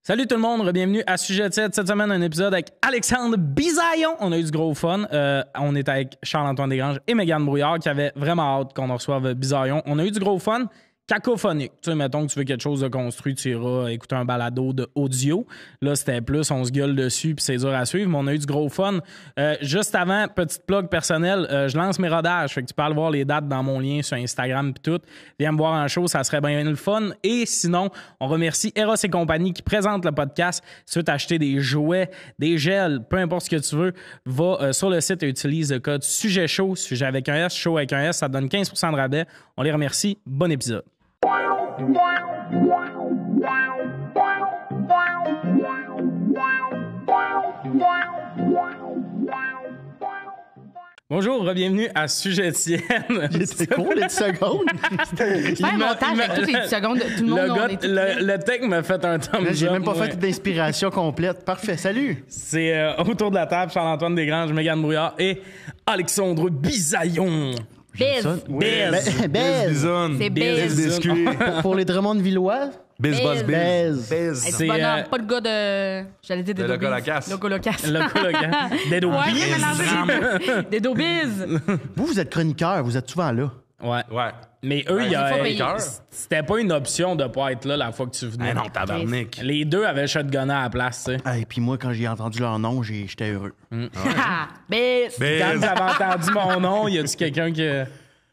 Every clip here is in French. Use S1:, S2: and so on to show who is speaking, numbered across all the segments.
S1: Salut tout le monde, bienvenue à Sujet de cette semaine, un épisode avec Alexandre Bisaillon. On a eu du gros fun. On est avec Charles-Antoine Desgranges et Mégane Brouillard qui avaient vraiment hâte qu'on reçoive Bisaillon. On a eu du gros fun. Cacophonique. Tu sais, mettons que tu veux quelque chose de construit, tu iras écouter un balado de audio. Là, c'était plus, on se gueule dessus puis c'est dur à suivre, mais on a eu du gros fun. Juste avant, petite plug personnelle, je lance mes rodages. Fait que tu peux aller voir les dates dans mon lien sur Instagram puis tout. Viens me voir en show, ça serait bien le fun. Et sinon, on remercie Eros et compagnie qui présente le podcast. Si tu veux t'acheter des jouets, des gels, peu importe ce que tu veux, va sur le site et utilise le code Sujet Chaud, sujet avec un S, chaud avec un S, ça te donne 15% de rabais. On les remercie. Bon épisode. Bonjour, bienvenue à Sujet Tienne.
S2: C'était court les 10 secondes.
S3: Fais un montage avec toutes les 10 secondes. Tout le monde,
S1: le tech m'a fait un thumbs up.
S2: J'ai même pas fait d'inspiration complète. Parfait, salut.
S1: C'est autour de la table, Charles-Antoine Desgranges, Mégane Brouillard et Alexandre Bisaillon.
S3: Biz.
S1: Biz.
S2: Biz.
S3: C'est Biz.
S2: Pour les Drummond-Villois.
S4: Biz.
S3: C'est bonhomme, pas le gars de... J'allais dire des
S4: Loco Locas.
S3: Loco Locas.
S1: Dedo
S3: Ouais,
S1: Biz.
S3: j'ai mélangé. Des Biz.
S2: Vous êtes chroniqueur, vous êtes souvent là.
S1: Ouais. Mais eux,
S3: payer.
S1: c'était pas une option de pas être là la fois que tu venais.
S4: Ah non, tabarnak.
S1: Les deux avaient shotgunné à la place, tu sais.
S2: Et puis moi, quand j'ai entendu leur nom, j'étais heureux.
S3: Biz.
S1: Quand j'avais entendu mon nom, y a-tu quelqu'un qui...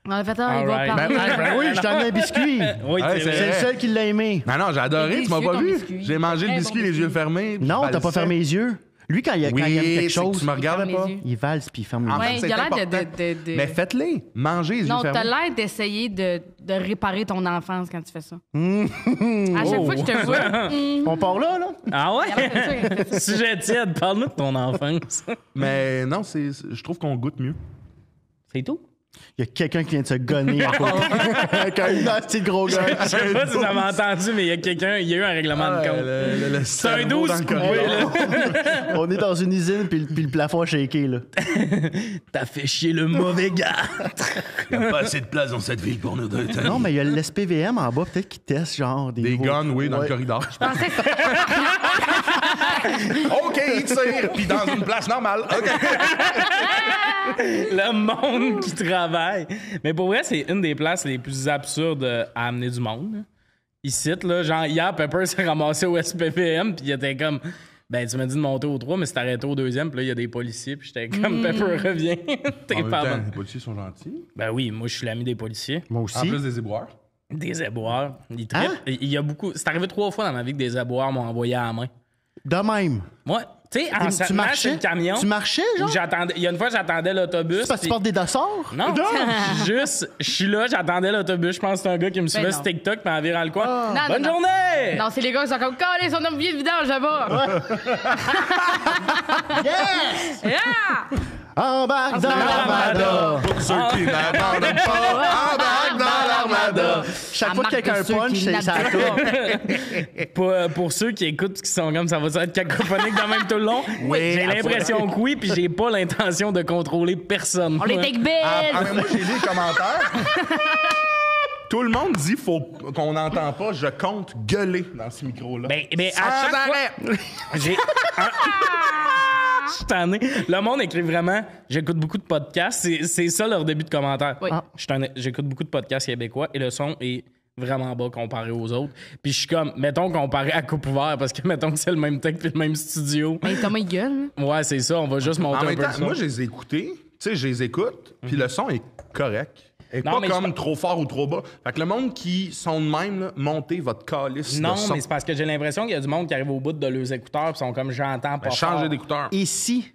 S3: On a fait il va
S1: Alright.
S3: parler.
S2: Oui, je t'en ai un biscuit.
S1: Oui,
S4: Ouais,
S1: c'est
S2: C'est le
S1: vrai.
S2: seul qui l'a aimé.
S4: Non, j'ai adoré,
S3: Il est
S4: tu m'as pas
S3: délicieux,
S4: vu.
S3: ton biscuit.
S4: J'ai mangé le
S3: Très
S4: biscuit
S3: bon
S4: les yeux
S3: biscuit.
S4: fermés. puis
S2: Non,
S4: je
S2: t'as pas
S4: valsais.
S2: fermé les yeux. Lui, quand il aime quelque
S4: Oui,
S2: chose,
S4: tu me regardais
S3: Ferme
S4: pas.
S3: les yeux.
S2: il valse puis il ferme les
S4: En
S2: yeux.
S3: Ouais,
S4: fait,
S3: il
S4: c'est
S3: a l'air
S4: important.
S3: de-
S4: Mais faites-les. Mangez les yeux
S3: Non, t'as
S4: fermés.
S3: l'air d'essayer de réparer ton enfance quand tu fais ça. À chaque fois que je te vois...
S2: On part là?
S1: Ah
S3: Il a l'air de ça, il fait ça.
S1: Sujet tiède, parle-nous de ton enfance.
S4: Mais non, je trouve qu'on goûte mieux.
S1: C'est tout?
S2: Il y a quelqu'un qui vient de se gonner à côté. Avec un petit gros gars.
S1: Je sais pas si j'avais entendu, mais il y a eu un règlement de compte. C'est un 12 coupé, là.
S2: On est dans une usine puis le plafond a shaké, là.
S1: T'as fait chier le mauvais gars.
S4: Il n'y a pas assez de place dans cette ville pour nous deux.
S2: Non, mais il y a l'SPVM en bas, peut-être qui teste genre des
S4: Des
S2: nouveaux-
S4: guns, oui, dans le
S2: Ouais.
S4: corridor.
S3: pensais que
S4: OK, il tire, puis dans une place normale. OK.
S1: Le monde qui travaille. Mais pour vrai, c'est une des places les plus absurdes à amener du monde. Là. Ici, là, genre, hier, Pepper s'est ramassé au SPVM, puis il était comme... Ben, tu m'as dit de monter au 3, mais c'est arrêté au 2e, puis là, il y a des policiers, puis j'étais comme, Pepper, reviens. T'es
S4: En même
S1: pas
S4: temps,
S1: bon.
S4: les policiers sont gentils.
S1: Ben oui, moi, je suis l'ami des policiers.
S2: Moi
S4: En
S2: aussi.
S4: plus des éboueurs.
S1: Des éboueurs. Ils trippent.
S2: Hein?
S1: Il y a beaucoup... C'est arrivé 3 fois dans ma vie que des éboueurs m'ont envoyé à la main.
S2: De même.
S1: Moi, tu sais, en
S2: Tu
S1: sur
S2: marchais?
S1: le camion...
S2: Tu marchais, genre?
S1: Il y a une fois, j'attendais l'autobus.
S2: C'est parce que tu
S1: puis-
S2: portes des dossards?
S1: Non, juste, je suis là, j'attendais l'autobus. Je pense que c'est un gars qui me suivait
S3: Ben
S1: sur
S3: non.
S1: TikTok, puis en virant le coin.
S3: Non,
S1: Bonne
S3: non.
S1: journée!
S3: Non, c'est les gars qui sont comme calés, son homme vient de vidange là-bas.
S2: Yes!
S3: Yeah!
S2: Embarque dans l'armada!
S4: Pour ceux qui n'abandonnent pas, embarque dans l'armada.
S2: Chaque fois que quelqu'un
S3: Marque de ceux
S2: punch,
S3: qui
S2: c'est ça
S3: n'abandonnent
S1: Pour ceux qui écoutent, qui sont comme ça va être cacophonique de même tout le long.
S4: Oui,
S1: J'ai l'impression que oui, puis j'ai pas l'intention de contrôler personne.
S3: On les take bills!
S4: Moi, j'ai lu les commentaires. Tout le monde dit qu'on n'entend pas, je compte gueuler dans ce micro-là.
S1: Ben, à chaque fois... J'ai... Je suis tanné. Le monde écrit vraiment « J'écoute beaucoup de podcasts ». C'est ça leur début de commentaire.
S3: Oui.
S1: J'écoute beaucoup de podcasts québécois et le son est vraiment bas comparé aux autres. Puis je suis comme, mettons comparé à Coupe Ouvert, parce que mettons que c'est le même tech puis le même studio.
S3: Mais Thomas, il gueule.
S1: Ouais, c'est ça, on va juste monter
S4: En
S1: un
S4: même
S1: peu
S4: temps,
S1: le son.
S4: moi, je les ai écoutés. Tu sais, je les écoute, puis le son est correct. Et
S1: Non,
S4: pas
S1: mais
S4: comme
S1: je-
S4: trop fort ou trop bas. Fait que le monde qui sont de même, là, montez votre calice
S1: Non,
S4: de son.
S1: mais c'est parce que j'ai l'impression qu'il y a du monde qui arrive au bout de leurs écouteurs puis sont comme j'entends pas
S4: Ben, changez
S1: fort.
S4: d'écouteur.
S2: Ici,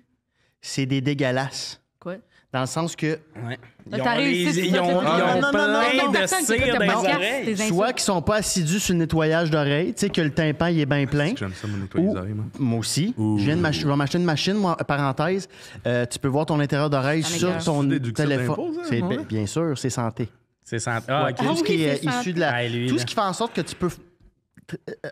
S2: c'est des dégueulasses.
S3: Quoi?
S2: Dans le sens que
S1: Ouais.
S3: Là, t'as réussi, tu
S1: Ils ont,
S3: sais,
S1: ils ont
S2: non,
S1: plein de
S3: personne qui
S1: cire
S3: écoute
S1: dans
S3: le
S1: les
S3: podcast,
S1: oreilles.
S3: des insultes.
S2: soit qu'ils sont pas assidus sur le nettoyage d'oreilles, tu sais, que le tympan il est bien plein.
S4: J'aime ça, me nettoyer les oreilles, moi.
S2: Moi aussi. Je vais m'acheter une machine, moi, parenthèse. Tu peux voir ton intérieur d'oreille
S3: Ça
S2: sur
S3: m'écoeure.
S2: ton
S4: C'est déduction
S2: téléphone.
S4: d'impôt, ça,
S2: C'est
S4: ouais.
S2: bien sûr, c'est santé.
S1: C'est ça. Ah, ok.
S2: Tout ce
S3: oui,
S2: qui est
S3: c'est santé.
S2: issu de la.
S1: Ah, lui,
S2: tout
S1: là.
S2: ce qui fait en sorte que tu peux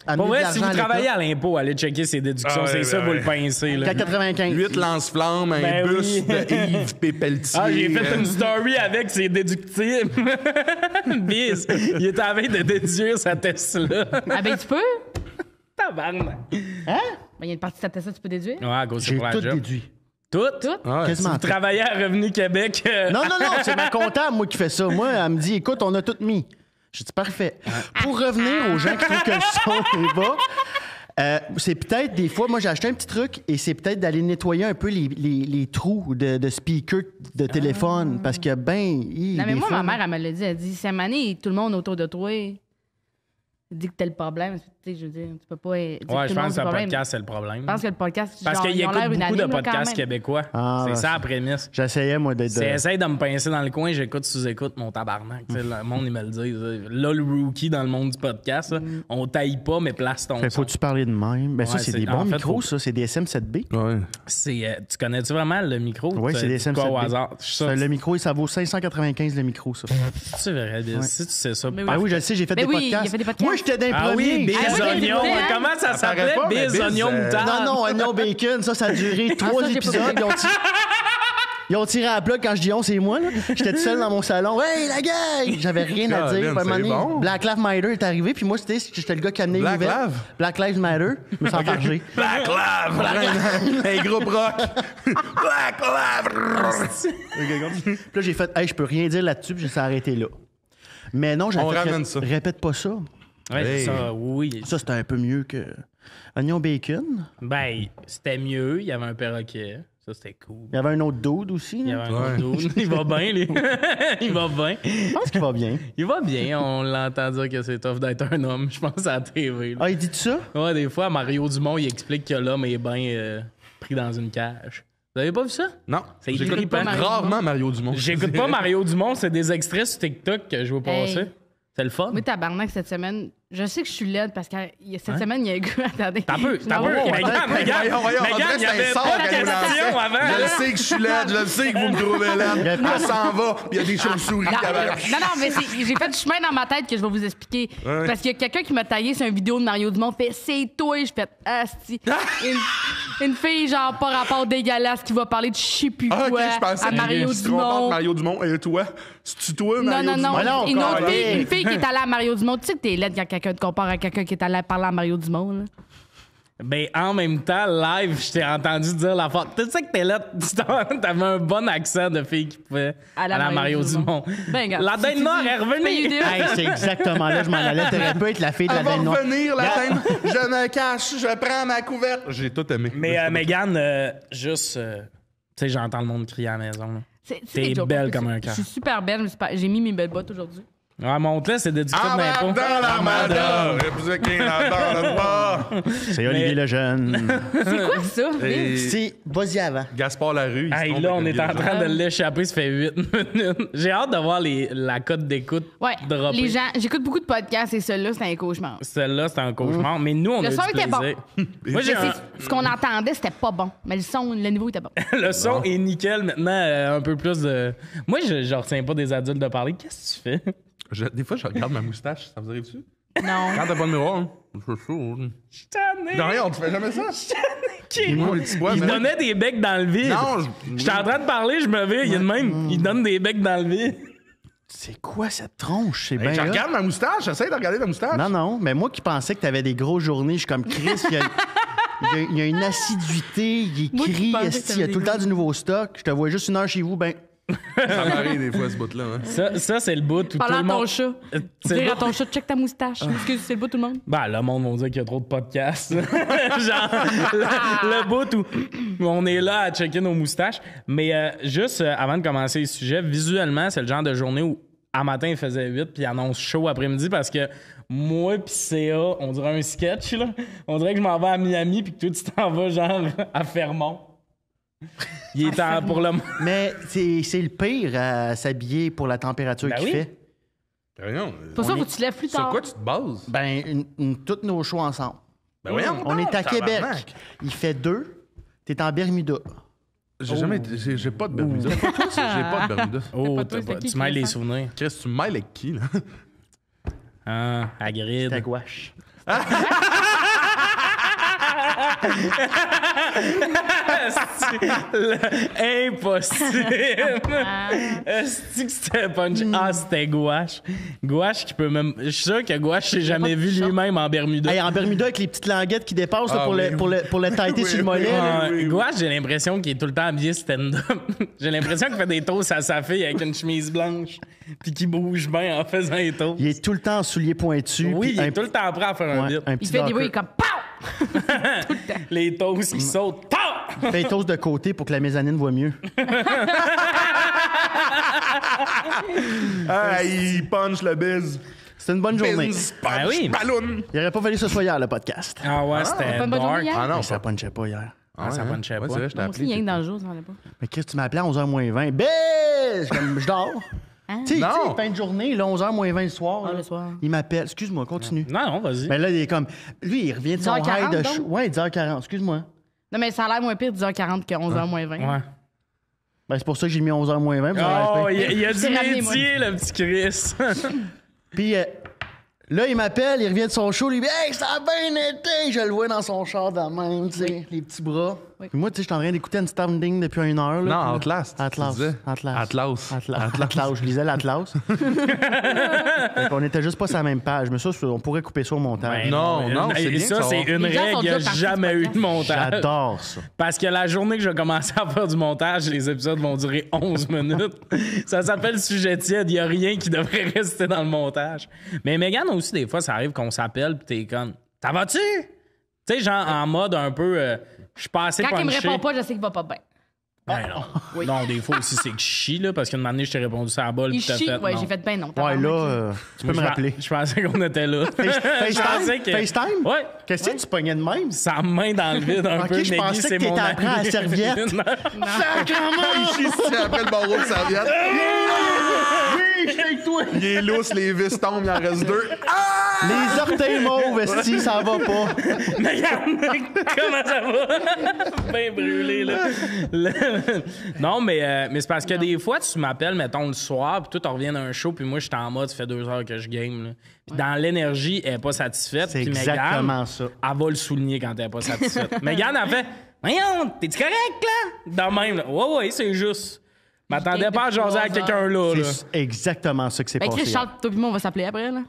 S2: amener
S1: Pour
S2: de
S1: vrai,
S2: l'argent
S1: si vous
S2: à l'État.
S1: travaillez à l'impôt, allez checker ses déductions.
S4: Ah,
S1: c'est
S4: ouais,
S1: ça,
S4: ouais,
S1: vous le
S4: ouais.
S1: pincez. Là.
S2: 4,95.
S4: 8 lance-flammes, un
S1: Ben
S4: bus
S1: oui.
S4: de Yves Pépeltier.
S1: Ah, j'ai fait une story avec ses déductibles. Bis. Il était à la veille de déduire sa Tesla.
S3: Ah ben tu peux?
S1: Tabarnak.
S2: Hein?
S3: Ben, il y a une partie de ta tête, tu peux déduire.
S1: Ouais, à cause
S2: J'ai
S1: c'est pour la
S2: tout
S1: job.
S2: déduit.
S1: Tout?
S4: Ouais.
S2: Quasiment
S1: Tu
S2: tout.
S1: travaillais à Revenu Québec.
S2: Non, c'est ma comptable, moi, qui fait ça. Moi, elle me dit, écoute, on a tout mis. J'ai dit, parfait. Pour revenir aux gens qui trouvent que le son est bas, c'est peut-être des fois, moi, j'ai acheté un petit truc et c'est peut-être d'aller nettoyer un peu les trous de speaker de téléphone parce que,
S3: Non, mais moi, ma mère, elle me l'a dit. Elle dit, cette année, tout le monde autour de toi dit que t'as le problème. Tu sais, je veux dire, tu peux pas dire
S1: Ouais, je
S3: tout le monde
S1: pense que
S3: a
S1: le
S3: problème.
S1: podcast, c'est le problème.
S3: Je pense que le podcast,
S1: Parce
S3: genre,
S1: qu'il
S3: ils ont
S1: écoute
S3: l'air
S1: beaucoup de
S3: unanimes, là, quand
S1: podcasts
S3: même.
S1: québécois.
S2: Ah,
S1: c'est
S2: ben,
S1: ça la
S2: c'est-
S1: prémisse.
S2: J'essayais, moi, d'être...
S1: C'est essaye de me pincer dans le coin, j'écoute sous-écoute mon tabarnak. Tu sais, le monde, il me le dit. Là, le rookie dans le monde du podcast, là, on taille pas, mais place ton son.
S2: Faut-tu parler de même? Ben, ça,
S1: Ouais,
S2: c'est
S1: c'est-
S2: des bons
S1: en fait,
S2: micros,
S1: faut-
S2: ça. C'est des SM7B.
S4: Ouais.
S1: Tu connais-tu vraiment le micro?
S2: Oui, c'est des
S1: C'est quoi au
S2: SM7B.
S1: hasard?
S2: Le micro, ça vaut 595 le micro, ça.
S1: C'est vrai, si tu sais ça.
S3: Mais
S2: Ah oui, je le sais, j'ai fait
S3: Mais
S2: des
S3: oui,
S2: podcasts.
S3: il a fait des podcasts.
S2: Moi, j'étais d'un
S1: Ah
S2: premier.
S1: oui, Biz
S3: Ah oui, j'ai
S1: Oignon.
S3: écouté, hein?
S1: Comment ça s'appelait?
S4: paraît pas, mais
S1: Biz
S4: Biz,
S1: Oignon Moutarde.
S2: Non, oignon bacon, ça a duré 3
S3: ça, j'ai pas
S2: épisodes.
S3: écouté.
S2: Ils ont tiré à la plug quand je dis on, c'est moi. Là. J'étais tout seul dans mon salon. Hey, la gang! J'avais rien à dire.
S4: Colin,
S2: Puis à un moment
S4: c'est
S2: donné,
S4: bon.
S2: Black Lives Matter est arrivé. Puis moi, j'étais le gars qui amenait les
S4: Black
S2: nouvelles.
S4: Lives?
S2: Black Lives Matter. Je me sens fargé.
S4: Black Lab! Un groupe rock! Black Lab!
S2: Puis là, j'ai fait, hey, je peux rien dire là-dessus. Puis j'ai arrêté là. Mais non, j'avais
S4: On
S2: fait,
S4: ramène ça.
S2: répète pas ça.
S1: Ouais,
S4: Hey.
S1: ça, oui.
S2: Ça, c'était un peu mieux que oignon bacon.
S1: Ben, c'était mieux. Il y avait un perroquet. Ça, c'était cool.
S2: Il y avait un autre dude aussi.
S1: Il y
S2: là.
S1: avait un autre dude. Il va bien, lui. Il va bien.
S2: Je pense qu'il va bien.
S1: Il va bien. On l'entend dire que c'est tough d'être un homme, je pense, à la TV. là.
S2: Ah, il dit ça?
S1: Ouais, des fois, Mario Dumont, il explique que l'homme est bien pris dans une cage. Vous avez pas vu ça?
S4: Non,
S1: C'est
S4: j'écoute
S1: trippant.
S4: rarement Mario Dumont.
S1: J'écoute pas Mario Dumont, c'est des extraits sur TikTok que je veux passer.
S3: Hey.
S1: C'est le fun.
S3: Moi, tabarnak, cette semaine, je sais que je suis laide parce que cette semaine, il y a un gars. Attendez.
S1: T'as peu, t'as
S3: Non,
S1: peu.
S3: ouais,
S1: Megan,
S3: ouais.
S1: Megan,
S4: on
S1: Megan,
S4: dirait
S1: il y
S4: que c'est
S1: avait
S4: un sort
S1: pas de
S4: qu'elle nous
S1: question
S4: lançait.
S1: avant.
S4: Je
S1: là.
S4: le sais que je suis laide, je le sais que vous me trouvez laide. Elle s'en va, puis il y a des chauves-souris qui avaient...
S3: Non, mais j'ai fait du chemin dans ma tête que je vais vous expliquer.
S4: Ouais.
S3: Parce qu'il y a quelqu'un qui m'a taillé sur une vidéo de Mario Dumont, fait c'est toi, je fais asti. Une fille, genre, pas rapport dégueulasse qui va parler de je sais plus
S4: Ah,
S3: quoi
S4: ok, je pensais
S3: à Mario
S4: que tu te trompes entre
S3: Dumont.
S4: Mario Dumont et toi. C'est-tu toi,
S3: Non,
S4: Mario
S3: non, non.
S4: Dumont?
S2: Alors,
S3: Une autre
S2: encore,
S3: fille,
S2: allez.
S3: une fille qui est allée à Mario Dumont. Tu sais que t'es laide quand quelqu'un te compare à quelqu'un qui est allé parler à Mario Dumont, là.
S1: Ben, en même temps, live, je t'ai entendu dire la fois. Tu sais que t'es là, t'avais un bon accent de fille qui pouvait aller à Mario Dumont.
S3: Ben, regarde,
S1: La
S3: si
S1: dinde
S3: tu
S1: noire
S3: dis-
S1: est revenue.
S3: Fais une idée.
S2: Hey, c'est exactement là, je m'en allais. T'aurais pu être la fille de la
S4: Elle va
S2: dinde noire.
S4: revenir, la reine. Je me cache, je prends ma couverte. J'ai tout aimé.
S1: Mais Megan, juste, tu sais, j'entends le monde crier à la maison. là.
S3: C'est
S1: T'es
S3: des jokes.
S1: belle comme un cœur.
S3: Je suis super belle. J'ai mis mes belles bottes aujourd'hui.
S1: Ouais, montre-là, c'est dédicace
S4: En
S1: d'impôt.
S4: dans l'armada, et vous êtes qui dans le bas.
S2: C'est Olivier Lejeune.
S3: C'est quoi ça?
S4: Et
S2: C'est, vas-y avant.
S4: Gaspard Larue. il se
S1: Hey,
S4: trompe
S1: là, on
S4: avec
S1: est en
S4: Olivier
S1: train de l'échapper, ça fait 8 minutes. J'ai hâte de voir la cote d'écoute
S3: Ouais,
S1: dropper.
S3: les gens, j'écoute beaucoup de podcasts et celui-là, c'est un cauchemar.
S1: Celle-là, c'était un cauchemar, mais nous, on
S3: Le
S1: a eu
S3: son
S1: du
S3: était
S1: plaisir. Moi, j'ai
S3: Mais ce qu'on entendait, c'était pas bon. Mais le niveau était bon.
S1: Le son est nickel maintenant, un peu plus de. Moi, je retiens pas des adultes de parler. Qu'est-ce que tu fais?
S4: Des fois, je regarde ma moustache. Ça vous arrive-tu?
S3: Non.
S4: Quand t'as pas de miroir, hein? Je suis chaud.
S1: Je suis tanné.
S4: Non, rien, on te fait jamais ça.
S1: Il
S4: Moi, les petits bois,
S1: me
S4: mais-
S1: donnait des becs dans le vide.
S4: Non,
S1: J'étais en train de parler, je me vais, il y a de même, il donne des becs dans le vide.
S2: C'est quoi cette tronche? C'est
S4: Hey,
S2: bien
S4: je
S2: hot.
S4: regarde ma moustache, j'essaie de regarder ma moustache.
S2: Non, non, mais moi qui pensais que t'avais des grosses journées, je suis comme Chris, il y a une assiduité, il
S3: Moi qui
S2: écrit,
S3: pensais que
S2: esti, il y
S3: t'avais
S2: a
S3: des
S2: tout le temps du nouveau stock. Je te vois juste 1 heure chez vous, ben.
S4: Ça m'arrive des fois, ce bout-là. Hein.
S1: Ça c'est le bout où tout
S3: Parle
S1: le
S3: à ton
S1: monde.
S3: chat.
S1: C'est le
S3: Dire à
S1: bout-
S3: ton chat, check ta moustache. Excuse, c'est le bout tout le monde.
S1: Ben, le monde va dire qu'il y a trop de podcasts. Genre, le bout où on est là à checker nos moustaches. Mais juste avant de commencer le sujet, visuellement, c'est le genre de journée où, à matin, il faisait 8 puis il annonce chaud après-midi parce que moi puis CA, on dirait un sketch, là. On dirait que je m'en vais à Miami puis que toi, tu t'en vas, genre, à Fermont. Il est temps pour le.
S2: Mais c'est le pire à s'habiller pour la température
S1: Ben
S2: qu'il
S1: oui.
S2: fait.
S4: Voyons.
S3: Pour ça, faut que tu te lèves plus
S4: Sur
S3: tard.
S4: quoi tu te bases?
S2: Ben, tous nos choix ensemble.
S4: Ben voyons.
S2: On est à Québec.
S4: tabarnak.
S2: Il fait 2. T'es en Bermuda.
S4: J'ai jamais été. J'ai pas de Bermuda. J'ai pas de Bermuda.
S1: Oh,
S3: pas toi,
S1: t'as pas-
S3: c'est qui
S1: tu
S3: qui
S1: mêles
S3: fait
S1: les
S3: ça?
S1: souvenirs.
S4: Chris, tu me mêles avec qui, là?
S1: Ah, Hagrid.
S2: Ta gouache.
S1: Impossible! Est-ce que c'était punch? Ah, c'était Gouache. Gouache qui peut même. Je suis sûr que Gouache s'est jamais vu lui-même en Bermuda.
S2: Hey, en Bermuda avec les petites languettes qui dépassent là,
S4: Ah,
S2: pour,
S4: oui.
S2: pour le tighter sur le mollet. là.
S1: Gouache, j'ai l'impression qu'il est tout le temps habillé stand-up. J'ai l'impression qu'il fait des toasts à sa fille avec une chemise blanche, puis qu'il bouge bien en faisant les toasts.
S2: Il est tout le temps en souliers pointus.
S1: Oui,
S2: puis
S1: il est tout le temps prêt à faire un
S2: ouais,
S1: bit.
S2: un
S3: Il
S2: petit
S3: fait des
S2: docker.
S3: bruits comme POW! Tout le temps.
S1: Les toasts qui sautent. Pow!
S2: Fais les toasts de côté pour que la mezzanine voit mieux.
S4: Ah, il punch le biz.
S2: C'est une bonne journée.
S4: Biz, punch,
S1: Ah oui.
S4: balloon.
S2: Il aurait pas fallu que ce soit hier, le podcast.
S1: Ah ouais, c'était
S3: pas une bonne
S1: dark.
S3: journée hier?
S4: Ah non,
S2: Mais ça punchait pas hier.
S1: Ah, ça punchait pas.
S4: Ouais, c'est vrai, je t'ai
S3: Moi aussi,
S4: appelé.
S3: rien que dans le jour, ça valait pas.
S2: Mais Chris, tu m'appelais à 11h moins 20. Biz! Comme je dors. Tu sais,
S4: Non.
S2: fin de journée, là, 11h moins 20 le soir.
S3: Ah,
S2: là.
S3: le soir.
S2: Il m'appelle. Excuse-moi, continue.
S1: Non, non, vas-y.
S2: Ben là, il est comme. Lui, il revient de son
S3: 10h40
S2: high de.
S3: donc?
S2: Ouais, 10h40. Excuse-moi.
S3: Non, mais ça a l'air moins pire 10h40 que 11h moins 20.
S1: Ouais.
S2: Ben, c'est pour ça que j'ai mis 11h moins 20.
S1: Oh, il y a
S3: Je
S1: du
S3: t'ai ramené, moi.
S1: métier, le petit Chris.
S2: Puis là, il m'appelle, il revient de son show, il dit hey, ça a bien été! Je le vois dans son char de même, tu sais, les petits bras.
S3: Oui.
S2: Puis moi, tu sais, je suis en train d'écouter une standing depuis 1 heure. Là,
S4: Non,
S2: puis-
S4: Atlas. tu
S2: Atlas.
S4: disais.
S2: Atlas.
S4: Atlas.
S2: Atlas. Je lisais l'Atlas. On était juste pas sur la même page. Mais ça, on pourrait couper ça au montage.
S4: Non, non, c'est bien
S1: ça,
S4: que ça
S1: c'est
S4: va.
S1: une
S3: Les gens
S1: règle.
S3: sont
S1: Il n'y a
S3: déjà partis
S1: jamais
S3: du
S1: eu de montage.
S2: J'adore ça.
S1: Parce que la journée que je vais commencer à faire du montage, les épisodes vont durer 11 minutes. Ça s'appelle sujet tiède. Il n'y a rien qui devrait rester dans le montage. Mais Mégane aussi, des fois, ça arrive qu'on s'appelle pis t'es comme « Ça va-tu? » Tu sais, genre en mode un peu je suis pas assez
S3: Quand il me
S1: punché.
S3: répond pas, je sais qu'il va pas bien.
S1: Ben non. Non, des fois aussi, c'est que je chie, là, parce qu'une année, je t'ai répondu ça à la balle
S3: Il
S1: pis t'as
S3: chie.
S1: fait
S3: Ouais,
S1: non.
S3: j'ai fait ben non.
S2: Ouais,
S3: tabarnak.
S2: là, tu peux me rappeler.
S1: Je pensais qu'on était là. Je
S2: FaceTime?
S1: pensais que-
S2: FaceTime?
S1: Ouais.
S2: Qu'est-ce que tu pognais de même?
S1: Sa main dans le vide un
S2: Ok,
S1: peu.
S2: je
S1: Meggy,
S2: pensais
S1: c'est
S2: que
S1: mon
S2: t'étais après à la
S1: ami.
S2: serviette.
S1: Non.
S4: Il chie ici après le barreau de serviette.
S2: Oui, je suis avec toi!
S4: Il est lousse, les vis tombent, il en reste 2.
S2: Les orteils mauves, esti, ça va pas.
S1: Mais regarde, comment ça va? Bien brûlé, là. Non, mais c'est parce que des fois, tu m'appelles, mettons, le soir, puis toi, tu reviens d'un show, puis moi, je suis en mode, ça fait 2 heures que je game, là. Puis dans l'énergie, elle est pas satisfaite.
S2: C'est
S1: puis
S2: exactement
S1: Mégane,
S2: ça.
S1: Elle va le souligner quand elle est pas satisfaite. Mégane, elle fait voyons, t'es-tu correct, là? De même, là. Ouais, c'est juste. M'attendais pas à jaser à quelqu'un là.
S2: C'est exactement ça que c'est
S3: Ben,
S2: passé.
S3: Chris, Charles, toi pis moi, on va s'appeler après, là.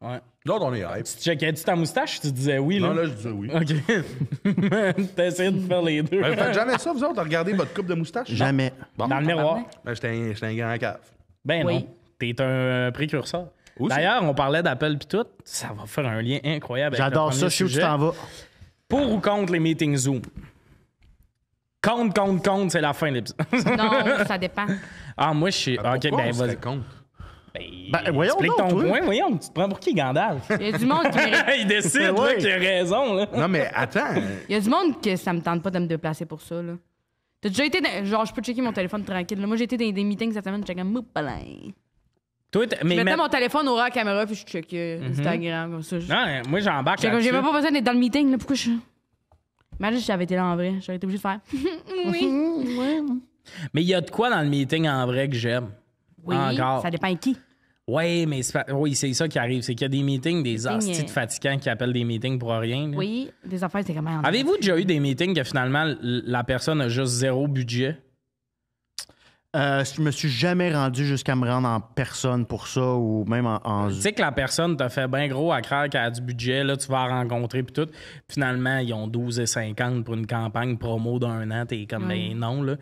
S1: Ouais.
S4: L'autre, on est hype.
S1: Tu checkais-tu ta moustache? Tu disais oui, là.
S4: Non, là, je disais oui.
S1: OK. T'as essayé de faire les deux.
S4: Ben, faites jamais ça, vous autres, regardez votre coupe de moustache?
S2: Jamais.
S4: Bon.
S1: Dans le miroir.
S4: Ben, j'étais un grand cave.
S1: Ben
S3: Oui.
S1: non. T'es un précurseur.
S4: Aussi.
S1: D'ailleurs, on parlait d'Apple pis tout. Ça va faire un lien incroyable avec
S2: J'adore
S1: le
S2: ça,
S1: premier
S2: je sais où tu
S1: sujet.
S2: t'en vas.
S1: Pour ou contre les meetings Zoom? Contre, c'est la fin de l'épisode.
S3: Non, ça dépend.
S1: Ah, moi, je suis... OK,
S4: Pourquoi
S1: ben
S4: on serait
S1: vas-y.
S4: contre?
S2: Ben, voyons
S1: Explique
S2: donc,
S1: ton
S2: toi.
S1: point, voyons. Tu te prends pour qui, Gandalf?
S3: Il y a du monde qui mérite.
S1: Il décide, là,
S2: Ouais.
S1: qu'il a raison, là.
S4: Non, mais attends.
S3: Il y a du monde que ça me tente pas de me déplacer pour ça, là. T'as déjà été dans... Genre, je peux checker mon téléphone tranquille. Là. Moi, j'ai été dans des meetings cette semaine, je checkais moupalin.
S1: Toi,
S3: Je
S1: mais
S3: mettais mon téléphone au ras à la caméra, puis je checkais Instagram, comme ça.
S1: Non, moi, j'embarque
S3: J'ai
S1: là-dessus.
S3: même pas besoin d'être dans le meeting, là. Pourquoi je... Imagine si j'avais été là en vrai. J'aurais été obligé de faire. Oui.
S1: Mais il y a de quoi dans le meeting en vrai que j'aime?
S3: Oui,
S1: Encore.
S3: ça dépend de qui.
S1: Oui, mais oui, c'est ça qui arrive. C'est qu'il y a des meetings, des hosties de fatigants qui appellent des meetings pour rien. là.
S3: Oui, des affaires, c'est comment.
S1: Avez-vous déjà eu des meetings que finalement la personne a juste zéro budget?
S2: Je me suis jamais rendu jusqu'à me rendre en personne pour ça ou même en
S1: Tu sais que la personne t'a fait bien gros à croire qu'elle a du budget, là, tu vas la rencontrer puis tout. Finalement, ils ont 12,50 pour une campagne promo d'1 an. T'es comme, ben non, là.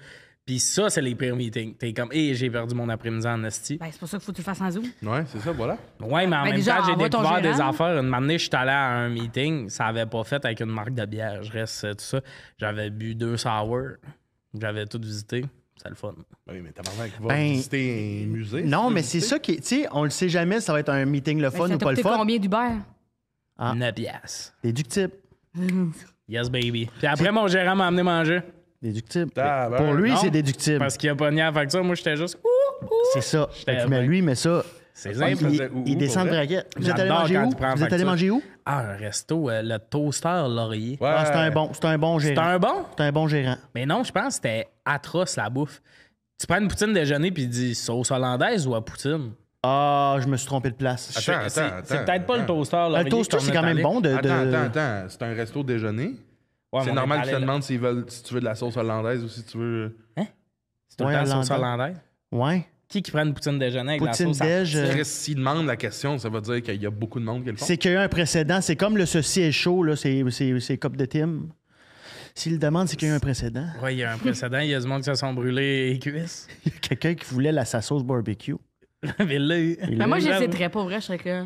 S1: Puis ça, c'est les pires meetings. T'es comme, j'ai perdu mon après-midi en esti.
S3: Ben, c'est pour ça qu'il faut que tu le fasses en Zoom.
S4: Ouais, c'est ça, voilà.
S1: Ouais, mais en
S3: Ben,
S1: même
S3: déjà,
S1: temps, j'ai
S3: envoie ton
S1: découvert des
S3: gérant.
S1: affaires. Une année, je suis allé à un meeting, ça avait pas fait avec une marque de bière. Je reste tout ça. J'avais bu 2 sour. J'avais tout visité. C'est le fun.
S4: Oui, mais tabarnak, va
S2: Ben,
S4: visiter un musée.
S2: Non,
S4: tu
S2: mais
S4: veux
S2: c'est
S4: visiter?
S2: ça qui est. Tu sais, on le sait jamais, ça va être un meeting le
S3: Ben,
S2: fun
S3: ça
S2: ou
S3: t'a
S2: pas le
S3: coûté
S2: fun.
S3: combien d'Uber?
S1: 9 piastres.
S2: Déductible.
S1: Yes, baby. Puis après, mon gérant m'a amené manger.
S2: Déductible.
S4: Tabarnak.
S2: Pour lui,
S1: Non,
S2: c'est déductible.
S1: Parce qu'il a pogné la facture. Moi, j'étais juste.
S2: C'est ça.
S1: J'étais
S2: Mais
S1: bien.
S2: lui, mais ça.
S1: C'est
S4: Ah,
S1: simple.
S4: il faisait où,
S2: Il descend de
S4: pour vrai?
S2: braquette. Vous êtes allé
S1: J'adore
S2: manger
S1: quand
S2: où?
S1: tu prends la
S2: Vous êtes allé
S1: facture.
S2: manger où?
S1: Ah, un resto, le toaster laurier.
S4: Ouais.
S2: Ah, c'est un bon
S1: C'est
S2: gérant.
S1: un bon?
S2: C'est un bon gérant.
S1: Mais non, je pense que c'était atroce la bouffe. Tu prends une poutine déjeuner puis tu dis sauce hollandaise ou à poutine?
S2: Ah, je me suis trompé de place.
S4: Attends,
S1: C'est
S4: attends,
S1: peut-être pas le
S4: attends.
S1: toaster laurier.
S2: Le toaster,
S1: qu'on
S2: c'est
S1: est
S2: quand même
S1: allé.
S2: bon de.
S4: Attends. C'est un resto déjeuner.
S1: Ouais,
S4: C'est
S1: mais on
S4: normal
S1: est
S4: qu'ils te
S1: allé là.
S4: demandent si tu veux de la sauce hollandaise ou si tu veux.
S1: C'est tout le
S2: Ouais,
S1: temps sauce
S2: hollandaise.
S1: hollandaise.
S2: Ouais.
S1: Qui prend une poutine déjeuner avec
S2: Poutine
S1: la sauce?
S2: déj.
S4: Chris, s'ils demandent la question, ça veut dire qu'il y a beaucoup de monde qui le font.
S2: C'est qu'il y a eu un précédent. C'est comme le ceci est chaud, là. C'est Cop de Tim. S'il le demande, c'est qu'il y a eu un précédent.
S1: Oui, il y a un précédent. Il y a du monde qui se sont brûlés les cuisses.
S2: Il y a quelqu'un qui voulait sa sauce barbecue.
S1: Mais là,
S3: Mais moi, j'hésiterais pas, vrai. Je serais que.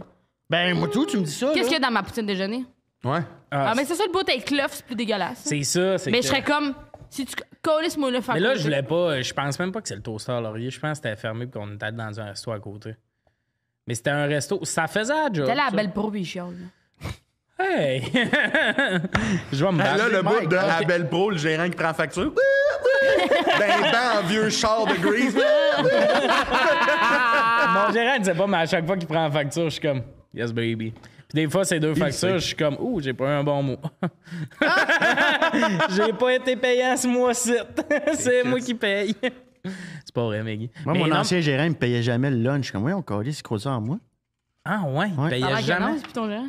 S2: Ben, moi, tout, tu me dis ça.
S3: Qu'est-ce
S2: là.
S3: qu'il y a dans ma poutine déjeuner?
S4: Ouais.
S3: Ah, mais c'est ça, le bout avec l'œuf, c'est plus dégueulasse.
S1: c'est ça. C'est
S3: Mais
S1: que-
S3: je serais comme. Si tu colles moi le faire.
S1: Mais là, je voulais pas. Je pense même pas que c'est le toaster Laurier. Je pense que c'était fermé et qu'on était dans un resto à côté. Mais c'était un resto. Ça faisait la job.
S3: T'es là à
S1: ça.
S3: Belle Pro, puis chiale.
S1: Hey! Je vais me battre.
S4: Là, le bout de
S2: God.
S4: Abel Pro, le gérant qui prend facture. D'un vieux char de Grease.
S1: Mon gérant, il disait pas, mais à chaque fois qu'il prend la facture, je suis comme, yes, baby. Puis des fois, ces deux factures, je suis comme, ouh, j'ai pas eu un bon mot. J'ai pas été payant ce mois-ci. C'est moi qui paye. C'est pas vrai, Maggie.
S2: Moi,
S1: Mais
S2: mon
S1: non-
S2: ancien gérant, il me payait jamais le lunch. Je suis comme, ouais, on calait, c'est quoi ça en moi?
S1: Ah ouais, il
S2: Ouais.
S1: payait
S3: Pendant
S1: jamais.
S3: c'est plus ton gérant.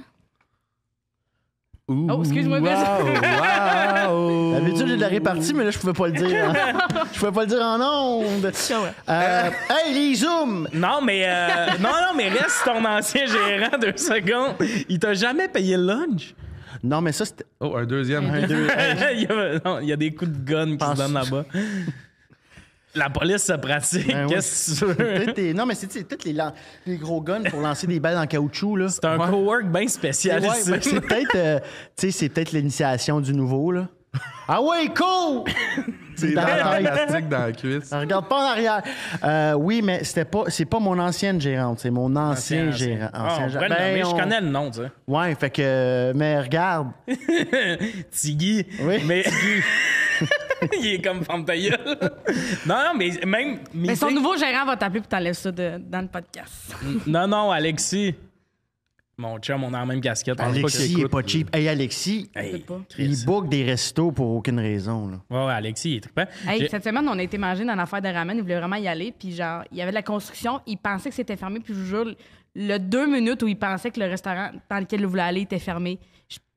S3: Oh, excuse-moi, Chris.
S2: Wow! D'habitude, j'ai de la répartie, mais là, je pouvais pas le dire. Je pouvais pas le dire en ondes. Hey, les Zooms!
S1: Non, mais mais reste ton ancien gérant 2 secondes. Il t'a jamais payé le lunch.
S2: Non, mais ça, c'était.
S4: Oh, un deuxième.
S1: Il y a des coups de gun qui se donnent là-bas. La police se pratique.
S2: Ben oui.
S1: Qu'est-ce que tu veux?
S2: Non, mais c'est peut-être les gros guns pour lancer des balles en caoutchouc, là.
S1: C'est un cowork bien
S2: Ouais,
S1: spécialisé.
S2: ben, c'est peut-être c'est peut-être l'initiation du nouveau, là. Ah ouais, cool!
S4: C'est
S2: dans la tête.
S4: plastique dans la cuisse.
S2: Regarde pas en arrière. Oui, mais c'est pas mon ancienne gérante, c'est mon ancien gérant.
S1: Ah, on
S2: Ancien
S1: pourrait le
S2: gérant.
S1: nommer,
S2: Ben,
S1: je connais le nom, tu sais.
S2: Ouais, fait que. Mais regarde.
S1: Tiggy.
S2: Oui,
S1: Mais... Il est comme femme ta gueule. Non, mais même...
S3: Mais son
S1: tu sais-
S3: nouveau gérant va t'appeler pour t'enlèves ça dans le podcast.
S1: Non, Alexis. Mon chum, on a la même casquette. On pense pas qu'il
S2: Alexis est
S1: écoute.
S2: pas cheap. Hey, Alexis,
S1: Hey,
S3: pas.
S2: il book des restos pour aucune raison, là.
S1: ouais, Alexis, il est trippant.
S3: Hey,
S1: J'ai-
S3: cette semaine, on a été manger dans l'affaire de ramen. Il voulait vraiment y aller. Puis, genre, il y avait de la construction. Il pensait que c'était fermé. Puis, je vous jure, le 2 minutes où il pensait que le restaurant dans lequel il voulait aller était fermé,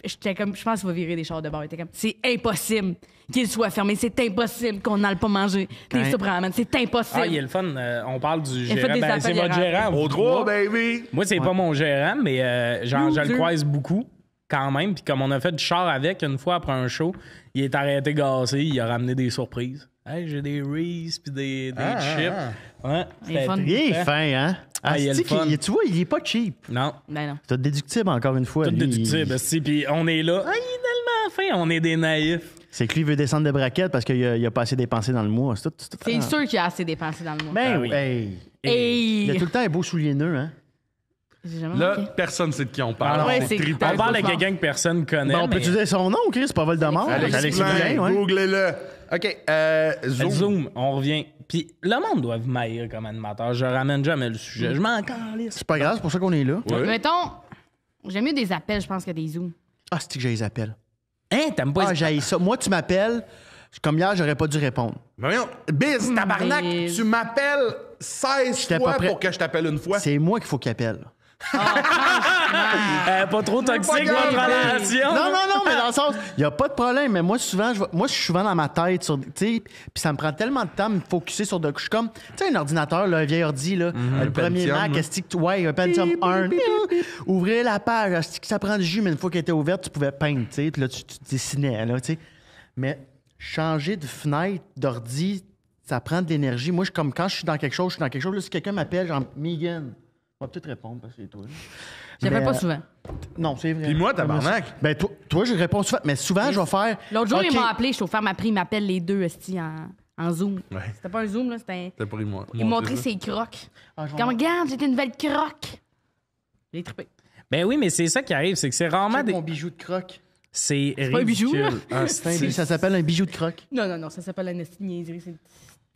S3: j'étais comme, je pense qu'il va virer des chars de bord. Il était comme, c'est impossible qu'il soit fermé. C'est impossible qu'on n'aille pas manger des
S2: Quand-
S3: soupes ramen. C'est impossible.
S1: Ah, il est le fun. On parle du
S3: Il a fait
S1: gérant.
S3: des
S1: Ben, c'est
S3: appels
S1: votre
S3: hier.
S1: gérant.
S4: Au
S1: vous
S4: 3,
S1: trois.
S4: baby!
S1: Moi, c'est pas mon gérant, mais genre, je le
S3: Dieu.
S1: croise beaucoup quand même. Puis comme on a fait du char avec une fois après un show, il est arrêté gassé. Il a ramené des surprises. Hey, j'ai des Reese puis des chips. Ouais,
S3: Il est fun.
S2: Il est fin, hein?
S1: Ah, il est le
S2: c'est-tu
S1: fun.
S2: tu vois, il est pas cheap.
S1: Non,
S3: Ben non.
S2: C'est déductible, encore une fois.
S1: tout
S2: lui.
S1: déductible. esti. Puis on est là. Ah, il est tellement fin. On est des naïfs.
S2: C'est que lui, il veut descendre de braquette parce qu'il a pas assez dépensé dans le mois. C'est
S3: C'est sûr qu'il a assez dépensé dans le mois.
S2: Ben
S1: Ah
S2: oui.
S1: oui.
S2: Hey.
S3: Hey!
S2: Il a tout le temps un beau soulier neuf, hein?
S3: J'ai jamais
S4: Là,
S3: remarqué.
S4: personne sait de qui on parle.
S1: Alors,
S3: Ouais,
S4: c'est
S3: c'est-
S4: trippant.
S1: On parle de
S3: Alexis
S1: quelqu'un que personne connaît.
S2: Ben, on peut
S1: mais-
S2: utiliser son nom, Chris, c'est pas Voldemort.
S4: Alexis Blanc,
S2: ouais.
S4: googlez-le. OK, Zoom.
S1: Zoom, on revient. Puis le monde doit m'haïr comme animateur. Je ramène jamais le sujet. Je m'en calisse.
S2: C'est pas grave, c'est pour ça qu'on est là.
S4: Ouais.
S3: Mettons, j'aime mieux des appels, je pense, que des zooms.
S2: Ah, c'est que j'ai les appels.
S1: Hein, t'aimes pas
S2: Ah, j'ai ça. Moi, tu m'appelles. Comme hier, j'aurais pas dû répondre.
S4: Mais voyons, Biz, tabarnak,
S3: Biz.
S4: tu m'appelles 16
S2: J'étais
S4: fois
S2: pas prêt.
S4: pour que je t'appelle une fois.
S2: C'est moi qu'il faut qu'il appelle.
S1: pas trop toxique,
S4: pas
S1: votre
S4: grave,
S1: relation.
S2: Non, mais dans le sens, il n'y a pas de problème. Mais moi, souvent, je suis souvent dans ma tête. Tu sais, puis ça me prend tellement de temps de me focusser sur de. Je suis comme, tu sais, un ordinateur, là, un vieil ordi, là, le premier
S4: Pentium,
S2: Mac,
S4: là.
S2: est-ce que ouais, un Pentium 1. Ouvrir la page, est-ce que ça prend du jus, mais une fois qu'elle était ouverte, tu pouvais peindre, tu sais, puis là, tu dessinais, là, tu sais. Mais changer de fenêtre, d'ordi, ça prend de l'énergie. Moi, comme quand je suis dans quelque chose, je suis dans quelque chose. Là, si quelqu'un m'appelle, genre, Megan, on va peut-être répondre parce que c'est toi. là.
S3: J'appelle
S2: Mais,
S3: pas souvent.
S2: Non, c'est vrai.
S4: Puis moi, tabarnak.
S2: Ben, toi, je réponds souvent, mais souvent, je vais faire.
S3: L'autre jour,
S2: OK.
S3: ils m'ont appelé, chauffeur m'a pris, ils m'appellent les deux esti, en Zoom.
S4: Ouais.
S3: C'était pas un Zoom, là, c'était un...
S4: C'était pour moi.
S3: Il m'a montré ses crocs.
S2: Ah, je vais
S3: Comme, regarde, j'ai une nouvelle croque. J'ai trippé.
S1: Ben oui, mais c'est ça qui arrive, c'est que c'est rarement
S2: Check
S1: des.
S2: mon bijou de croque.
S1: C'est
S3: pas un bijou, là.
S1: ridicule. Ah, c'est-
S2: Ça s'appelle un bijou de croque.
S3: Non, ça s'appelle un esti de niaiserie.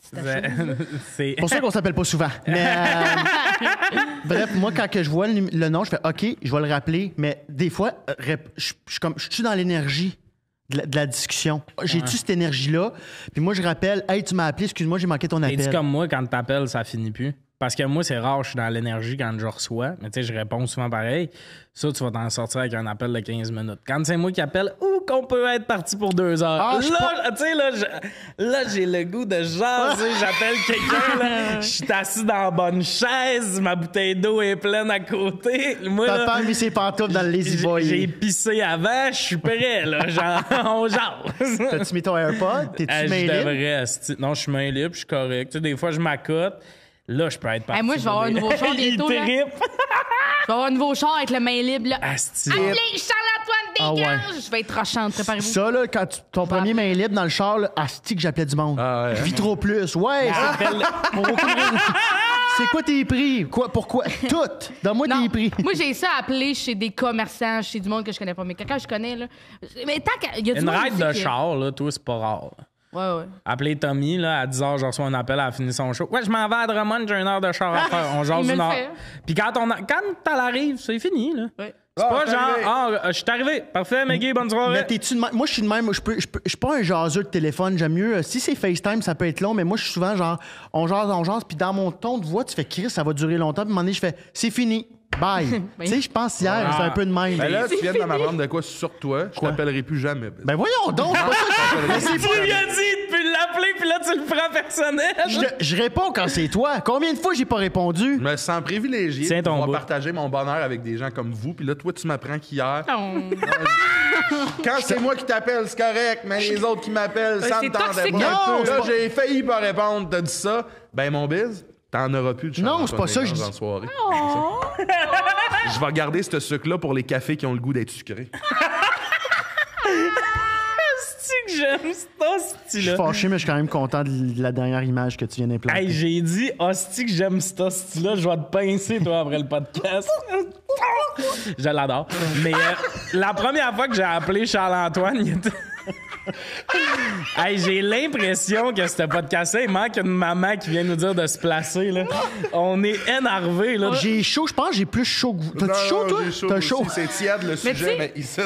S3: C'est ta chose.
S1: c'est.
S2: C'est pour ça qu'on s'appelle pas souvent. Mais bref, moi, quand que je vois le nom, je fais OK, je vais le rappeler. Mais des fois, je suis dans l'énergie de la discussion. J'ai-tu cette énergie-là? Puis moi, je rappelle, hey, tu m'as appelé, excuse-moi, j'ai manqué ton
S1: T'es-tu
S2: appel.
S1: comme moi, quand t'appelles, ça finit plus? Parce que moi, c'est rare, je suis dans l'énergie quand je reçois. Mais tu sais, je réponds souvent pareil. Ça, tu vas t'en sortir avec un appel de 15 minutes. Quand c'est moi qui appelle, qu'on peut être parti pour 2 heures.
S2: Ah, je
S1: là, tu sais, là, j'ai le goût de jaser. J'appelle quelqu'un, là. Je suis assis dans la bonne chaise. Ma bouteille d'eau est pleine à côté. Moi, là,
S2: Papa a mis ses pantoufles dans le lazy boy.
S1: j'ai pissé avant. Je suis prêt, là. Genre, on jase.
S2: T'as-tu mis ton AirPod? T'es-tu
S1: Je
S2: main libre?
S1: devrais, asti. Non, je suis main libre, je suis correct. Tu sais, des fois, je m'accote. Là, je peux être parti.
S3: Hey, moi, je vais avoir un nouveau char bientôt, là.
S1: Il trippe.
S3: Je vais avoir un nouveau char avec le main libre, là.
S1: Asti.
S3: Appelez Charles-Antoine
S2: Ah ouais.
S3: Desgranges! Je vais être rochante, préparez-vous.
S2: Ça, là, quand ton premier main libre dans le char, là, asti que j'appelais du monde.
S4: Ah ouais.
S2: Vitro plus. Ouais, ça s'appelle. Pour aucune raison. C'est quoi tes prix? Quoi? Pourquoi? Tout! Donne-moi
S3: Non,
S2: tes prix.
S3: moi, j'ai ça à appeler chez des commerçants, chez du monde que je connais pas. Mais quelqu'un que je connais, là. Mais tant qu'il y a du
S1: Une
S3: monde
S1: ride
S3: aussi
S1: de
S3: qui-
S1: char, là, toi, c'est pas rare.
S3: Ouais.
S1: Appelez Tommy, là, à 10h, je reçois un appel, elle a fini son show. Ouais, je m'en vais à Drummond, j'ai 1 heure de char à faire. On jase
S3: Il me
S1: une
S3: le
S1: heure.
S3: fait.
S1: Puis quand elle arrive, c'est fini, là.
S3: Ouais.
S1: C'est pas
S4: t'es
S1: genre,
S4: arrivé.
S1: je suis arrivé. Parfait, Maggie, bonne soirée.
S2: Mais t'es-tu de même? Moi, je suis de même. Je suis pas un jaseux de téléphone. J'aime mieux. Si c'est FaceTime, ça peut être long, mais moi, je suis souvent genre, on jase. Puis dans mon ton de voix, tu fais Chris, ça va durer longtemps. Puis à un moment donné, je fais, c'est fini. Bye. Tu sais, je pense hier, c'est un peu de même.
S4: Ben là, tu viens de m'apprendre de quoi sur toi. Je t'appellerai plus jamais.
S2: Ben voyons donc, c'est pas ça. Mais c'est
S1: Tu lui as dit depuis l'appeler, puis là, tu le prends personnel.
S2: Je réponds quand c'est toi. Combien de fois j'ai pas répondu?
S4: Je me sens privilégié
S1: Tiens
S4: de
S1: ton
S4: pouvoir
S1: bout.
S4: partager mon bonheur avec des gens comme vous. Puis là, toi, tu m'apprends qu'hier,
S3: Non.
S4: quand c'est moi qui t'appelle, c'est correct, mais les autres qui m'appellent, ça
S3: c'est
S4: me tendait
S3: toxique
S4: pas.
S2: un peu.
S4: Là,
S2: Non, c'est
S4: j'ai failli pas répondre. T'as dit ça. Ben, mon biz, t'en auras plus de
S2: Non, c'est pas ça, je dis.
S4: en soirée. Je vais garder ce sucre-là pour les cafés qui ont le goût d'être sucrés.
S1: C'est que j'aime cet
S2: Je suis
S1: hostie-là.
S2: fâché, mais je suis quand même content de la dernière image que tu viens d'implanter.
S1: Hey, j'ai dit, hostie que j'aime cet hostie-là, je vais te pincer, toi, après le podcast. Je l'adore. Mais la première fois que j'ai appelé Charles-Antoine, il était... Hey, j'ai l'impression que ce podcast-là, il manque une maman qui vient nous dire de se placer, là. On est énervé, là.
S2: J'ai chaud, je pense que j'ai plus chaud que vous. T'as-tu
S4: Non,
S2: chaud,
S4: non,
S2: toi?
S4: j'ai chaud
S2: T'as
S4: aussi.
S2: chaud.
S4: C'est tiède le
S3: Mais tu
S4: sujet,
S3: sais-
S4: mais ici.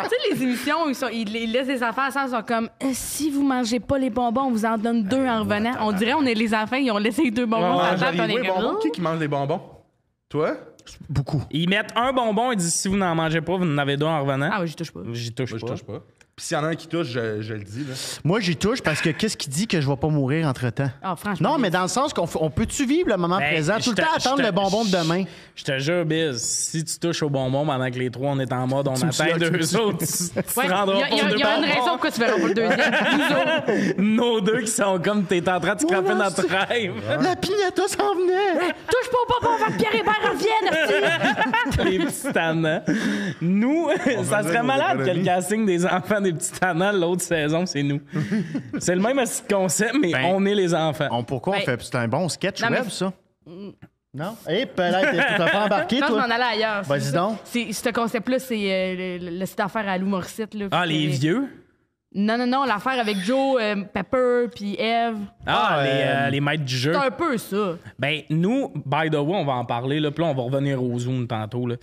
S3: Tu sais, les émissions, ils laissent les enfants à ça, ils sont comme si vous mangez pas les bonbons, on vous en donne 2 en revenant. On dirait on est les enfants, ils ont laissé 2 bonbons
S1: Ouais,
S3: à la table, puis on
S4: J'arrive,
S3: est
S4: bonbons.
S3: comme
S4: Qui mange les bonbons? Toi?
S2: Beaucoup.
S1: Ils mettent un bonbon et disent si vous n'en mangez pas, vous en avez 2 en revenant.
S3: Ah oui, je touche pas.
S1: J'y touche
S4: Moi,
S1: pas.
S4: je touche pas. Puis s'il y en a un qui touche, je le dis. Là.
S2: Moi, j'y touche parce que qu'est-ce qui dit que je vais pas mourir entre-temps?
S3: Ah, franchement.
S2: Non, mais dans le sens on peut-tu vivre le moment
S1: Ben,
S2: présent, tout le temps attendre le bonbon de demain?
S1: Je te jure, Biz, si tu touches au bonbon pendant que les 3, on est en mode, on
S2: me
S1: attend
S2: dis,
S1: 2 autres, tu
S3: Ouais,
S1: te rendras
S3: il
S1: pas aux
S3: y a,
S1: 2
S3: y a une raison
S1: bonbons.
S3: pourquoi tu verras pas le deuxième. Nous autres.
S1: Nos 2 qui sont comme t'es en train de scraper
S2: Voilà,
S1: notre rêve.
S2: La pignata s'en venait!
S3: Touche pas au bonbon avant que Pierre Hébert revienne.
S1: Les petits tannants. Nous, ça serait
S4: nos
S1: malade que le
S4: économies.
S1: casting des enfants des petits tannants l'autre saison, c'est nous. C'est le même concept, mais
S2: Ben,
S1: on est les enfants.
S2: Pourquoi on
S3: Ben,
S2: fait? C'est un bon sketch
S3: non, mais-
S2: web, ça? Non? Eh, peut-être, tu t'as pas embarqué,
S3: Non, je
S2: toi?
S3: m'en allais ailleurs.
S2: Vas-y
S3: C'est-
S2: donc.
S3: Ce concept-là, c'est le site d'affaires à Lou Morissette. Là,
S1: Ah,
S3: puis
S1: les
S3: c'est-
S1: vieux?
S3: Non, l'affaire avec Joe, Pepper, puis Eve.
S1: Les maîtres du jeu.
S3: C'est un peu ça.
S1: Ben, nous, by the way, on va en parler, là, puis là, on va revenir au Zoom tantôt. Là.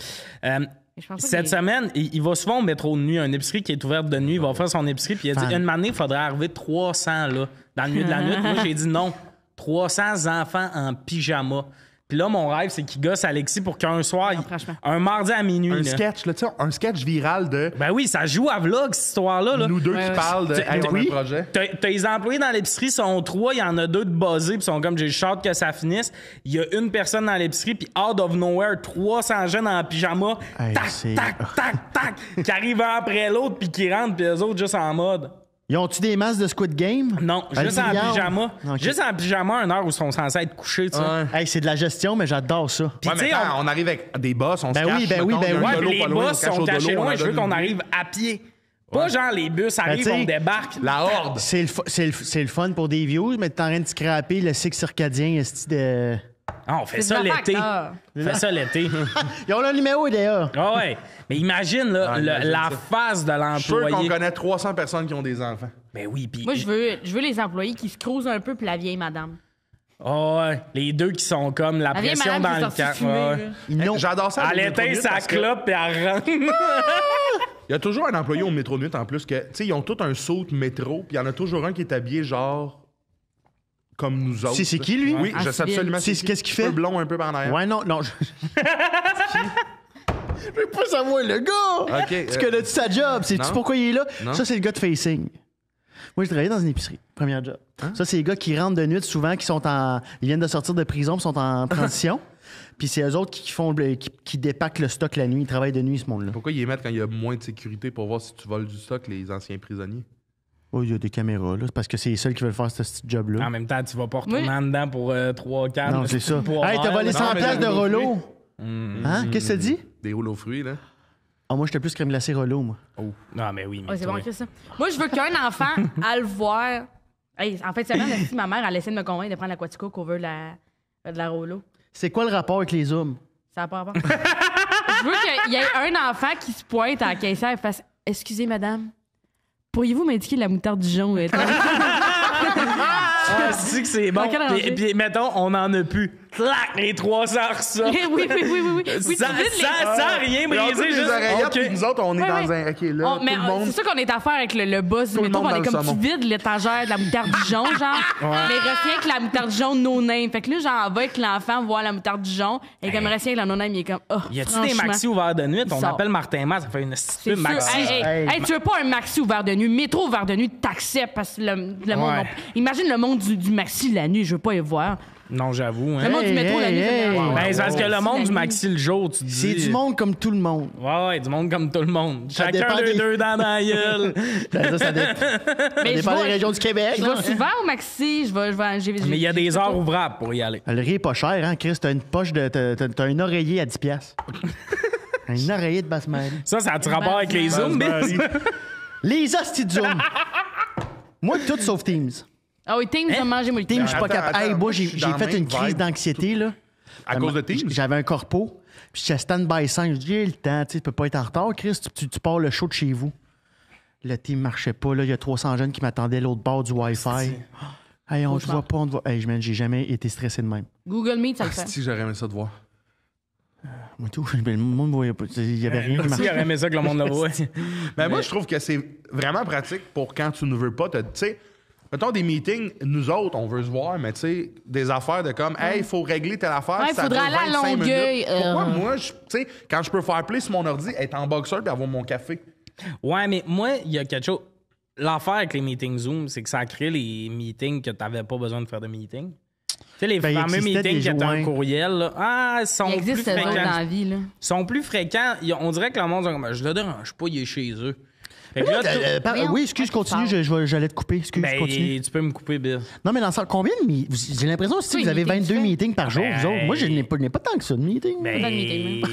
S3: Je pense pas
S1: Cette
S3: que-
S1: semaine, il va souvent au métro de nuit, une épicerie qui est ouverte de nuit, il va faire son épicerie, puis il a dit, une année, il faudrait arriver 300 là, dans le milieu de la nuit. Moi, j'ai dit non, 300 enfants en pyjama. Puis là, mon rêve, c'est qu'il gosse Alexis pour qu'un soir,
S3: franchement.
S1: un mardi à minuit,
S4: Un
S1: là.
S4: sketch, là, tu sais, un sketch viral de
S1: Ben oui, ça joue à vlog, cette histoire-là. Là.
S4: nous deux
S3: Ouais,
S4: qui
S3: ouais.
S4: parlent de hey, on a un
S1: Oui.
S4: projet.
S1: T'as les employés dans l'épicerie, sont 3, il y en a 2 de buzzés, puis sont comme j'ai hâte que ça finisse. Il y a une personne dans l'épicerie, puis out of nowhere, 300 jeunes en pyjama,
S2: Hey,
S1: tac,
S2: c'est-
S1: tac, qui arrivent un après l'autre, puis qui rentrent, puis eux autres juste en mode.
S2: Ils ont-tu des masques de Squid Game?
S1: Non,
S2: Ben,
S1: juste en
S2: brillant.
S1: pyjama.
S2: Ok.
S1: Juste en pyjama, à une heure où ils sont censés être couchés, tu sais.
S4: Ouais.
S2: Hey, c'est de la gestion, mais j'adore ça.
S1: Puis,
S4: Ouais,
S1: tu
S4: mais
S1: sais,
S4: quand on arrive avec des boss, on
S2: Ben
S4: se cache.
S2: oui, ben oui,
S4: mettons,
S2: ben
S4: il y a un
S2: oui.
S1: Ouais,
S4: dolo
S1: puis les
S4: pas loin, on
S1: boss
S4: cache
S1: sont
S4: au dolo,
S1: cachés
S4: on
S1: loin,
S4: leur
S1: je veux
S4: donne
S1: qu'on
S4: une
S1: arrive à pied. Pas genre les bus arrivent,
S2: t'sais,
S1: on débarque.
S4: La horde.
S2: C'est le fun pour des views, mais t'es en train de scraper le cycle circadien, esti de...
S1: Ah, on fait
S3: C'est
S1: ça
S3: des
S1: l'été.
S3: facteurs.
S1: On fait ça l'été.
S2: Ils ont le numéro, d'ailleurs.
S1: Ah ouais. Mais imagine, là,
S4: Ah, imagine
S1: la
S4: ça.
S1: face de
S4: Je suis sûr qu'on
S1: l'employé.
S4: connaît 300 personnes qui ont des enfants.
S1: Ben oui, puis.
S3: Moi, je veux les employés qui se crousent un peu, puis la vieille madame.
S1: Ah ouais. Les 2 qui sont comme la
S3: La vieille
S1: pression
S3: madame
S1: dans
S3: qui
S1: le
S3: est sortie
S1: camp.
S3: fumer.
S1: Ouais.
S3: là.
S2: Ils n'ont-
S4: J'adore ça.
S1: Elle
S4: au métro
S1: éteint
S4: nuit
S1: sa
S4: parce que
S1: clope et elle rentre.
S4: Il y a toujours un employé au métro nuit en plus que, tu sais, ils ont tous un saut de métro, puis il y en a toujours un qui est habillé genre comme nous autres.
S2: C'est qui, lui?
S4: Oui,
S3: En
S4: je sais
S3: civil.
S4: absolument.
S2: C'est-
S4: qui.
S2: qu'est-ce qu'il
S4: Un peu
S2: fait?
S4: blond un peu par en arrière.
S2: Ouais, non. Je veux pas savoir le gars.
S4: OK,
S2: Tu connais-tu sa job? Sais-tu
S4: non.
S2: pourquoi il est là?
S4: Non.
S2: Ça, c'est le gars de facing. Moi, je travaillais dans une épicerie. Première job. Ça, c'est les gars qui rentrent de nuit souvent, ils viennent de sortir de prison, puis sont en transition. Puis c'est eux autres qui dépaquent le stock la nuit. Ils travaillent de nuit, ce monde-là.
S4: Pourquoi ils les mettent quand il y a moins de sécurité pour voir si tu voles du stock, les anciens prisonniers?
S2: Oh, il y a des caméras, là. C'est parce que c'est les seuls qui veulent faire ce petit job-là.
S1: En même temps, tu vas pas retourner
S3: Oui.
S1: en dedans pour 3-4.
S2: Non, c'est ça.
S1: pour
S2: Hey, t'as volé
S1: avoir,
S2: 100
S4: mais
S2: piastres de
S4: des rouleaux
S2: Rollo. Hein? Qu'est-ce que tu dis?
S4: Des rouleaux aux fruits, là.
S2: Ah, moi, j'étais plus crème glacée Rollo, moi.
S1: Non, mais oui. Mais
S3: Ouais, c'est bon,
S1: toi.
S3: écrit ça. Moi, je veux qu'un enfant aille le voir. Hey, en fait, si ma mère, elle essaie de me convaincre de prendre la Quatico qu'on veut de la Rollo.
S2: C'est quoi le rapport avec les zooms?
S3: Ça n'a pas rapport. Je veux qu'il y ait un enfant qui se pointe à la caissière et fasse « Excusez, madame, pourriez-vous m'indiquer la moutarde Dijon? »
S1: Ah, c'est bon.
S3: Dans quelle rangée?
S1: Puis, mettons, on en a plus. Clac, les 300 ressortent.
S3: Oui. Oui,
S1: Sans
S3: tu vides les-
S1: rien
S4: Ils ont toutes
S1: briser,
S4: les
S1: juste.
S4: oreillettes,
S1: OK.
S4: puis nous autres, on est
S3: Ouais,
S4: dans
S3: ouais.
S4: un... OK, là,
S3: Mais
S4: tout le monde...
S3: c'est ça qu'on est à faire avec le boss du
S4: Tout le
S3: métro.
S4: monde
S3: On
S4: dans
S3: est
S4: le
S3: comme
S4: saumon.
S3: tu vides l'étagère de la moutarde Dijon, genre. Mais il reste rien que la moutarde Dijon no name. Fait que là, genre, on va avec l'enfant voir la moutarde Dijon. Et comme il reste rien que la no name, il est comme, oh,
S1: Y a-tu
S3: franchement.
S1: des maxi ouverts de nuit? On
S3: Sors.
S1: appelle Martin Mas, ça fait une
S3: C'est
S1: petite
S3: sûr.
S1: maxi.
S2: Hey.
S3: Tu veux pas un maxi ouvert de nuit, métro ouvert de nuit, t'acceptes parce que le monde.
S1: Ouais.
S3: non. Imagine le monde du maxi la nuit, je veux pas y voir.
S1: Non, j'avoue.
S3: Le
S1: Hein.
S3: monde du métro la nuit,
S2: hey,
S3: c'est
S2: hey.
S3: bien.
S1: Ben, c'est parce que le monde du
S3: La
S1: maxi le jour, tu te dis.
S2: C'est du monde comme tout le monde.
S1: Ouais, du monde comme tout le monde.
S2: Ça
S1: Chacun
S2: dépend des-
S1: deux dents dans la gueule.
S2: Ça
S3: Mais je
S2: dépend des
S3: vais-
S2: régions du Québec.
S3: Je
S2: là.
S3: vais souvent au maxi,
S1: Mais il y a des heures ouvrables pour y aller.
S2: Le riz est pas cher, hein, Chris? T'as une poche de. T'as un oreiller à 10 piastres. Un oreiller de basmati.
S1: Ça a-tu rapport avec les zooms?
S4: Basmati.
S2: Les hosties de Zoom. Moi, tout sauf Teams.
S3: Ah oui, Teams, j'ai mangé moi le
S2: Teams, je suis pas
S4: Attends,
S2: capable.
S4: attends,
S2: Hey,
S4: moi,
S2: moi,
S4: je
S2: j'ai
S4: suis dans
S2: fait
S4: la
S2: une
S4: même
S2: crise
S4: vibe.
S2: d'anxiété, là.
S4: À cause de Teams?
S2: J'avais un corpo, puis j'étais stand-by 5. Je dis, j'ai le temps, tu sais, tu peux pas être en retard, Chris. Tu pars le show de chez vous. Le team marchait pas, là. Il y a 300 jeunes qui m'attendaient à l'autre bord du Wi-Fi. Hey, on te voit pas, on te voit. Hey, man, j'ai jamais été stressé de même.
S3: Google Meet, ça le fait.
S4: Si j'aurais aimé ça de voir.
S2: Moi, tout, le monde me voyait pas. Il y avait rien qui
S1: Si, il
S2: marchait.
S1: aurait aimé ça que le monde le voit.
S4: Mais moi, je trouve que c'est vraiment pratique pour quand tu ne veux pas te. Tu sais, mettons des meetings, nous autres, on veut se voir, mais tu sais, des affaires de comme, hey, il faut régler telle affaire.
S3: Ouais,
S4: ça
S3: faudrait
S4: dure
S3: aller à
S4: 25
S3: Longueuil,
S4: minutes. Pourquoi moi, tu sais, quand je peux faire play sur mon ordi, être en boxeur et avoir mon café?
S1: Ouais, mais moi, il y a quelque chose. L'affaire avec les meetings Zoom, c'est que ça crée les meetings que tu n'avais pas besoin de faire de meeting. Tu sais, les
S2: Ben, il
S1: fameux
S2: existait
S1: meetings
S2: des
S1: que tu as
S2: joints.
S1: un courriel, là, ils sont
S3: Il
S1: plus
S3: existe ces autres dans
S1: fréquents.
S3: la vie, là.
S1: Ils sont plus fréquents. On dirait que le monde, comme, je le dérange pas, il est chez eux. Fait que là,
S3: Voyons,
S2: oui, excuse,
S3: à qui tu
S2: continue, j'allais te couper. Excuse,
S1: ben,
S2: continue.
S1: tu peux me couper, Bill.
S2: Non, mais dans ça, combien de meetings? J'ai l'impression aussi que
S3: Oui,
S2: vous avez
S3: meetings
S2: 22
S3: tu fais.
S2: meetings par jour,
S1: Ben,
S2: vous autres. Moi, je n'ai pas tant que ça de meetings.
S1: Ben,
S3: Pas de meeting,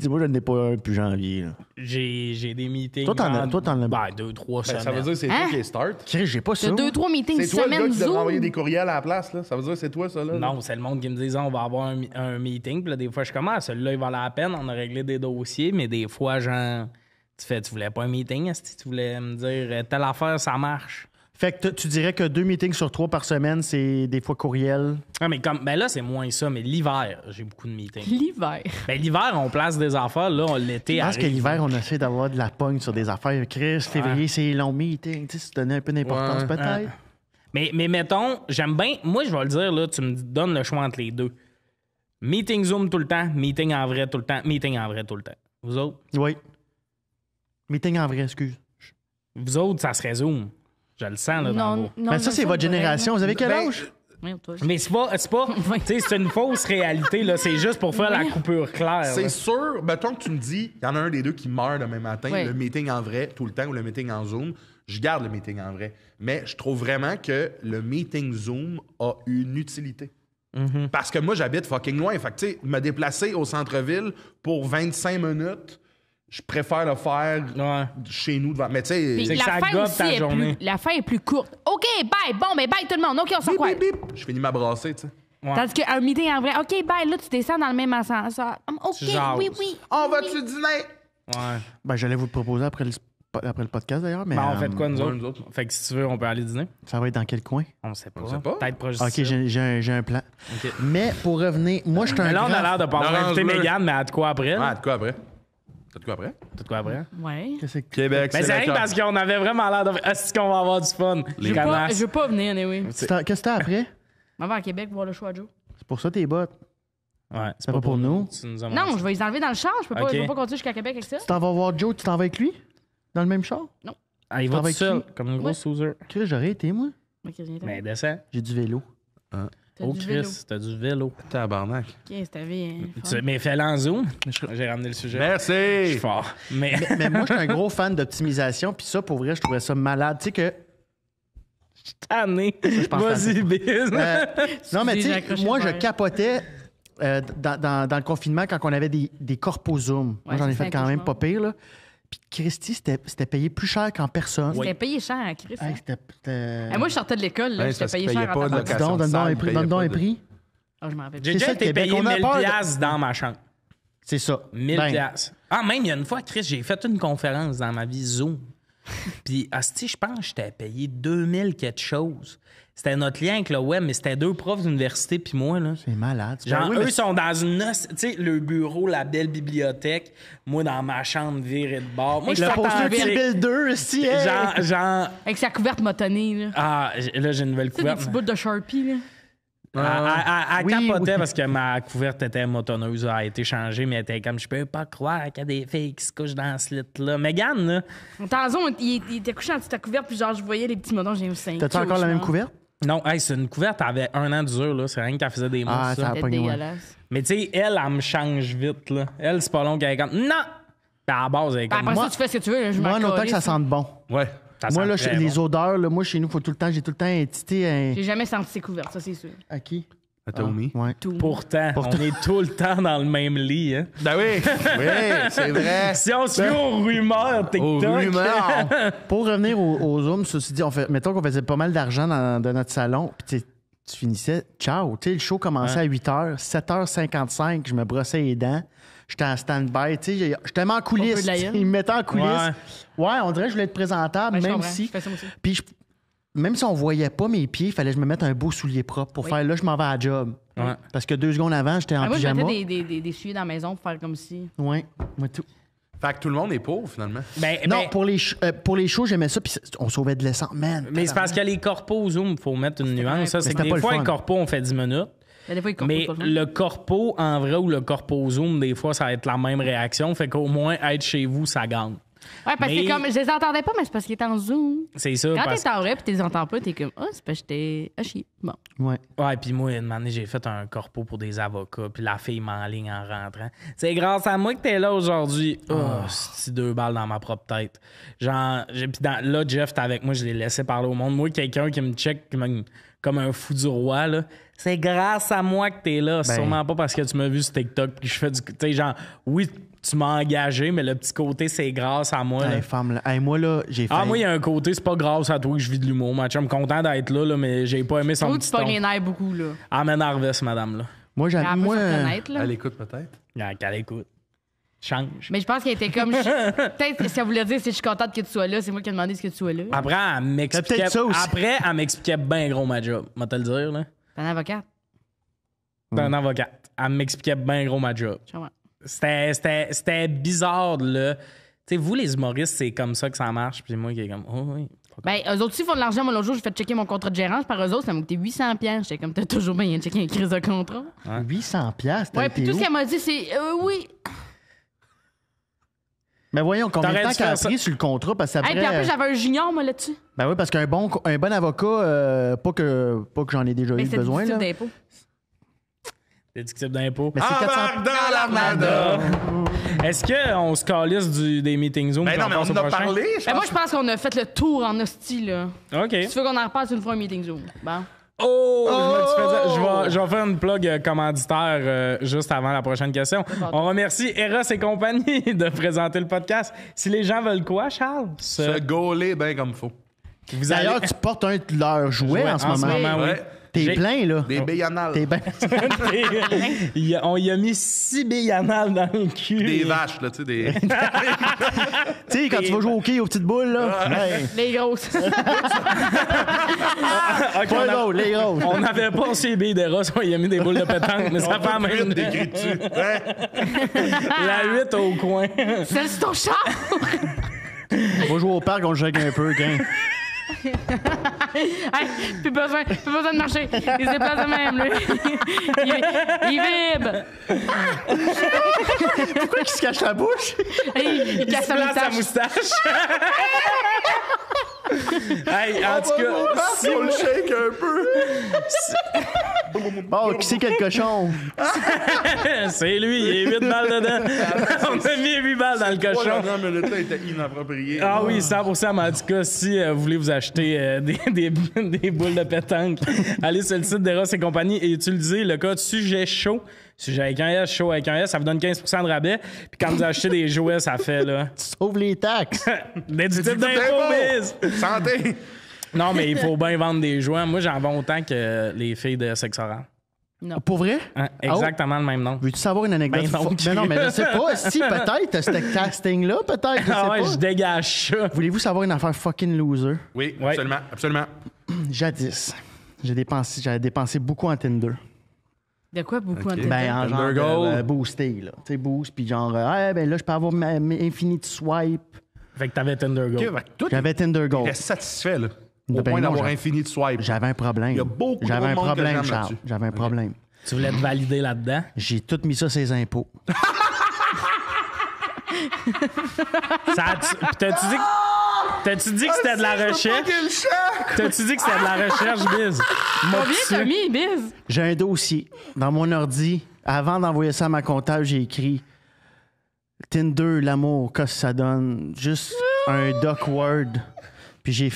S2: Dis-moi, je n'ai pas un depuis janvier. Là.
S1: j'ai des meetings.
S2: Toi, t'en as-
S1: Ben, 2-3
S4: Ben,
S1: semaines.
S4: ça veut dire que c'est
S3: Hein?
S4: toi qui est start.
S2: Chris, j'ai pas ça.
S3: T'as 2-3 meetings
S4: C'est toi le gars
S3: semaine
S4: qui devrait envoyer
S3: Zoom.
S4: des courriels à la place, là. Ça veut dire que c'est toi, ça, là?
S1: Non, c'est le monde qui me dit on va avoir un meeting. Puis là, des fois, je commence. Celui-là, il va la peine. On a réglé des dossiers. Mais des fois, genre, tu voulais pas un meeting. Si tu voulais me dire telle affaire, ça marche.
S2: Fait que tu dirais que 2 meetings sur 3 par semaine, c'est des fois courriel.
S1: Ah, mais comme, ben là, c'est moins ça. Mais l'hiver, j'ai beaucoup de meetings.
S3: L'hiver.
S1: Ben, l'hiver, on place des affaires. Là, l'été,
S2: Je pense
S1: arrive.
S2: que l'hiver, on essaie d'avoir de la pogne sur des affaires. Chris, février, c'est long meeting. Tu sais, se donner un peu d'importance,
S4: Ouais.
S2: peut-être.
S1: Mais mettons, j'aime bien. Moi, je vais le dire, là, tu me donnes le choix entre les deux. Meeting Zoom tout le temps, meeting en vrai tout le temps, meeting en vrai tout le temps. Vous autres?
S2: Oui. Meeting en vrai, excuse.
S1: Vous autres, ça serait Zoom. Je le sens, là, dans vos...
S2: Mais ça, c'est votre génération. Vous avez quel
S4: Ben,
S2: âge?
S1: Mais c'est pas, tu sais, c'est une fausse réalité, là. C'est juste pour faire la coupure claire.
S4: C'est
S1: là.
S4: sûr, mettons que tu me dis, il y en a un des deux qui meurt demain matin,
S3: Ouais.
S4: le meeting en vrai tout le temps ou le meeting en Zoom, je garde le meeting en vrai. Mais je trouve vraiment que le meeting Zoom a une utilité. Parce que moi, j'habite fucking loin. Fait que, tu sais, me déplacer au centre-ville pour 25 minutes, je préfère le faire
S1: Ouais.
S4: chez nous devant. Mais tu
S3: Puis
S4: sais,
S1: que ça
S3: la fin
S1: gobe
S3: aussi
S1: ta
S3: est
S1: journée.
S3: plus, la fin est plus courte. OK, bye. Bon, mais bye tout le monde. OK, on sort
S4: bip,
S3: quoi?
S4: bip, bip, je finis ma brassée, tu sais.
S1: Ouais.
S3: Tandis qu'un meeting en vrai, OK, bye, là, tu descends dans le même ascenseur. OK,
S1: Jases.
S3: oui.
S4: On va-tu dîner?
S1: Ouais.
S2: Ben, j'allais vous le proposer après le podcast, d'ailleurs. Mais
S1: Ben, on fait de quoi, nous
S4: ouais,
S1: autres?
S4: nous autres.
S1: Fait que si tu veux, on peut aller dîner.
S2: ça va être dans quel coin?
S1: On sait pas.
S4: On sait pas.
S1: Peut-être proche
S2: OK,
S1: d'ici.
S2: j'ai un plan.
S1: OK.
S2: Mais pour revenir, moi, je suis un
S1: Mais là, on a
S2: grand-
S1: l'air de pas avoir
S4: L'orange
S1: invité
S4: bleu.
S1: Mégane, mais à de quoi après?
S4: Ah, de quoi après? T'as de quoi après?
S1: T'as de quoi après?
S3: Ouais.
S2: Qu'est-ce que-
S4: Québec,
S1: Ben, c'est rien parce qu'on avait vraiment l'air de. Est-ce qu'on va avoir du fun?
S3: Je
S1: Canasse.
S3: veux pas venir, oui.
S2: Qu'est-ce que t'as après?
S3: On va à Québec voir le choix de Joe.
S2: C'est pour ça tes bottes.
S1: Ouais,
S2: C'est pas pour nous.
S1: Tu nous as
S3: Non,
S1: menti.
S3: je vais les enlever dans le char. Je peux
S1: Ok.
S3: pas continuer jusqu'à Québec avec ça.
S2: Tu t'en vas voir Joe, tu t'en vas avec lui? Dans le même char?
S1: Ah, il
S2: T'en
S1: va
S2: vas
S1: tout
S2: avec
S1: seul,
S2: qui?
S1: comme une grosse loser.
S2: Chris, j'aurais été, moi.
S3: Ok, viens,
S1: Mais descends.
S2: J'ai du vélo.
S3: t'as
S1: Oh,
S3: du vélo.
S1: Chris, t'as du vélo.
S4: Tabarnak.
S3: Ok, c'était bien.
S1: Mais fais-le en zoom. J'ai ramené le sujet. Je suis
S4: Merci.
S1: fort. Mais
S2: Mais moi, je suis un gros fan d'optimisation, puis ça, pour vrai, je trouvais ça malade. Tu sais que.
S1: tanné.
S2: pense
S1: Vas-y, biz.
S2: Non, mais tu
S3: J'ai
S2: sais,
S3: accroché
S2: moi,
S3: le
S2: je
S3: verre.
S2: capotais dans le confinement quand on avait des corpos Zoom. Moi,
S3: Ouais,
S2: j'en ai
S3: ça,
S2: fait
S3: c'est un
S2: quand même
S3: cauchemar.
S2: pas pire, là. Puis Christy, c'était payé plus cher qu'en personne.
S3: C'était payé cher à Chris.
S2: Hey,
S3: hein.
S2: c'était.
S3: Moi, je sortais de l'école, là,
S4: Ouais,
S3: j'étais
S4: ça se
S3: payé
S4: payait
S3: cher
S4: pas
S3: en
S4: de
S3: tabac.
S2: Dis
S4: location.
S2: donc, donne-donc un
S4: salle,
S2: prix.
S4: payait
S2: Donne-donc
S4: pas
S2: un
S4: de-
S2: prix.
S3: Ah, je m'en rappelle.
S1: J'ai
S2: C'est
S1: déjà
S2: ça,
S1: été
S2: Québec,
S1: payé
S2: on a
S1: 1000
S2: peur de-
S1: piastres dans ma chambre.
S2: C'est ça.
S1: 1000
S2: Ben,
S1: piastres. Ah, même il y a une fois, Chris, j'ai fait une conférence dans ma vie Zoom. Puis, asti, je pense que j'étais payé 2000 quelque chose. C'était notre lien avec le web, mais c'était 2 profs d'université puis moi, là.
S2: C'est malade.
S1: Genre,
S2: Ben oui,
S1: eux
S2: mais
S1: sont dans une... Tu sais, le bureau, la belle bibliothèque. Moi, dans ma chambre virée de bord. Moi, je
S2: le
S1: suis
S2: poster
S1: authentique.
S2: Kill Bill 2, si, hey!
S1: Genre...
S3: Avec sa couverte motonnée, là.
S1: Ah, là, j'ai une nouvelle
S3: Tu sais, des
S1: couverte.
S3: petits bouts de Sharpie, là.
S1: Elle
S2: Oui,
S1: capotait
S2: oui.
S1: parce que ma couverte était motonneuse, elle a été changée, mais elle était comme, je peux pas croire qu'il y a des filles qui se couchent dans ce lit-là. Megan, là,
S3: Tanzon, il était couché en dessous de ta couverte, puis genre, je voyais les petits motons, j'ai eu 5.
S2: T'as-tu encore la même couverte?
S1: non, hey, c'est une couverte, elle avait 1 an d'usure, là. C'est rien qu'elle faisait des mots,
S2: Ah,
S1: ça.
S2: ça a
S3: C'était
S2: pas gagné.
S3: dégueulasse.
S1: Mais tu sais, elle me change vite, là. Elle, c'est pas long qu'elle est comme, non! Puis à la base, elle est
S3: Ben,
S1: comme,
S3: après ça, tu fais ce que tu veux, là, je
S2: Moi,
S3: m'en
S2: en autant que ça
S3: calisse.
S2: sente bon.
S4: Ouais.
S1: ça
S2: Moi,
S1: sent
S2: là,
S1: très
S2: les
S1: bon.
S2: odeurs, là, moi, chez nous, j'ai tout le temps incité
S3: J'ai jamais senti ses couvertes, ça, c'est sûr.
S2: à qui?
S4: À Tommy.
S2: Ouais.
S3: Tout.
S1: Pourtant, on est tout le temps dans le même lit, hein.
S4: Ben oui. Oui, c'est vrai.
S1: Si on se fait aux rumeurs TikTok...
S4: Aux rumeurs.
S2: Pour revenir au Zoom, ceci dit, mettons qu'on faisait pas mal d'argent dans notre salon, puis tu finissais, ciao. Tu sais, le show commençait à 8h, 7h55, je me brossais les dents. J'étais en stand-by, tu sais, j'étais en
S3: On peut
S2: coulisses.
S3: de la gueule.
S2: Ils me mettaient en coulisses. Ouais, on dirait que je voulais être présentable,
S3: Ouais, je
S2: même
S3: comprends,
S2: si.
S3: je fais ça aussi.
S2: Puis même si on voyait pas mes pieds, il fallait que je me mette un beau soulier propre pour faire là, je m'en vais à la job.
S1: Ouais.
S2: Parce que 2 secondes avant, j'étais en
S3: Ah, moi, je
S2: pyjama.
S3: mettais des souliers dans la maison pour faire comme si.
S2: Ouais, moi tout.
S4: Fait que tout le monde est pauvre, finalement.
S2: Non, pour les shows, j'aimais ça, puis on sauvait de l'essence. Man,
S1: Mais c'est parce que les corpos au Zoom, il faut mettre une nuance. Ça, c'est que
S2: c'était pas
S1: des
S2: le
S1: fois,
S2: fun.
S1: un corpo, on fait 10 minutes.
S3: Mais des fois, ils
S1: Mais
S3: comptent pas
S1: le corpo en vrai ou le corpo Zoom, des fois, ça va être la même réaction. Fait qu'au moins, être chez vous, ça gagne.
S3: Ouais, parce
S1: Mais-
S3: que comme, je les entendais pas, mais c'est parce qu'ils étaient en Zoom.
S1: C'est ça.
S3: Quand
S1: Parce...
S3: t'es en vrai puis tu les entends pas, t'es comme, ah, c'est parce que j'étais à chier. Bon.
S2: Ouais.
S1: Ouais, puis moi, une année, j'ai fait un corpo pour des avocats, puis la fille m'enligne en rentrant. C'est grâce à moi que t'es là aujourd'hui. Oh, c'est 2 balles dans ma propre tête. Genre, là, Jeff, t'es avec moi, je l'ai laissé parler au monde. Moi, quelqu'un qui me check comme un fou du roi, là. C'est grâce à moi que t'es là. C'est sûrement pas parce que tu m'as vu sur TikTok, puis je fais du. Tu sais, genre, oui, tu m'as engagé, mais le petit côté, c'est grâce à moi. là.
S2: Hey, femme, là. Hey, moi, là, j'ai fait.
S1: Ah, moi, il y a un côté, c'est pas grâce à toi que je vis de l'humour. Ma chum, content d'être là, mais j'ai pas aimé son
S3: Toi,
S1: petit
S3: tu pognes
S1: ton.
S3: les nerfs beaucoup, là.
S1: Amen Harvest, madame, là.
S2: Moi,
S3: Elle
S2: j'avais.
S3: peut
S2: Moi,
S3: se reconnaître, là.
S4: Elle écoute peut-être.
S1: Ah, qu'elle écoute. Change.
S3: Mais je pense qu'elle était comme. Peut-être que ça voulait dire, si je suis contente que tu sois là, c'est moi qui ai demandé ce que tu sois là.
S1: Après, elle m'expliquait.
S2: peut-être ça aussi.
S1: Après, elle m'expliquait bien gros ma job. Moi, te le dire, là.
S3: T'es un avocat.
S1: T'es un avocat. Elle m'expliquait bien gros ma job.
S3: Je comprends.
S1: C'était bizarre, là. Tu sais, vous, les humoristes, c'est comme ça que ça marche. Puis moi, qui est comme, oh oui.
S3: Ben, eux autres aussi font de l'argent. Moi, l'autre jour, j'ai fait checker mon contrat de gérance. Par eux autres, ça m'a coûté 800$. J'étais comme, t'as toujours bien checké un crise de contrat.
S2: 800$. T'as
S3: Ouais,
S2: été
S3: puis tout
S2: où?
S3: ce qu'elle m'a dit, c'est oui.
S2: Mais voyons, combien de
S1: T'aurais
S2: temps
S1: dû
S2: qu'elle a
S1: faire
S2: pris sur le contrat? Parce que
S3: Hey, puis en plus, j'avais un junior, moi, là-dessus.
S2: Ben oui, parce qu'un bon avocat, pas que j'en ai déjà
S3: Mais
S2: eu
S3: c'est
S2: besoin, là.
S3: d'impôt.
S1: Déductible d'impôt.
S2: Mais c'est 400$.
S4: Embarque dans l'armada!
S1: Est-ce qu'on se calisse des meetings Zoom?
S4: Ben
S1: puis
S4: non,
S1: on
S4: mais
S1: passe
S4: on
S1: au
S4: en a
S1: prochain?
S4: parlé.
S3: Ben, moi, je pense qu'on a fait le tour en hostie, là.
S1: OK.
S3: Si tu veux qu'on en repasse une fois un meeting Zoom. Bon.
S1: Oh! Je vais faire une plug commanditaire juste avant la prochaine question. On remercie Eros et compagnie de présenter le podcast. Si les gens veulent quoi, Charles?
S4: Se gauler bien comme faut.
S1: Vous allez-
S2: D'ailleurs, tu portes un de leurs jouets en ce moment.
S1: oui.
S4: Ouais.
S2: T'es
S1: J'ai-
S2: plein, là.
S4: Des béyanales.
S2: T'es bien.
S1: On y a mis 6 billes anales dans le cul.
S4: Des vaches, là, tu sais, des...
S2: Tu sais, quand tu vas jouer au hockey aux petites boules, là. Hey,
S3: Les grosses.
S1: Ok,
S2: pas
S1: on a-
S2: l'autre, les grosses.
S1: On n'avait pas ces billes de Ross, on y a mis des boules de pétanque, mais ça fait la même.
S4: d'écrit dessus. Ouais.
S1: La 8 au coin.
S3: C'est ton char.
S2: On va jouer au parc, on le joue un peu, gang.
S3: Hey, plus besoin de marcher. Il se déplace de même, lui. Il vibre.
S2: Pourquoi il se cache la bouche?
S3: Hey, il casse sa
S1: Place
S3: moustache.
S1: sa moustache. Hey, en tout cas, si
S4: on le shake un peu.
S2: Bon, qui c'est quel cochon?
S1: c'est lui, il est 8 balles dedans. On a mis 8 balles dans le
S4: La
S1: cochon.
S4: dernière minute là était inappropriée.
S1: Ah oui, 100%. Mais en tout cas, si vous voulez vous acheter des boules de pétanque, allez sur le site d'Eros et compagnie et utilisez le code sujet chaud. Sujet avec un S, chaud avec un S, ça vous donne 15% de rabais. Puis quand vous achetez des jouets, ça fait là.
S2: Sauve les taxes.
S1: Déductible d'impôt, biz!
S4: Santé!
S1: Non, mais il faut bien vendre des jouets. Moi, j'en vends autant que les filles de sexe oral.
S2: Pour vrai?
S1: Hein, exactement le même nom.
S2: Veux-tu savoir une anecdote?
S1: Ben non,
S2: Mais non, mais je sais pas. Si, peut-être, ce casting-là, peut-être, je sais
S1: Ah ouais,
S2: pas.
S1: je dégage ça.
S2: Voulez-vous savoir une affaire fucking loser?
S4: Oui,
S1: Ouais.
S4: absolument, absolument.
S2: Jadis, j'avais dépensé beaucoup en Tinder.
S3: De quoi beaucoup en
S4: Ok.
S3: tête?
S2: Ben, en genre
S4: Tinder Gold.
S2: boosté, là. Tu sais, boost, puis genre, ben là, je peux avoir mes infinite swipe.
S1: Fait que t'avais Tinder Go.
S4: OK, fait que toi,
S2: J'avais Tinder Gold.
S4: t'es satisfait, là. Au
S2: Ben
S4: point
S2: non,
S4: d'avoir
S2: j'avais-
S4: infini de swipe.
S2: J'avais un problème.
S4: Il y a beaucoup
S2: J'avais
S4: trop de
S2: un
S4: monde que
S2: problème,
S4: j'aime
S2: Charles.
S4: là-dessus.
S2: J'avais un problème.
S1: Tu voulais te valider là-dedans?
S2: J'ai tout mis ça ses impôts.
S1: Ça T'as-tu dit que c'était de la recherche? T'as-tu dit que c'était de la recherche, Biz? Moi,
S3: Combien
S1: dessus.
S3: t'as mis, Biz?
S2: J'ai un dossier dans mon ordi. Avant d'envoyer ça à ma comptable, j'ai écrit Tinder, l'amour, qu'est-ce que ça donne? Juste un doc Word. Puis j'ai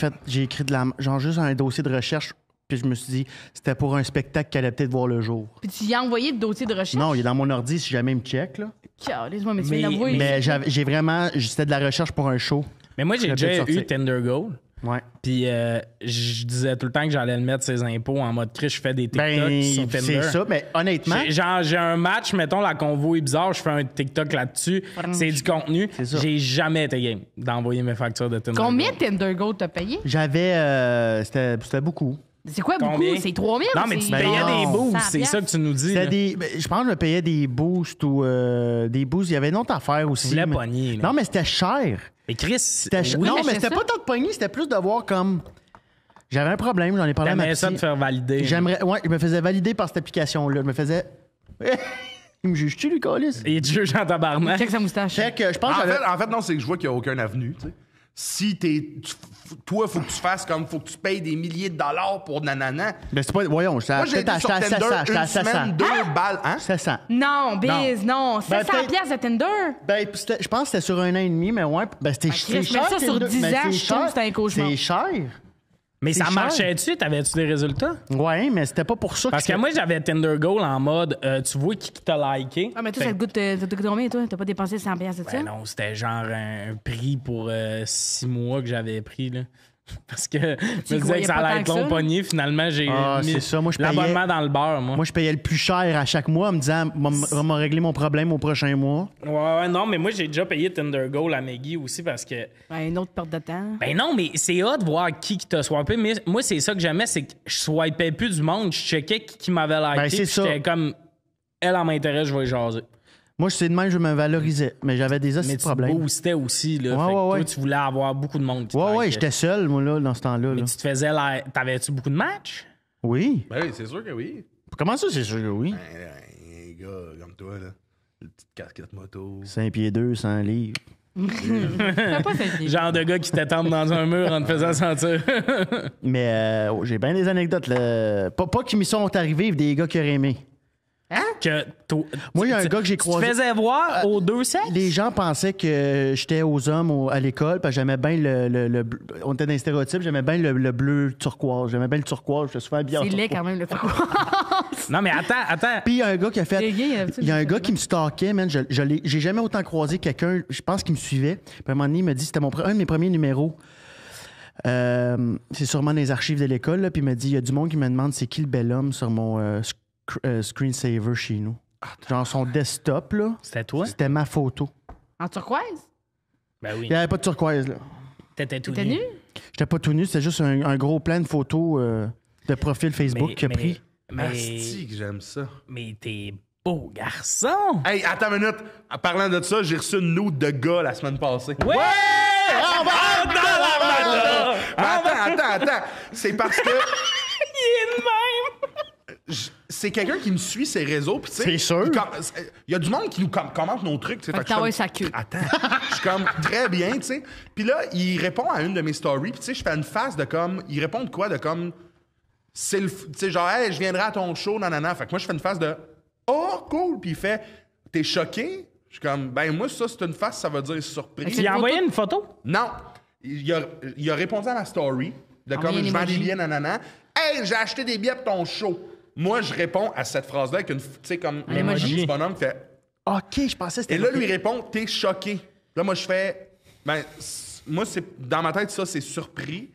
S2: écrit genre juste un dossier de recherche. Puis je me suis dit, c'était pour un spectacle qui allait peut-être voir le jour.
S3: Puis tu y as envoyé le dossier de recherche?
S2: Non, il est dans mon ordi si jamais il me check, là.
S3: Calisse-moi, mais tu
S1: Mais-
S3: viens d'avouer.
S2: Mais j'ai vraiment, c'était de la recherche pour un show.
S1: Mais moi, j'ai
S2: Ça peut
S1: déjà
S2: sortir.
S1: eu Tinder Gold.
S2: Ouais.
S1: Puis je disais tout le temps que j'allais le mettre ses impôts en mode Chris, je fais des TikTok
S2: Ben,
S1: sur Tinder.
S2: c'est ça. Mais honnêtement,
S1: J'ai un match, mettons, la convo est bizarre, je fais un TikTok là-dessus, c'est du contenu.
S2: ça.
S1: J'ai jamais été game d'envoyer mes factures de Tinder
S3: Combien de
S1: Gold.
S3: Tinder Gold t'as payé?
S2: j'avais, c'était beaucoup.
S3: C'est quoi
S1: Combien?
S3: beaucoup? C'est 3000?
S1: Non, mais tu
S3: c'est-
S1: payais
S2: non.
S1: des boosts,
S3: 100
S1: c'est ça que tu nous dis.
S2: C'était
S1: là.
S2: je pense que je me payais des boosts ou des boosts. Il y avait une autre affaire aussi.
S1: voulais
S2: mais-
S1: pogner, là.
S2: Non, mais c'était cher.
S1: Mais Chris,
S2: C'était cher.
S1: oui,
S2: non, mais
S3: achète
S2: c'était
S3: ça.
S2: pas tant de pogner, c'était plus de voir comme. J'avais un problème, j'en ai parlé à ma
S1: t'aimais ça de
S2: psy.
S1: faire valider.
S2: J'aimerais. Ouais, je me faisais valider par cette application-là. Je me faisais. Il me juge-tu, lui, Calis?
S1: Et tu juges en tabarnak.
S3: Check sa moustache.
S2: Fait que je pense que
S4: En fait, non, c'est que je vois qu'il n'y a aucun avenue. Tu sais. Si toi, faut que tu fasses comme faut que tu payes des milliers de dollars pour nanana.
S2: Mais c'est pas. Voyons, j'étais
S4: Moi, j'ai été sur Tinder
S2: j'étais à
S4: une
S2: 700.
S4: semaine, 2 balles. Hein?
S2: 700.
S3: Non, Biz, non. 700
S2: peut-être-
S3: piastres de Tinder.
S2: Ben, je pense que c'était sur 1 an et demi, mais ouais. Ben, c'était
S3: Chris, mais ça sur
S2: Tinder.
S3: 10
S2: Mais
S3: ans,
S2: c'est
S3: je trouve que
S2: cher.
S3: c'était un cauchemar.
S2: C'est cher.
S1: Mais ça
S2: cher.
S1: marchait-tu? T'avais-tu des résultats?
S2: Ouais, mais c'était pas pour ça
S1: Parce que moi, j'avais Tinder Gold en mode, tu vois qui t'a liké.
S3: Ah, mais toi,
S1: Fait-
S3: ça te coûte combien, toi? T'as pas dépensé 100 piastres de ça?
S1: Ben non, c'était genre un prix pour 6 mois que j'avais pris, là. Parce que je me disais
S3: croyais
S1: que ça
S3: pas
S1: allait
S3: tant
S1: être
S3: que ça,
S1: long
S3: là?
S1: pogné. Finalement, j'ai
S2: Ah,
S1: mis
S2: c'est ça. Moi, je payais-
S1: l'abonnement dans le beurre, moi.
S2: Moi, je payais le plus cher à chaque mois en me disant, on m'a réglé mon problème au prochain mois.
S1: Ouais, non, mais moi, j'ai déjà payé Tinder Gold à Maggie aussi parce que...
S3: Ouais, une autre perte de temps.
S1: Ben non, mais c'est hot de voir qui t'a swipé. Mais moi, c'est ça que j'aimais, c'est que je swipais plus du monde. Je checkais qui m'avait liké.
S2: Ben, c'est
S1: puis
S2: ça.
S1: J'étais comme, elle, en m'intéresse, je vais y jaser.
S2: Moi, c'est de même, je me valorisais. Mais j'avais des
S1: Mais
S2: hosties de
S1: tu
S2: problèmes.
S1: boostais aussi, là.
S2: Ouais,
S1: Fait que
S2: ouais,
S1: toi,
S2: ouais.
S1: tu voulais avoir beaucoup de monde qui te
S2: Ouais, ouais,
S1: likait.
S2: j'étais seul, moi, là, dans ce temps-là.
S1: Mais
S2: là.
S1: tu te faisais T'avais-tu beaucoup de matchs?
S2: Oui.
S4: Ben oui, c'est sûr que oui.
S2: Comment ça, c'est sûr que oui?
S4: Un gars comme toi, là. Une petite casquette moto.
S2: 5 pieds 2, 100 livres.
S3: T'as pas cette idée.
S1: Genre de gars qui t'attendent dans un mur en te faisant sentir.
S2: Mais j'ai bien des anecdotes. Là. Pas qui m'y sont arrivés, des gars qui auraient aimé.
S1: que
S2: Moi, il y a un gars que j'ai
S1: Tu
S2: croisé.
S1: te faisais voir aux deux sexes?
S2: Les gens pensaient que j'étais aux hommes à l'école, parce que j'aimais bien le bleu. On était dans les stéréotypes, j'aimais bien le bleu turquoise. J'aimais bien le turquoise, je suis souvent habillé en
S3: C'est laid
S2: turquoise.
S3: quand même, le truc.
S1: Non, mais attends.
S2: Puis il y a un gars qui a fait.
S3: Les gays, d'habitude,
S2: Il y a un
S3: c'est
S2: gars
S3: ça,
S2: qui me stalkait, man. J'ai jamais autant croisé quelqu'un, je pense qu'il me suivait. Puis à un moment donné, il m'a dit, c'était un de mes premiers numéros. C'est sûrement dans les archives de l'école, là, puis il m'a dit, il y a du monde qui me demande c'est qui le bel homme sur mon screensaver chez nous. Genre son desktop, là.
S1: C'était toi?
S2: C'était ma photo.
S3: En turquoise?
S1: Ben oui.
S2: Il n'y avait pas de turquoise, là.
S1: T'étais tout
S3: T'es nu?
S2: J'étais pas tout nu, c'était juste un gros plan de photos de profil Facebook qu'il a pris.
S4: Asti que j'aime ça.
S1: Mais t'es beau garçon!
S4: Hey, attends une minute. En parlant de ça, j'ai reçu une note de gars la semaine passée.
S1: Ouais! On va dans la
S4: Mais attends. C'est parce que
S1: Il est de même!
S4: c'est quelqu'un qui me suit ses réseaux. Puis, tu sais,
S2: C'est sûr.
S4: Il y a du monde qui nous commente nos trucs. tu sais.
S3: Fait que
S4: Fait que je suis
S3: t'envoies
S4: comme,
S3: sa queue.
S4: Attends, je suis comme très bien, tu sais. Puis là, il répond à une de mes stories. Puis tu sais, je fais une face de comme... Il répond de quoi? De comme... Tu sais, genre, hey, je viendrai à ton show, nanana. Fait que moi, je fais une face de... Oh, cool. Puis il fait... T'es choqué? Je suis comme... Ben moi, ça, c'est une face, ça veut dire surprise.
S1: Il a envoyé une photo?
S4: Non. Il a répondu à ma story. De comme,
S3: Envoyé
S4: je
S3: un
S4: vends des
S3: emoji.
S4: billets, nanana. Hey, j'ai acheté des billets pour ton show. Moi, je réponds à cette phrase-là avec une... Tu sais, comme... Un
S1: emoji.
S4: petit bonhomme qui fait...
S2: OK, je pensais que c'était...
S4: Et là, lui répond, t'es choqué. Là, moi, je fais, moi, c'est dans ma tête, ça, c'est surpris.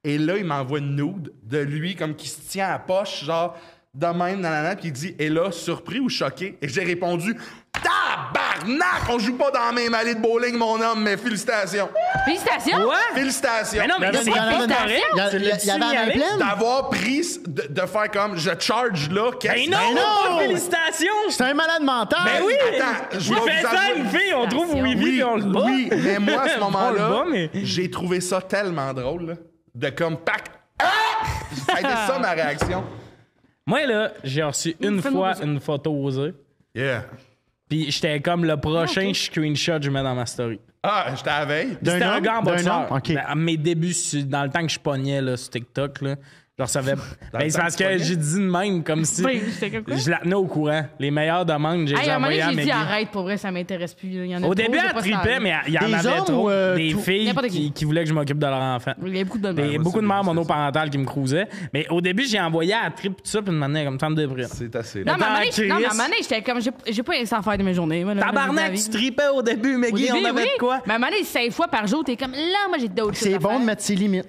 S4: Et là, il m'envoie une nude de lui, comme qui se tient à la poche, genre, de même, nanana, puis il dit, et là, surpris ou choqué? Et j'ai répondu, tabarnak! On joue pas dans la même allée de bowling, mon homme, mais félicitations.
S3: Félicitations!
S1: Ouais!
S4: Félicitations.
S1: Mais non, mais
S2: Il y
S1: c'est
S2: en avait-
S1: pas correct.
S2: il y a-
S1: Tu
S2: il y a-
S1: l'as
S2: il y avait la
S1: signalé?
S2: pleine.
S4: D'avoir pris, de faire comme, je charge là, qu'est-ce
S1: Ben non!
S2: Ben non!
S1: Félicitations!
S2: C'est un malade mental!
S1: Ben oui!
S4: Attends, je
S1: Il
S4: vais
S1: fait
S4: vous
S1: ça à
S4: avouer-
S1: une fille, on trouve où il vit,
S4: Oui,
S1: puis on le bat.
S4: oui, mais moi, à ce
S1: On le
S4: moment-là,
S1: bat, mais-
S4: j'ai trouvé ça tellement drôle, là, de comme, pack, ah! Ça a été ça, ma réaction.
S1: Moi, là, j'ai reçu une
S3: Fais-moi
S1: fois
S3: poser.
S1: une photo osée.
S4: Yeah.
S1: Puis j'étais comme le prochain screenshot que je mets dans ma story.
S4: Ah, j'étais à la veille.
S2: D'un
S1: C'était un
S2: homme?
S1: gars en
S2: D'un
S1: boxeur.
S2: homme? OK.
S1: Ben, à mes débuts, dans le temps que je pognais là, sur TikTok, là, je recevais.
S4: le
S1: Ben, c'est
S4: temps
S1: parce
S4: que tu
S1: que
S4: pognais?
S1: j'ai dit de même, comme si.
S3: Oui, j'étais comme quoi?
S1: Je la tenais au courant. Les meilleures demandes, j'ai
S3: Hey, à un moment
S1: envoyées
S3: donné,
S1: à
S3: j'ai dit
S1: Maggie.
S3: arrête, pour vrai, ça m'intéresse plus. Il y en a
S1: Au
S3: trop,
S1: début,
S3: j'ai
S1: elle
S3: pas
S1: tripait,
S3: ça.
S1: mais il y en
S2: Des
S1: avait
S2: hommes
S1: trop.
S2: ou,
S1: Des
S2: tout?
S1: filles
S3: N'importe qui.
S1: qui voulaient que je m'occupe de leur enfant.
S3: Il y a beaucoup de
S1: Des-
S3: bonnes
S1: beaucoup de mères
S4: c'est
S1: monoparentales qui me cruisaient. Mais au début, j'ai envoyé à la trip tout ça, puis une manière comme ça me déprime.
S4: C'est assez.
S3: Non, mais à un moment donné,
S1: Chris.
S3: non, mais à un moment donné, j'étais comme, j'ai pas ça à faire de mes journées. moi, là, dans la
S1: Tabarnak,
S3: vie.
S1: tu tripais au début,
S3: Au
S1: Maggie,
S3: début,
S1: on avait
S3: oui.
S1: de quoi?
S3: Mais à un moment donné, 5 fois par jour, t'es comme, là, moi, j'ai d'autres choses
S2: C'est
S3: à
S2: bon
S3: faire.
S2: de mettre ses limites.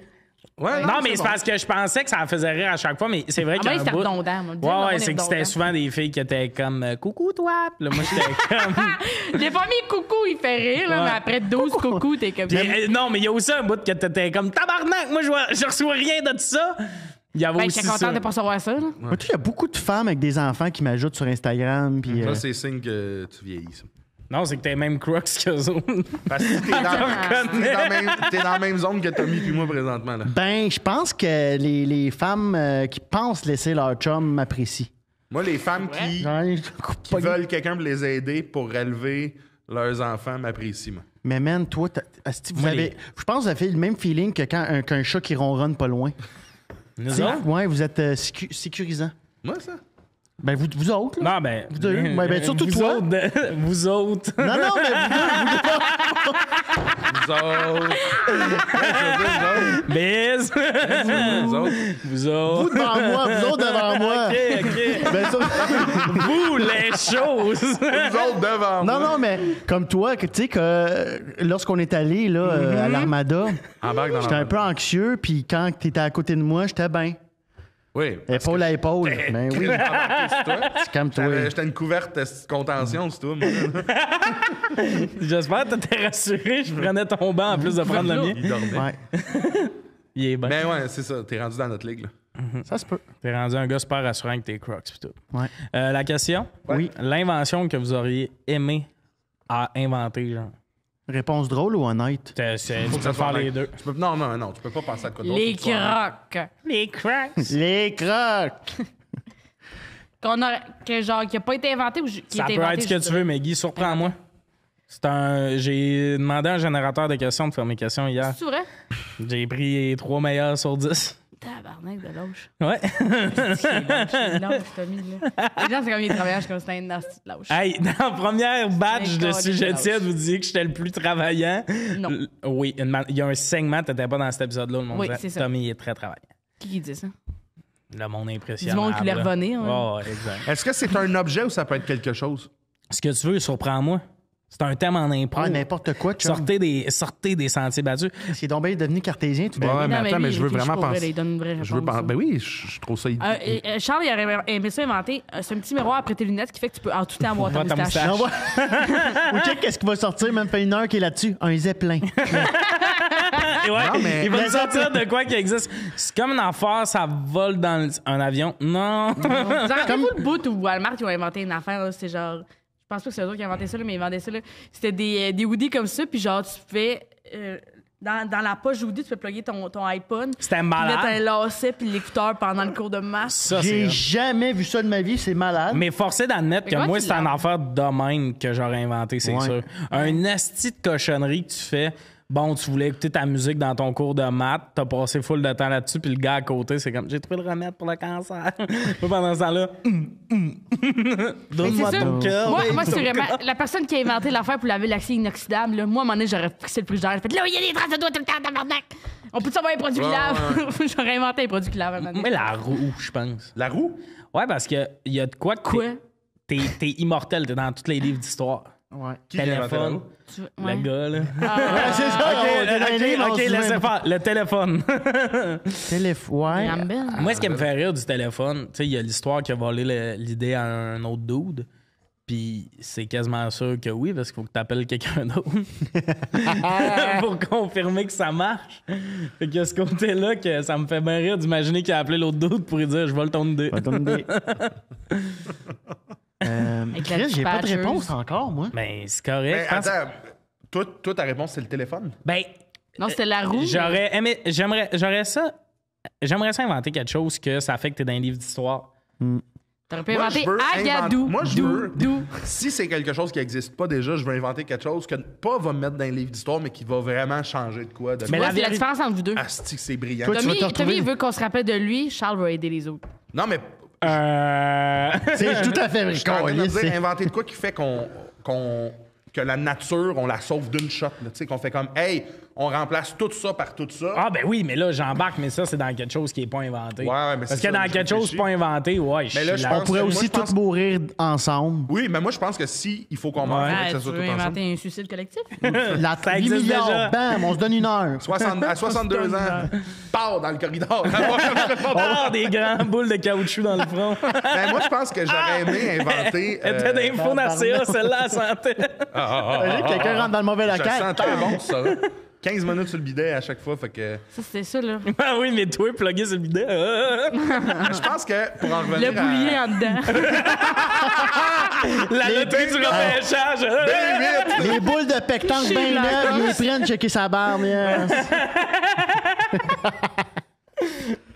S4: Ouais,
S1: Non, mais c'est parce que je pensais que ça me faisait rire à chaque fois, mais c'est vrai
S3: Ah,
S1: qu'il y a
S3: ben,
S1: un
S3: c'était
S1: bout...
S3: redondant, moi. Dis,
S1: Ouais,
S3: non, on
S1: ouais,
S3: est
S1: c'est que c'était
S3: redondant.
S1: souvent des filles qui étaient comme coucou toi. Puis là, moi j'étais comme.
S3: Les premiers coucous, il fait rire, là,
S1: Ouais.
S3: mais après 12 coucous, t'es comme.
S1: Puis, non, mais il y a aussi un bout que t'étais comme tabarnak, moi je reçois rien de ça. Il y avait
S3: Ben,
S1: aussi
S3: j'étais content
S1: ça.
S3: de pas recevoir ça, là.
S2: Moi, tu sais, il y a beaucoup de femmes avec des enfants qui m'ajoutent sur Instagram. Puis,
S4: Ça, c'est signe que tu vieillis, ça.
S1: Non, c'est que t'es même Crocs qu'eux autres.
S4: Parce que t'es dans la même zone que Tommy puis moi présentement, là.
S2: ben, je pense que les femmes qui pensent laisser leur chum m'apprécient.
S4: Moi, les femmes qui veulent quelqu'un pour les aider pour élever leurs enfants m'apprécient, moi.
S2: Mais man, toi, asti, vous
S1: Moi,
S2: avez, je pense que vous avez le même feeling que quand qu'un chat qui ronronne pas loin.
S1: Nous autres?
S2: Ouais, vous êtes sécurisant.
S4: Moi, ça?
S2: Ben, vous autres, là.
S1: Non, ben.
S2: Vous deux? Ouais, ben, surtout
S1: vous
S2: toi.
S1: Autres, vous autres.
S2: Non, non, mais
S4: Vous autres.
S1: Biz.
S4: Vous autres.
S1: Vous autres.
S2: vous devant moi, vous autres devant moi.
S1: Ok, ok.
S2: Ben, ça-
S1: Vous, les choses.
S4: Vous autres devant moi.
S2: non, non, mais comme toi, que, tu sais, que lorsqu'on est allé là, à l'Armada,
S4: Embarque dans
S2: j'étais
S4: la-
S2: un peu anxieux, puis quand tu étais à côté de moi, j'étais bien.
S4: Oui.
S2: Épaule à épaule. Ben oui,
S4: Embarqué sur toi.
S2: calme-toi.
S4: J'étais une couverte de contention, c'est toi, moi.
S1: J'espère que t'étais rassuré. Je prenais ton banc en plus de prendre le mien.
S4: Il dormait.
S2: Ouais,
S1: Il est bien.
S4: Mais ouais, c'est ça. T'es rendu dans notre ligue, là.
S2: ça se peut.
S1: T'es rendu un gars super rassurant avec tes Crocs pis tout.
S2: Ouais.
S1: La question?
S2: Oui.
S1: L'invention que vous auriez aimé à inventer, genre.
S2: Réponse drôle ou honnête?
S1: Tu
S4: Faut
S1: peux
S4: que ça
S1: faire
S4: soit
S1: les
S4: honnête.
S1: deux.
S4: Tu peux- Non, non, non. Tu peux pas penser à quoi d'autre.
S3: Les
S4: Faut que tu sois
S3: crocs.
S1: Les Crocs.
S2: Les crocs!
S3: Que genre, qui a pas été inventé ou qui
S1: Ça
S3: a été
S1: peut
S3: inventé.
S1: être ce que
S3: je
S1: tu
S3: dirais.
S1: veux, mais Guy, surprends-moi. J'ai demandé à un générateur de questions de faire mes questions hier.
S3: C'est vrai?
S1: J'ai pris les 3 meilleurs sur 10.
S3: Tabarnak de lâche.
S1: Ouais.
S3: C'est lâche, Tommy, là. Les gens, c'est comme les travailleurs, comme c'était un nasty de lâche.
S1: Hey, dans la première batch de
S3: Un
S1: sujet
S3: câlin de
S1: tiède, vous disiez que j'étais le plus travaillant.
S3: Non.
S1: Oui, il y a un segment, t'étais pas dans cet épisode-là, le monde
S3: Oui,
S1: disait,
S3: c'est ça.
S1: Tommy il est très travaillant.
S3: Qui dit ça?
S1: Le monde impressionnant.
S3: Du monde qui voulait revenir, hein.
S1: Ouais, exact.
S4: Est-ce que c'est un objet ou ça peut être quelque chose?
S1: Ce que tu veux, surprends-moi. C'est un thème en impro.
S2: Ah, n'importe quoi, chum.
S1: Sortez des sentiers battus.
S2: C'est donc bien devenu cartésien tout d'un
S4: Ouais,
S2: coup.
S4: mais
S3: Non,
S4: attends,
S3: lui,
S4: mais je veux
S3: il est
S4: vraiment
S3: riche pour vrai,
S4: penser.
S3: il donne une vraie
S4: Je veux
S3: réponse,
S4: penser. Ben oui, je trouve ça.
S3: Charles, il aurait aimé ça inventer. C'est un petit miroir après tes lunettes qui fait que tu peux en tout temps voir ta
S1: Voir ta
S3: moustache.
S1: moustache.
S2: On va- Ou check qu'est-ce qui va sortir, même fait 1 heure qu'il est là-dessus. Un zeppelin.
S1: Et ouais,
S4: Non, mais-
S1: il va nous sortir de quoi qui existe. C'est comme une affaire, ça vole dans un avion. Non.
S3: Comme le bout où Walmart ils ont inventé une affaire, là, c'est genre. Je pense pas que c'est eux autres qui ont inventé ça, là, mais ils vendaient ça. Là. C'était des hoodies comme ça, puis genre, tu pouvais Dans la poche Woody, tu peux plugger ton iPhone.
S1: C'était
S3: Puis
S1: malade.
S3: mettre un lacet puis l'écouteur pendant le cours de maths.
S1: Ça,
S2: J'ai
S1: c'est...
S2: jamais vu ça de ma vie, c'est malade.
S1: Mais forcé d'admettre
S3: Mais
S1: que
S3: comment
S1: moi,
S3: tu
S1: c'est un
S3: l'as?
S1: affaire de domaine que j'aurais inventé, c'est
S2: Ouais.
S1: sûr. Un asti de cochonnerie que tu fais. Bon, tu voulais écouter ta musique dans ton cours de maths, t'as passé full de temps là-dessus, puis le gars à côté, c'est comme, j'ai trouvé le remède pour le cancer. Moi, pendant ce temps-là, donne-moi
S3: c'est ça.
S1: ton cœur.
S3: Moi,
S1: babe,
S3: c'est
S1: ton
S3: vraiment
S1: cœur.
S3: la personne qui a inventé l'affaire pour laver l'acier inoxydable. Là, moi, à un moment donné, j'aurais fixé le frigidaire. J'ai fait là, il y a des traces de doigts tout le temps, tabarnak. On peut savoir les produits qui lavent. J'aurais inventé les produits qui lavent. à un moment donné.
S1: Mais la roue, je pense.
S4: La roue?
S1: Ouais, parce qu'il y a de quoi que
S3: Quoi?
S1: t'es immortel, t'es dans tous les livres d'histoire.
S2: Ouais.
S4: Qui a inventé la
S1: Téléphone,
S4: roue?
S3: Ouais.
S1: le gars, là.
S2: Ouais, c'est ça. on est dans les livres, on
S1: OK,
S2: se
S1: laissez
S2: souvient.
S1: faire. Le téléphone.
S2: Ouais.
S3: Rambel.
S1: Moi, ce qui me fait rire du téléphone, tu sais, il y a l'histoire qui a volé l'idée à un autre dude. Puis c'est quasiment sûr que oui, parce qu'il faut que tu appelles quelqu'un d'autre pour confirmer que ça marche. Fait qu'il y a ce côté-là que ça me fait bien rire d'imaginer qu'il a appelé l'autre dude pour lui dire « Je vole ton idée ».
S2: Pas ton idée.
S3: Avec la
S2: Chris, j'ai pas de
S3: dispatcheuse.
S2: réponse encore, moi.
S1: Ben, c'est
S4: Ben,
S1: correct. Je pense-
S4: attends, toi, ta réponse, c'est le téléphone?
S1: Ben,
S3: Non, c'était la roue.
S1: j'aurais aimé... J'aimerais ça inventer quelque chose que ça fait que t'es dans un livre d'histoire.
S3: T'aurais pu
S4: Moi,
S3: inventer
S4: je veux
S3: Agadou.
S4: Moi, je
S3: Dou,
S4: veux.
S3: dou.
S4: Si c'est quelque chose qui n'existe pas déjà, je veux inventer quelque chose que pas va me mettre dans un livre d'histoire, mais qui va vraiment changer de quoi. De
S1: Mais
S3: Ouais,
S1: la
S3: c'est la
S1: vérité-
S3: différence entre vous deux.
S4: Asti, que c'est brillant.
S2: Toi, tu vas te
S3: Tommy,
S2: retrouver-
S3: il veut qu'on se rappelle de lui. Charles va aider les autres.
S4: Non, mais
S2: C'est tout à fait
S4: je suis en train de
S2: caliste,
S4: dire,
S2: c'est-
S4: inventer de quoi qui fait que la nature, on la sauve d'une shot. là. Tu sais, qu'on fait comme, hey, on remplace tout ça par tout ça.
S1: Ah ben oui, mais là, j'embarque, mais ça, c'est dans quelque chose qui est pas inventé.
S4: Ouais, mais
S1: Parce
S4: c'est
S1: que
S4: ça,
S1: dans
S4: je
S1: quelque chose
S4: réfléchis.
S1: pas inventé, ouais,
S4: Mais là, je
S1: là-
S2: On
S4: pense-
S2: pourrait
S4: moi,
S2: aussi
S4: je pense-
S2: tous mourir ensemble.
S4: Oui, mais moi, je pense que si il faut qu'on meure, il faut
S3: Ah,
S4: que ça
S3: tu
S4: soit
S3: veux
S4: tout ensemble.
S3: inventer un suicide collectif?
S2: La
S1: Ça
S2: 8
S1: existe
S2: milliards,
S1: déjà.
S2: bam, on se donne une heure.
S4: À 62 ans, part dans le corridor.
S1: Ah, des grands boules de caoutchouc dans le front.
S4: Ben, moi, je pense que j'aurais aimé inventer.
S1: Elle était d'info Narcea, celle-là, elle sentait.
S2: Imagine, quelqu'un rentre dans le mauvais
S4: Je le
S2: local.
S4: sens très bon, ça. 15 minutes sur le bidet à chaque fois, fait que.
S3: Ça, c'était ça, là.
S1: Ah oui, mais toi, plugué sur le bidet.
S4: Je pense que pour en revenir
S3: Le boulier en dedans.
S1: La loterie du repêchage.
S2: Les boules de pectanque
S3: Chez
S2: bien
S3: la
S2: neuves, ils
S3: gosse.
S2: prennent checker sa barbe. Yes.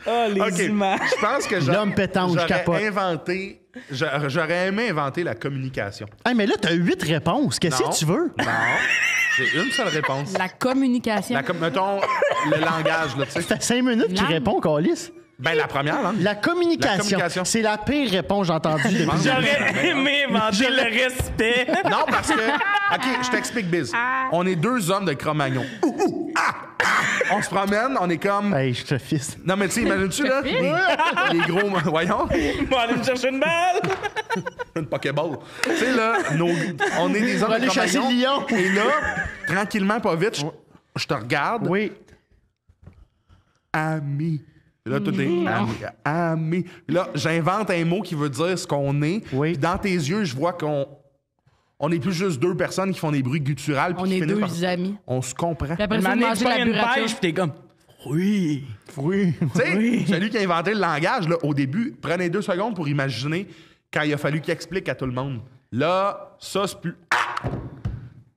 S1: Ah, les
S4: OK.
S1: images.
S4: Je pense que
S2: L'homme pétanque, je capote.
S4: J'aurais aimé inventer la communication.
S2: Hey, mais là, t'as 8 réponses. Qu'est-ce
S4: Non.
S2: que tu veux?
S4: Non. J'ai une seule réponse.
S3: La communication.
S4: Mettons le langage, là, tu sais.
S2: Ça fait 5 minutes qu'il
S3: Langue.
S2: répond, Calis.
S4: Ben, la première, là.
S2: La communication. C'est la pire réponse que j'ai entendue depuis.
S1: J'aurais aimé inventer le respect.
S4: Non, parce que. OK, je t'explique, Biz. On est deux hommes de Cro-Magnon. On se promène, on est comme.
S2: Hey, je te fisse.
S4: Non, mais tu sais, imagines-tu, là? Les gros. Voyons.
S1: On va aller me chercher une balle.
S4: Une Pokéball. Tu sais, là, on est des hommes
S2: va
S4: de
S2: aller chasser
S4: Cro-Magnon.
S2: le lion.
S4: Et là, tranquillement, pas vite, je te regarde.
S2: Oui.
S4: Ami. Là, tout est ami. Là, j'invente un mot qui veut dire ce qu'on est.
S2: Oui.
S4: Puis dans tes yeux, je vois qu'on est plus juste deux personnes qui font des bruits gutturales. puis
S3: On
S4: qui
S3: est
S4: finissent
S3: deux
S4: par-
S3: amis.
S4: On se comprend.
S3: Puis après
S1: Une
S3: ça,
S1: année,
S3: manger
S1: tu
S3: la
S1: prends une
S3: burrata.
S1: pêche, puis t'es comme... Oui.
S2: Oui.
S4: Tu sais, celui qui a inventé le langage, là, au début, prenez 2 secondes pour imaginer quand il a fallu qu'il explique à tout le monde. Là, ça, c'est plus...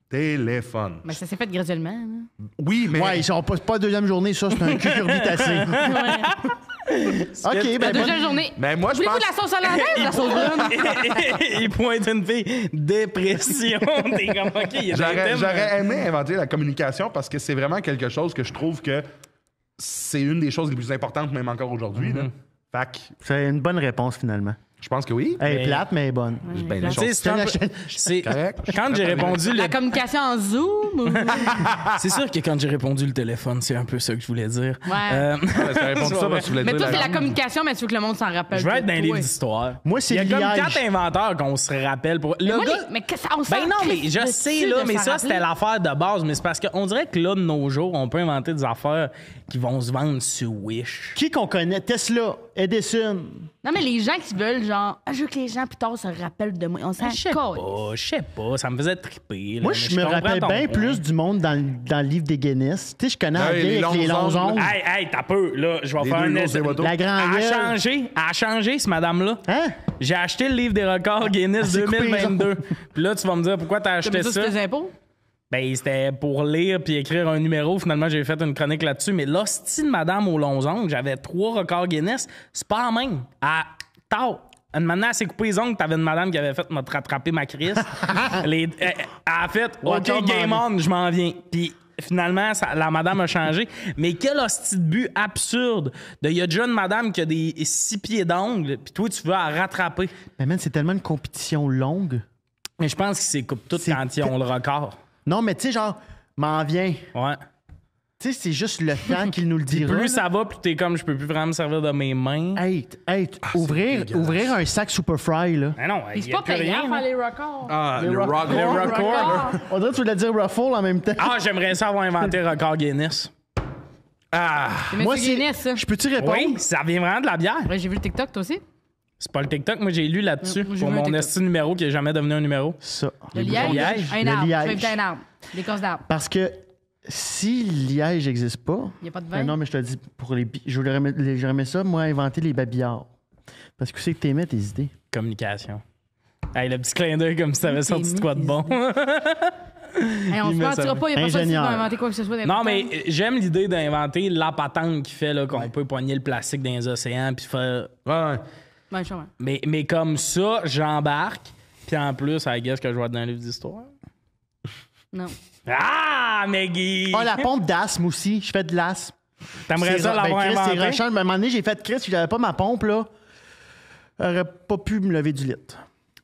S4: Téléphone.
S3: Mais ça s'est fait graduellement. Là.
S4: Oui, mais...
S2: Ouais, ils sont pas deuxième journée, ça, c'est un cucurbitacé. OK,
S3: La
S2: ben,
S3: deuxième journée.
S4: Mais moi, je
S3: Voulez-vous
S4: pense...
S3: de la sauce hollandaise ou de la sauce brune?
S1: Il pointe une fille. Dépression. T'es comme, OK, il y a des thèmes.
S4: J'aurais aimé inventer la communication parce que c'est vraiment quelque chose que je trouve que c'est une des choses les plus importantes, même encore aujourd'hui. là. Fait que
S2: c'est une bonne réponse, finalement.
S4: je pense que oui.
S2: Elle est
S1: Mais-
S2: plate, mais elle est bonne.
S4: Ben, les
S1: Tu sais,
S4: choses-
S1: c'est un peu- c'est-
S4: correct.
S1: Quand j'ai répondu le...
S3: La communication en Zoom? ou-
S1: C'est sûr que quand j'ai répondu le téléphone, c'est un peu ça que je voulais dire.
S3: Ouais.
S4: Ouais, t'as répondu ça parce que tu voulais
S3: Mais
S4: dire
S3: toi, c'est la
S4: langue.
S3: communication, mais tu veux que le monde s'en rappelle.
S1: Je veux être dans un
S3: toi.
S1: livre d'histoire.
S2: Moi, c'est
S1: Il y a comme
S2: liège.
S1: 4 inventeurs qu'on se rappelle. Pour... Le
S3: Moi,
S1: gars...
S3: mais que ça, on s'en
S1: Ben non, mais
S3: crisse
S1: je
S3: dessus
S1: sais,
S3: de
S1: là, mais
S3: s'en
S1: ça,
S3: rappeler.
S1: c'était l'affaire de base. Mais c'est parce qu'on dirait que là, de nos jours, on peut inventer des affaires qui vont se vendre sur Wish.
S2: Qui qu'on connaît? Tesla, Edison.
S3: Non, mais les gens qui veulent, genre, je veux que les gens plus tard se rappellent de moi. On s'en
S1: Je sais
S3: colle.
S1: je sais pas, ça me faisait triper. là,
S2: Moi,
S1: mais
S2: je me
S1: comprends
S2: rappelle
S1: ton
S2: bien
S1: point.
S2: plus du monde dans le livre des Guinness. Tu sais, je connais la
S4: Ouais,
S2: vieille
S4: les
S2: avec les
S4: longs
S2: longs
S4: ongles.
S2: ongles.
S1: Hey, t'as peu, là, je vais
S4: Les
S1: faire
S4: deux
S1: un
S4: grosses
S1: essai.
S4: dévotos.
S2: La grande
S1: Elle
S2: gueule.
S1: a changé, ce madame-là.
S2: Hein?
S1: J'ai acheté le livre des records Guinness
S2: s'est coupé les
S1: 2022. Puis là, tu vas me dire pourquoi t'as
S3: T'as
S1: acheté
S3: mis ça
S1: ça.
S3: sur tes impôts?
S1: Ben, c'était pour lire puis écrire un numéro. Finalement, j'ai fait une chronique là-dessus. Mais l'hostie de madame aux longs ongles, j'avais 3 records Guinness. C'est pas la même. Une maintenant, elle s'est coupée les ongles. T'avais une madame qui avait fait m'a rattrapé ma crise. Elle a fait OK, game on, je m'en viens. Puis finalement, la madame a changé. Mais quel hostie de but absurde. Il y a déjà une madame qui a des 6 pieds d'ongles. Puis toi, tu veux la rattraper.
S2: Mais man, c'est tellement une compétition longue.
S1: Mais je pense qu'ils s'écoupent toutes quand ils ont le record.
S2: Non, mais tu sais, genre, m'en viens.
S1: Ouais.
S2: Tu sais, c'est juste le temps qu'il nous le dira.
S1: Plus ça va, plus t'es comme, je peux plus vraiment me servir de mes mains.
S2: Ouvrir un sac Superfry, là.
S1: Mais non,
S3: Puis c'est pas payant faire les records.
S4: Ah, le
S1: record.
S2: On dirait que tu voulais dire Ruffle en même temps.
S1: Ah, j'aimerais ça avoir inventé le record Guinness.
S3: C'est Monsieur Guinness, ça.
S2: Je peux-tu répondre?
S1: Oui, ça vient vraiment de la bière.
S3: Ouais, j'ai vu le TikTok, toi aussi.
S1: C'est pas le TikTok, moi j'ai lu là-dessus
S3: Moi, j'ai
S1: pour
S3: vu un
S1: mon
S3: TikTok.
S1: esti numéro qui est jamais devenu un numéro.
S2: Ça.
S3: Le liège.
S1: liège.
S3: Un
S2: Le
S3: arbre.
S2: liège.
S3: Tu vas éviter un arbre. L'écorce d'arbre.
S2: Parce que si le liège n'existe pas...
S3: Il n'y a pas de vin.
S2: non, mais je te dis, pour je remets ça, moi, inventer les babillards. Parce que c'est que t'aimais tes idées.
S1: Communication. Hey, le petit clin d'œil comme si t'avais sorti de quoi de bon.
S3: Hey, on se
S1: met
S3: mentira
S1: ça.
S3: pas, il n'y a pas ça
S2: Ingénieur.
S3: pour inventer quoi que ce soit.
S1: Non,
S3: d'important.
S1: mais j'aime l'idée d'inventer la patente qui fait là, qu'on peut poigner le plastique dans les océans puis faire.
S4: Ouais.
S3: Ben, je sais pas.
S1: Mais comme ça, j'embarque. Puis en plus, I guess que je vais être dans un livre d'histoire.
S3: Non.
S1: Ah, Maggie!
S2: Ah, la pompe d'asthme aussi. Je fais de l'asthme.
S1: T'aimerais ça l'avoir
S2: Chris, c'est
S1: inventé?
S2: rushant. À un moment donné, j'ai fait Chris, si j'avais pas ma pompe, là, j'aurais pas pu me lever du lit.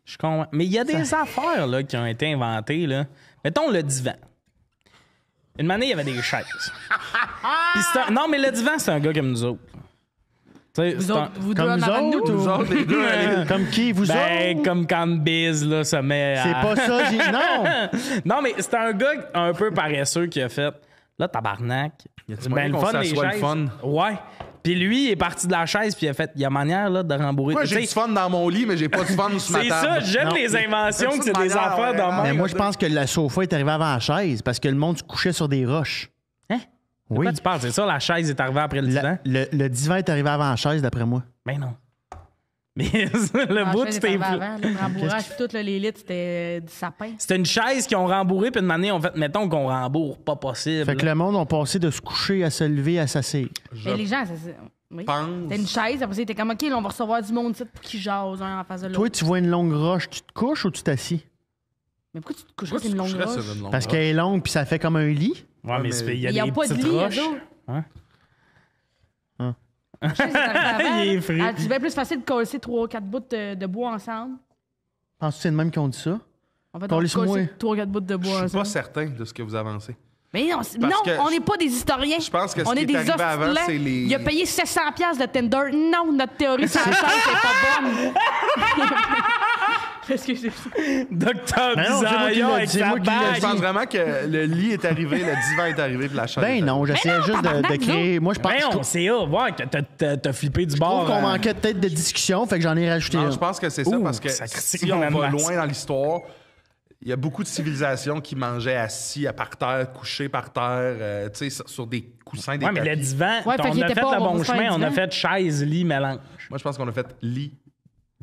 S1: Je comprends. Mais il y a des affaires là, qui ont été inventées. Là. Mettons le divan. Une année, il y avait des chaises. Puis non, mais le divan, c'est un gars comme nous autres. T'sais,
S3: Vous autres, vous deux
S2: Comme
S3: en
S2: nous
S3: avant de nous?
S2: autres,
S4: Nous autres, les deux, allez.
S2: Comme qui, vous
S1: Ben,
S2: autres?
S1: comme quand Biz là, se met à...
S2: C'est pas ça, non!
S1: Non, mais c'était un gars un peu paresseux qui a fait... Là, tabarnak.
S4: Y a-tu moyen qu'on
S1: les
S4: s'assoie le
S1: chaises.
S4: fun?
S1: Ouais. Puis lui, il est parti de la chaise, puis il a fait... Il y a manière là, de rembourrer.
S4: Moi, j'ai
S1: T'sais,
S4: du fun dans mon lit, mais j'ai pas du fun sur ma
S1: c'est
S4: table.
S1: ça, j'aime
S2: Non.
S1: les inventions, que c'est
S4: de
S1: des
S4: manière,
S1: affaires
S4: ouais.
S1: de même.
S2: Mais moi, je pense que le sofa est arrivé avant la chaise parce que le monde se couchait sur des roches.
S1: Hein? De
S2: Oui.
S1: quoi tu parles? C'est ça, la chaise est arrivée après le divan?
S2: Le divan est arrivé avant la chaise, d'après moi.
S1: Ben non. Mais le bout, c'était...
S3: Le rembourrage, puis tout, là, les litres, c'était du sapin.
S1: C'était une chaise qu'ils ont rembourré, puis une année, on fait, mettons qu'on rembourre, pas possible.
S2: Fait que le monde a passé de se coucher à se lever à s'asseoir.
S3: Mais les gens, c'est. Oui.
S4: pense.
S3: C'était une chaise, après ça, il était comme, OK, là, on va recevoir du monde ici pour qu'ils jasent un en face de l'autre.
S2: Toi, tu vois une longue roche, tu te couches ou tu t'assis?
S3: Mais pourquoi tu te coucherais
S4: Pourquoi
S3: sur
S4: tu
S3: une longue
S4: coucherais
S3: roche?
S4: sur une longue
S2: Parce
S4: roche?
S2: qu'elle est longue puis ça fait comme un lit.
S1: Ouais, mais il y a
S3: Il n'y a
S1: des
S3: pas de
S1: petites
S3: lit,
S1: roches.
S3: eux autres.
S1: Hein?
S3: La chaise est arrivée avant,
S1: Il est
S3: là.
S1: frit.
S3: Ah, c'est bien plus facile de coller 3-4 bouts de bois ensemble.
S2: Penses-tu que c'est le même qui ont dit ça?
S3: En fait,
S2: Collez-moi.
S3: on colle 3-4 bouts de bois
S4: Je suis pas
S3: ensemble.
S4: certain de ce que vous avancez.
S3: Mais non,
S4: Parce
S3: non,
S4: que
S3: on n'est pas des historiens.
S4: je pense que ce
S3: on
S4: qui
S3: est
S4: est
S3: des
S4: arrivé
S3: hosties
S4: avant,
S3: blancs.
S4: c'est les-
S3: Il a payé 700$ de Tinder. Non, notre théorie sur la chaise, c'est pas bonne. Excusez.
S1: Docteur
S2: Ben non, c'est moi qui
S1: Bisaillon
S2: l'ai
S1: avec
S2: dit,
S1: sa
S2: moi qui l'ai
S4: Je
S1: bague.
S4: pense vraiment que le lit est arrivé, le divan est arrivé, puis la chaise. est
S2: Ben non, j'essayais juste de créer. Moi, je pense
S1: Ben on sait, ouais, que t'as flippé du
S2: je
S1: bord.
S2: trouve qu'on manquait peut-être de discussion, fait que j'en ai rajouté
S4: Non,
S2: un.
S4: je pense que c'est ça,
S1: Ouh,
S4: parce que
S1: ça critique
S4: si on
S1: mon
S4: va
S1: animation.
S4: loin dans l'histoire, il y a beaucoup de civilisations qui mangeaient assis, par terre, couchés par terre, tu sais, sur des coussins, des
S1: Ouais, mais le
S4: tapis.
S1: divan,
S3: Ouais, fait
S1: on
S3: qu'il
S1: a
S3: était
S1: fait
S3: pas-
S1: le
S3: on
S1: bon
S3: va faire
S1: chemin,
S3: un
S1: on a
S3: divan.
S1: fait chaise, lit, mélange.
S4: Moi, je pense qu'on a fait lit,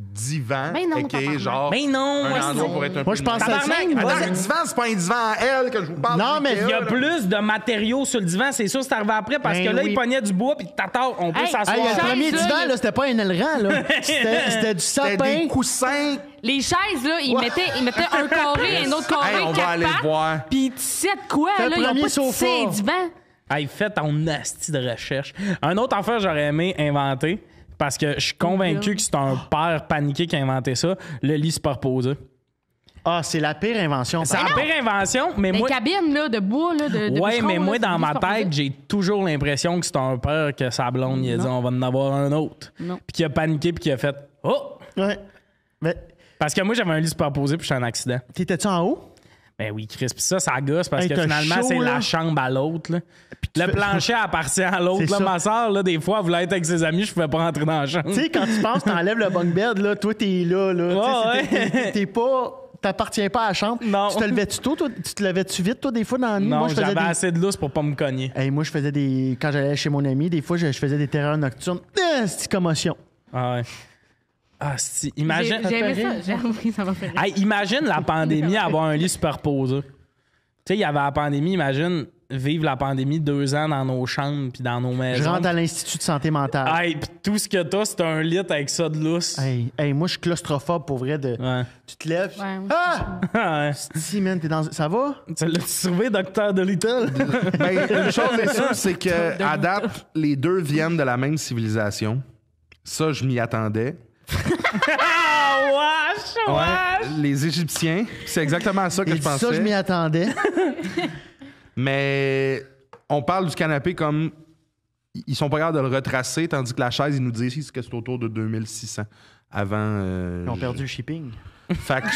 S4: divan,
S3: Ben non,
S4: et
S3: tabarnak.
S4: genre
S1: Mais non,
S4: un
S1: ouais,
S4: endroit
S1: c'est-
S4: pour être un
S2: Moi,
S4: peu
S2: je pense
S1: Tabarnak,
S2: à ça.
S1: attends,
S4: Attends, un divan, c'est pas un divan à elle que je vous parle.
S2: Non, mais
S1: Il y a plus de matériaux sur le divan, c'est sûr, c'est arrivé après, parce
S2: Ben
S1: que là,
S2: oui.
S1: il pognait du bois, puis tata, on peut
S3: Hey,
S1: s'asseoir.
S2: Hey, le
S3: Chaise,
S2: premier
S3: là,
S2: divan,
S3: il-
S2: là, c'était pas un aileron, là. C'était du
S4: C'était
S2: sapin.
S4: des coussins.
S3: Les chaises, là, ils mettaient un carré, un autre carré,
S4: Hey, on va
S3: quatre
S4: aller
S3: pattes,
S4: voir.
S3: Puis ils tissaient de quoi,
S2: Fais
S3: là?
S2: le
S3: Ils ont
S2: premier
S3: pas tissé
S2: sofa.
S3: un divan.
S1: Hey, fais ton asti de recherche. Un autre affaire j'aurais aimé inventer, parce que je suis convaincu que c'est un père paniqué qui a inventé ça, le lit superposé.
S2: Ah, c'est la pire invention.
S1: C'est
S2: par
S1: la
S2: contre.
S1: pire invention, mais
S3: Des
S1: moi...
S3: cabines, là, de bois, là, de
S1: Ouais,
S3: bûcherons,
S1: mais
S3: là,
S1: moi,
S3: c'est
S1: dans ma
S3: super
S1: tête,
S3: posé.
S1: j'ai toujours l'impression que c'est un père que sa blonde, il a dit on va en avoir un autre.
S3: Non.
S1: Puis qui a paniqué, puis qui a fait oh!
S2: Ouais. Mais
S1: Parce que moi, j'avais un lit superposé, puis j'étais en accident.
S2: t'étais-tu en haut?
S1: Ben oui, Chris. Puis ça gosse parce
S2: Hey,
S1: que
S2: t'as
S1: finalement,
S2: chaud,
S1: c'est
S2: là.
S1: la chambre à l'autre. là.
S2: tu
S1: Le
S2: fais-
S1: plancher appartient à l'autre.
S2: C'est
S1: là.
S2: ça.
S1: Ma soeur, là, des fois, elle voulait être avec ses amis, je pouvais pas rentrer dans la chambre.
S2: Tu sais, quand tu penses, t'enlèves le bunk bed, là, toi, t'es là, là.
S1: Ouais,
S2: Tu sais, t'es pas... T'appartiens pas à la chambre.
S1: Non.
S2: Tu te levais-tu tôt, toi? Tu te levais-tu vite, toi, des fois, dans la nuit?
S1: Non,
S2: Moi, je faisais
S1: j'avais
S2: des...
S1: assez de lousse pour pas me cogner.
S2: Hey, moi, je faisais des... Quand j'allais chez mon ami, des fois, je faisais des terreurs nocturnes. C'est commotion.
S1: Ah ouais. Ah, si. Imagine.
S3: J'ai aimé ça. J'ai appris, ça m'a fait rire.
S1: Hey, imagine la pandémie avoir un lit superposé. Tu sais, il y avait la pandémie, imagine vivre la pandémie 2 ans dans nos chambres puis dans nos maisons.
S2: Je rentre à l'Institut de santé mentale.
S1: Hey, pis tout ce que t'as, c'est un lit avec ça de lousse.
S2: Hey, moi, je suis claustrophobe pour vrai.
S1: Ouais.
S2: Tu te lèves.
S3: Ouais, moi,
S2: Ah!
S1: Ouais.
S2: Si, man, t'es dans. Ça va?
S1: Tu l'as trouvé, Docteur Dolittle?
S4: Ben, une chose est sûre, c'est que à date, les deux viennent de la même civilisation. Ça, je m'y attendais.
S1: Ah, wesh!
S4: Les Égyptiens, c'est exactement à ça que
S2: Il
S4: je
S2: dit
S4: pensais.
S2: ça, je m'y attendais.
S4: Mais on parle du canapé comme ils sont pas capables de le retracer, tandis que la chaise, ils nous disent que c'est autour de 2600 avant.
S2: Ils ont perdu le shipping.
S4: Fait que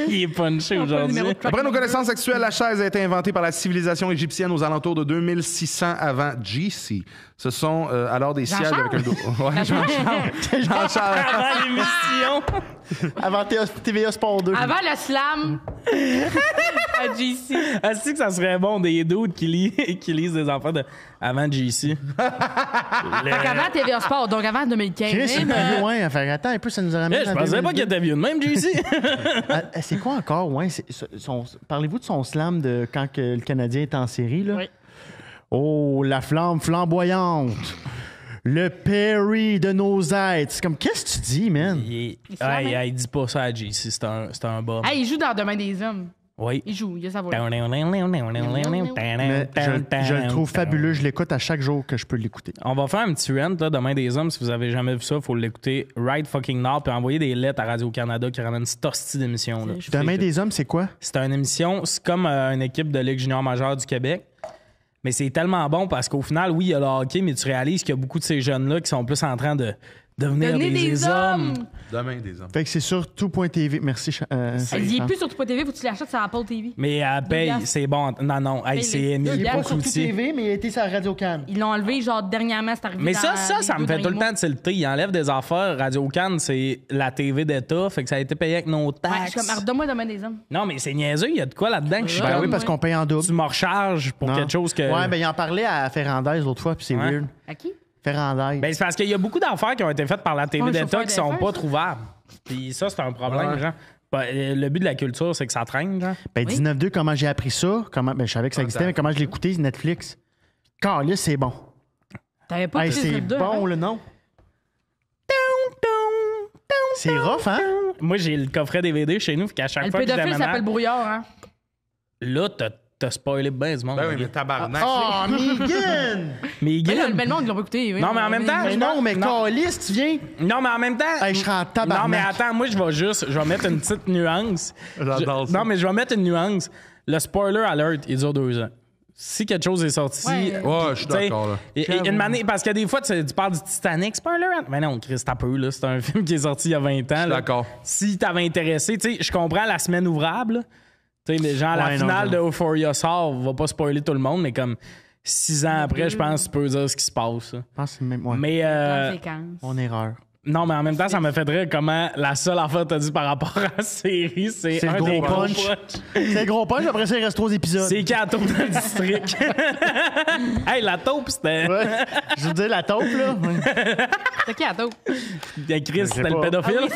S1: Il est punché
S3: pas le
S1: aujourd'hui.
S3: numéro de truck.
S4: Après nos connaissances actuelles, la chaise a été inventée par la civilisation égyptienne aux alentours de 2600 avant GC. Ce sont alors des sièges avec un dos. Ouais, Jean-Charles.
S1: Avant l'émission.
S2: Avant TVA Sport 2.
S3: Avant le slam à GC.
S1: Est-ce que ça serait bon des dudes qui lisent des enfants avant JC?
S3: Donc avant TVA Sport, donc avant 2015.
S2: Chris, c'est
S3: même,
S2: plus loin. Enfin, attends un peu, ça nous a ramené.
S1: Je
S2: en
S1: pensais pas
S2: 2002.
S1: qu'il était vieux de même, JC.
S2: C'est quoi encore, ouais? Parlez-vous de son slam de quand que le Canadien est en série, là?
S3: Oui.
S2: Oh, la flamme flamboyante! Le Perry de nos êtres. C'est comme, qu'est-ce que tu dis, man?
S1: il
S3: slam, hein?
S1: dit pas ça à JC, c'est un bum.
S3: Hey, il joue dans Demain des hommes.
S1: Oui.
S3: Il joue, il a sa voix.
S2: Mais je le trouve fabuleux. Je l'écoute à chaque jour que je peux l'écouter.
S1: On va faire un petit rant, là, Demain des hommes. Si vous avez jamais vu ça, il faut l'écouter right fucking now puis envoyer des lettres à Radio-Canada qui ramènent cette hostie d'émission. Là.
S2: Demain des hommes, c'est quoi?
S1: C'est une émission, c'est comme une équipe de Ligue junior majeure du Québec. Mais c'est tellement bon parce qu'au final, oui, il y a le hockey, mais tu réalises qu'il y a beaucoup de ces jeunes-là qui sont plus en train de devenir
S3: Devenez
S1: des hommes.
S4: Demain, des hommes.
S2: Fait que c'est sur tout.tv. Merci.
S3: Il est plus sur tout.tv, faut que tu l'achètes sur Apple TV.
S1: Mais elle paye,
S3: piastres.
S1: c'est bon. Non, hey,
S3: Paye
S1: c'est
S3: les-
S1: mis
S3: Il est pas
S1: beaucoup
S2: Sur
S1: d'outils.
S2: tout.tv, mais il a été sur Radio-Can.
S3: Ils l'ont enlevé, genre, dernièrement, c'est arrivé.
S1: Mais
S3: dans
S1: ça
S3: les
S1: me
S3: deux
S1: fait tout le
S3: derniers
S1: temps tilter. Ils enlèvent des affaires. Radio-Can, c'est la TV d'État, fait que ça a été payé avec nos
S3: mois. Ouais, je
S1: taxes.
S3: suis comme, redonne-moi Demain des hommes.
S1: Non, mais c'est niaiseux. Il y a de quoi là-dedans que je suis
S3: Ben
S2: Ben
S1: comme,
S2: oui, parce qu'on paye en double.
S1: tu me recharges pour
S2: Non.
S1: quelque chose que...
S2: Ouais, ben il en parlait à Ferrandez l'autre fois, puis c'est
S1: Ouais.
S2: weird.
S3: À qui?
S2: Ferrandez.
S1: Ben, c'est parce qu'il y a beaucoup d'affaires qui ont été faites par la TV
S3: Ouais,
S1: d'État
S3: chauffeur
S1: qui sont
S3: d'affaires,
S1: pas
S3: ça.
S1: trouvables. Puis ça, c'est un problème,
S4: Ouais.
S1: genre. Ben, le but de la culture, c'est que ça traîne, genre.
S2: Ben,
S3: Oui.
S2: 19-2, comment j'ai appris ça? Ben, je savais que ça existait, mais comment je l'ai écouté, Netflix. Carlis, c'est bon.
S3: T'avais pas
S2: Hey,
S3: écouté
S2: c'est
S3: le deux,
S2: bon,
S3: hein?
S2: le nom. C'est rough, hein?
S1: Moi, j'ai le coffret DVD chez nous, fait qu'à chaque
S3: Le
S1: fois que je
S3: pédophile
S1: déménage...
S3: s'appelle Brouillard, hein?
S1: Là, t'as spoilé bien du monde.
S4: Ben oui, mais tabarnak.
S2: Oh, Megan!
S1: Mais
S3: Ben là,
S1: Guy-
S3: le monde, ils l'ont pas écouté. oui.
S1: Non, mais en même temps,
S2: Mais non, mais
S1: Non.
S2: Carlis, tu viens?
S1: Non, mais en même temps...
S2: Hey, je serais en tabarnak.
S1: Non, mais attends, moi, je vais mettre une petite nuance.
S4: J'adore ça.
S1: Non, mais je vais mettre une nuance. Le spoiler alert, il dure 2 ans. Si quelque chose est sorti...
S3: Ouais.
S4: Ouais, je suis
S1: t'sais,
S4: d'accord, là.
S1: une manière, parce que des fois, tu parles du Titanic, spoiler alert. Mais non, Chris, t'as peu, là. C'est un film qui est sorti il y a 20 ans. là.
S4: d'accord.
S1: Si t'avais intéressé, tu sais, je comprends la semaine ouvrable. là. Tu sais, les gens, la
S2: Ouais, non,
S1: finale
S2: non.
S1: de Euphoria sort, va pas spoiler tout le monde, mais comme 6 ans après, je pense que tu peux dire ce qui se passe. là.
S2: Je pense que c'est même. Ouais.
S1: Mais
S3: Conséquence.
S2: Mon erreur.
S1: non, mais en même temps, ça me fait rire comment la seule affaire que t'as dit par rapport à la série, c'est
S2: C'est
S1: un
S2: le gros
S1: des gros
S2: punch. C'est le gros punch, après ça, il reste 3 épisodes.
S1: C'est qui la taupe dans le district? Hey, la taupe, c'était.
S2: Ouais. Je veux dire, la taupe, là. Ouais.
S3: C'est qui à taupe?
S1: Chris, c'était le
S2: pas.
S1: pédophile.